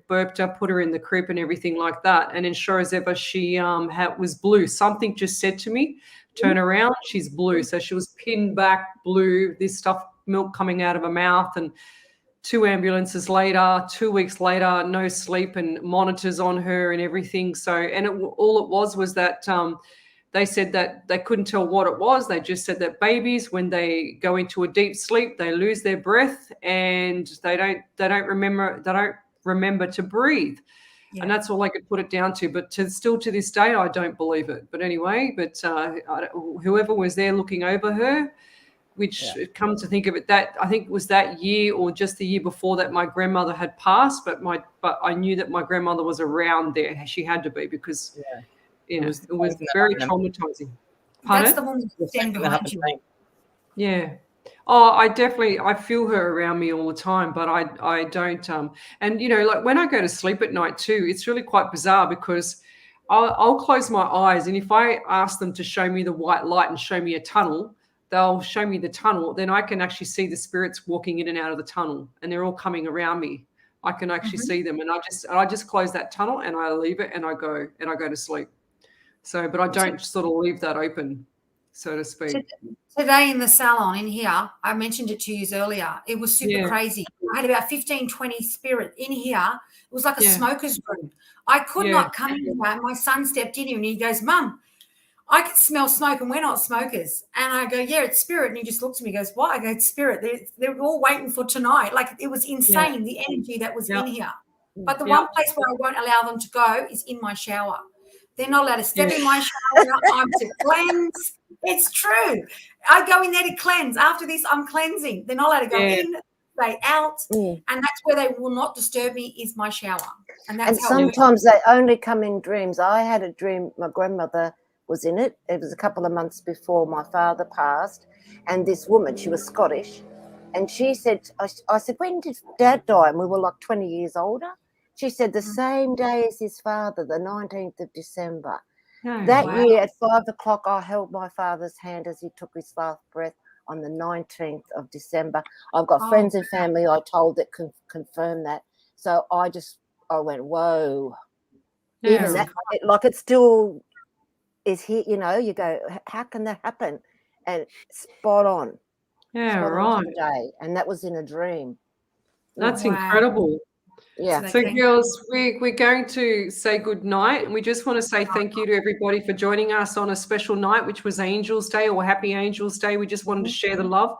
burped her, put her in the crib and everything like that. And then sure as ever, she was blue. Something just said to me, turn around, she's blue. So she was pinned back, blue, this stuff, milk coming out of her mouth. And 2 ambulances later, 2 weeks later, no sleep and monitors on her and everything. So, and all it was that they said that they couldn't tell what it was. They just said that babies, when they go into a deep sleep, they lose their breath and they don't remember to breathe. Yeah. And that's all I could put it down to. But still to this day, I don't believe it. But anyway, whoever was there looking over her, which come to think of it, that I think it was that year or just the year before that my grandmother had passed. But I knew that my grandmother was around there. She had to be because. Yeah. It was very traumatizing. Pardon? That's the woman standing behind you. Yeah. Oh, I feel her around me all the time, but I don't. And, like when I go to sleep at night too, it's really quite bizarre because I'll close my eyes, and if I ask them to show me the white light and show me a tunnel, they'll show me the tunnel. Then I can actually see the spirits walking in and out of the tunnel, and they're all coming around me. I can actually see them, and I just close that tunnel and I leave it and I go to sleep. So, but I don't sort of leave that open, so to speak. Today in the salon in here, I mentioned it to you earlier. It was super crazy. I had about 15, 20 spirit in here. It was like a smoker's room. I could not come in here. My son stepped in here and he goes, Mum, I can smell smoke and we're not smokers. And I go, yeah, it's spirit. And he just looks at me and goes, what? I go, it's spirit. They're all waiting for tonight. Like it was insane, the energy that was in here. But the one place where I won't allow them to go is in my shower. They're not allowed to step in my shower. I'm to cleanse. It's true. I go in there to cleanse. After this, I'm cleansing. They're not allowed to go in, stay out. And that's where they will not disturb me is my shower. And sometimes they only come in dreams. I had a dream, my grandmother was in it. It was a couple of months before my father passed. And this woman, she was Scottish. And she said, I said, when did Dad die? And we were like 20 years older. She said the same day as his father, the 19th of December. That year at 5 o'clock, I held my father's hand as he took his last breath on the 19th of December. I've got friends and family I told that can confirm that. So I went, whoa. Even that, it still is here, you go, how can that happen? And spot on. Yeah, spot right. on today. And that was in a dream. That's incredible. Yeah. So girls, we're going to say good night, and we just want to say thank you to everybody for joining us on a special night, which was Angels Day or Happy Angels Day. We just wanted to share the love.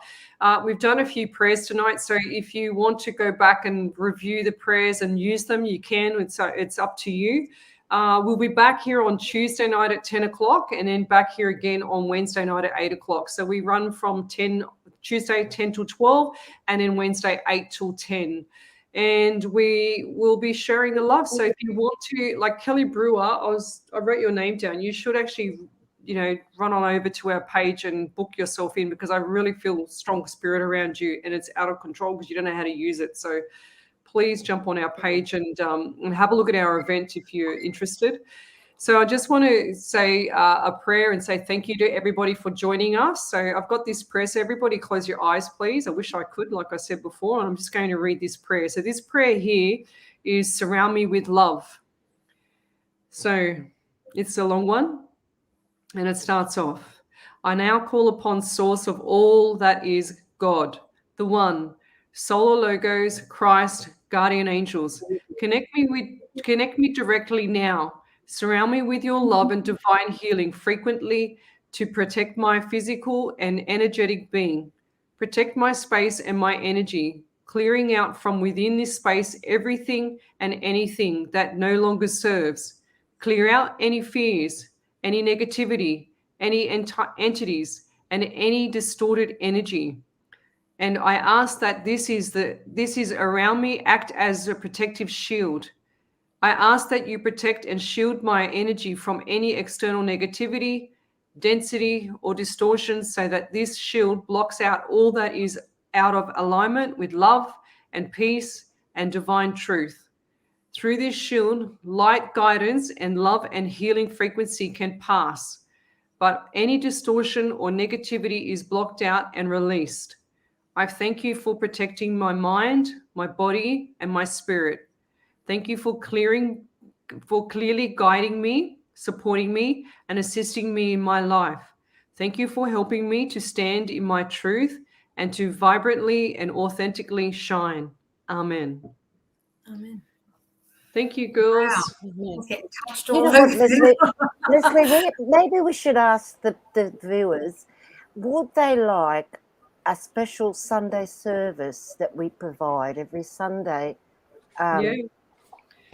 We've done a few prayers tonight, so if you want to go back and review the prayers and use them, you can. It's up to you. We'll be back here on Tuesday night at 10 o'clock and then back here again on Wednesday night at 8 o'clock. So we run from Tuesday 10 till 12 and then Wednesday 8 till 10. And we will be sharing the love. So if you want to, like Kelly Brewer, I wrote your name down. You should actually run on over to our page and book yourself in, because I really feel strong spirit around you, and it's out of control because you don't know how to use it. So please jump on our page and have a look at our event if you're interested. So I just want to say a prayer and say thank you to everybody for joining us. So I've got this prayer. So everybody close your eyes, please. I wish I could, like I said before, and I'm just going to read this prayer. So this prayer here is surround me with love. So it's a long one, and it starts off. I now call upon source of all that is God, the one, Solar Logos, Christ, guardian angels. Connect me directly now. Surround me with your love and divine healing frequently to protect my physical and energetic being. Protect my space and my energy, clearing out from within this space everything and anything that no longer serves. Clear out any fears, any negativity, any entities, and any distorted energy. And I ask that this is around me, act as a protective shield. I ask that you protect and shield my energy from any external negativity, density, or distortion, so that this shield blocks out all that is out of alignment with love and peace and divine truth. Through this shield, light, guidance, and love and healing frequency can pass, but any distortion or negativity is blocked out and released. I thank you for protecting my mind, my body, and my spirit. Thank you for clearly guiding me, supporting me, and assisting me in my life. Thank you for helping me to stand in my truth and to vibrantly and authentically shine. Amen. Amen. Thank you, girls. We'll get touched You all know what, over. Leslie, maybe we should ask the viewers, would they like a special Sunday service that we provide every Sunday? Yeah.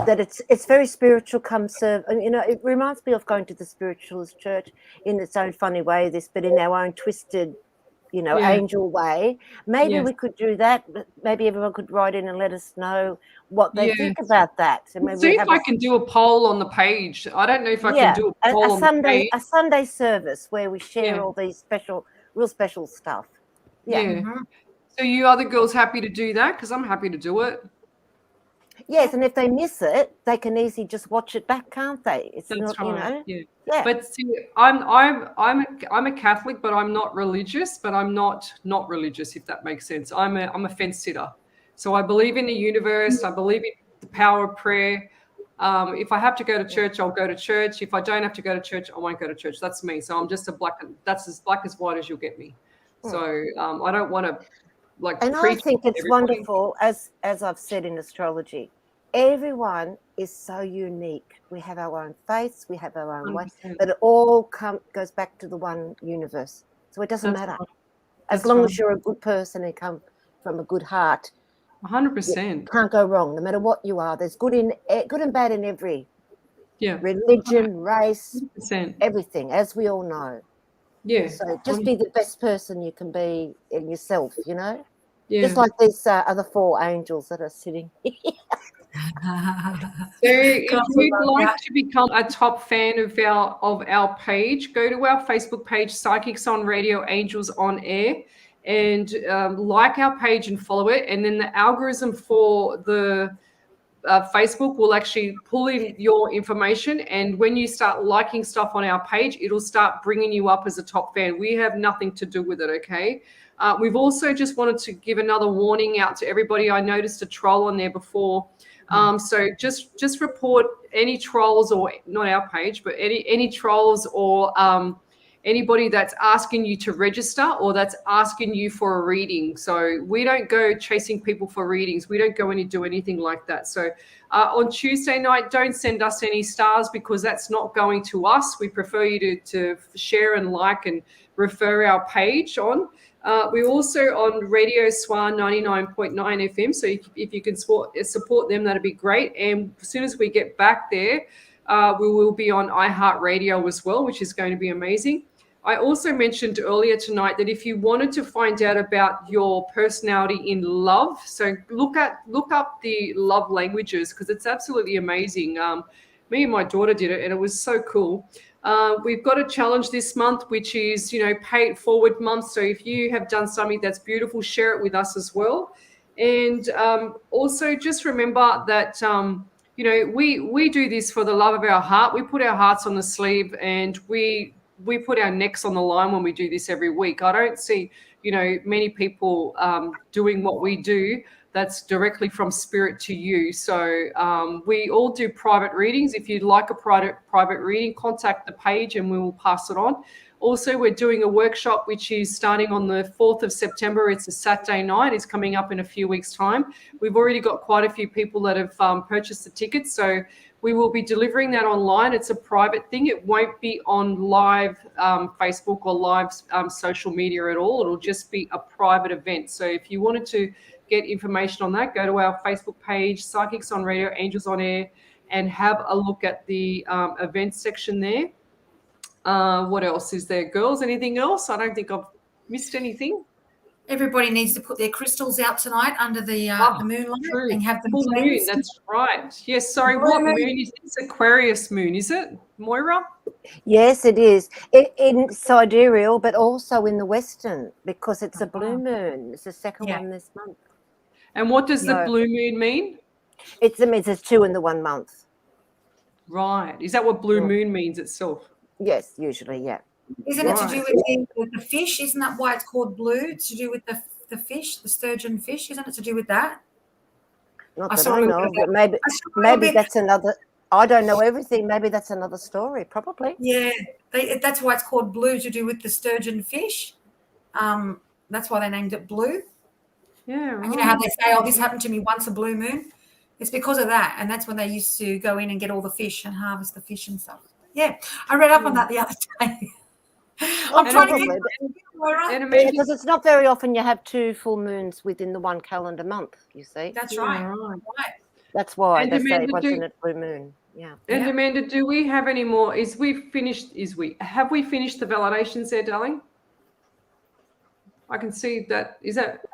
That it's very spiritual, come serve. And, it reminds me of going to the spiritualist church in its own funny way, but in our own twisted, angel way. Maybe we could do that. Maybe everyone could write in and let us know what they think about that. So maybe see if I can do a poll on the page. I don't know if I can do a poll on the page. A Sunday service where we share all these real special stuff. Yeah. Mm-hmm. So you other girls happy to do that? Because I'm happy to do it. Yes, and if they miss it, they can easily just watch it back, can't they? It's That's not, right. Yeah. Yeah. But see, I'm a Catholic, but I'm not religious. But I'm not religious, if that makes sense. I'm a fence sitter. So I believe in the universe. I believe in the power of prayer. If I have to go to church, I'll go to church. If I don't have to go to church, I won't go to church. That's me. So I'm just that's as black as white as you'll get me. So I don't want to and I think it's wonderful, as I've said in astrology, everyone is so unique. We have our own faiths, we have our own 100%. Way, but it all goes back to the one universe. So it doesn't matter. Right. As long as you're a good person and come from a good heart, 100%. Can't go wrong. No matter what you are, there's good and bad in every religion, race, 100%. Everything, as we all know. Yeah. So just be the best person you can be in yourself, Yeah. Just like these other 4 angels that are sitting here. So if you'd like to become a top fan of our page, go to our Facebook page, Psychics on Radio, Angels on Air, and like our page and follow it. And then the algorithm for the Facebook will actually pull in your information, and when you start liking stuff on our page, it'll start bringing you up as a top fan. We have nothing to do with it, okay? We've also just wanted to give another warning out to everybody. I noticed a troll on there before. So just report any trolls, or not our page, but any trolls or anybody that's asking you to register or that's asking you for a reading. So we don't go chasing people for readings. We don't go and do anything like that. So on Tuesday night, don't send us any stars, because that's not going to us. We prefer you to share and like and refer our page on. We're also on Radio Swan 99.9 FM. So if you can support them, that'd be great. And as soon as we get back there, we will be on iHeartRadio as well, which is going to be amazing. I also mentioned earlier tonight that if you wanted to find out about your personality in love, so look up the love languages, because it's absolutely amazing. Me and my daughter did it, and it was so cool. We've got a challenge this month, which is, pay it forward month. So if you have done something that's beautiful, share it with us as well. And also just remember that, we do this for the love of our heart. We put our hearts on the sleeve, and we put our necks on the line when we do this every week. I don't see, many people doing what we do that's directly from spirit to you. So we all do private readings. If you'd like a private reading, contact the page and we will pass it on. Also, we're doing a workshop which is starting on the 4th of September. It's a Saturday night. It's coming up in a few weeks' time. We've already got quite a few people that have purchased the tickets. So we will be delivering that online. It's a private thing. It won't be on live Facebook or live social media at all. It'll just be a private event. So if you wanted to get information on that, go to our Facebook page, Psychics on Radio, Angels on Air, and have a look at the events section there. What else is there, girls? Anything else? I don't think I've missed anything. Everybody needs to put their crystals out tonight under the moonlight and have them full cleansed. moon. That's right. Yes. Sorry. What moon is this? Aquarius moon, is it, Moira? Yes, it is. In sidereal, but also in the Western, because it's a blue moon. It's the second one this month. And what does the blue moon mean? It means there's 2 in the 1 month. Right. Is that what blue moon means itself? Yes, usually, yeah. Isn't it to do with the fish? Isn't that why it's called blue? It's to do with the fish, the sturgeon fish. Isn't it to do with that? Not that I know, but maybe that's another. I don't know everything. Maybe that's another story, probably. Yeah, that's why it's called blue, to do with the sturgeon fish. That's why they named it blue. Yeah, right. And you know how they say, "Oh, this happened to me once a blue moon." It's because of that, and that's when they used to go in and get all the fish and harvest the fish and stuff. Yeah, I read up on that the other day. I'm trying to get because it's not very often you have 2 full moons within the 1 calendar month. You see, that's right. That's why and they Amanda, say once in a blue moon. Yeah. And Amanda, do we have any more? Have we finished the validations there, darling? I can see that. Is that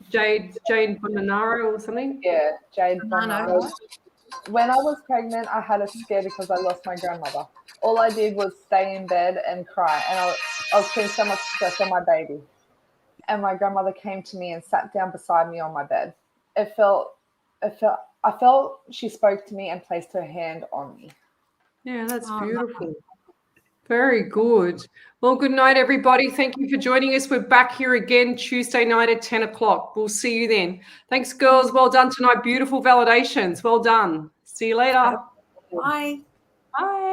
Jane Bonanaro or something? Yeah, Jade Bonanaro. When I was pregnant, I had a scare because I lost my grandmother. All I did was stay in bed and cry, and I was putting so much stress on my baby. And my grandmother came to me and sat down beside me on my bed. I felt she spoke to me and placed her hand on me. Yeah, that's beautiful. Very good. Well, good night, everybody. Thank you for joining us. We're back here again Tuesday night at 10 o'clock. We'll see you then. Thanks, girls. Well done tonight. Beautiful validations. Well done. See you later. Bye. Bye.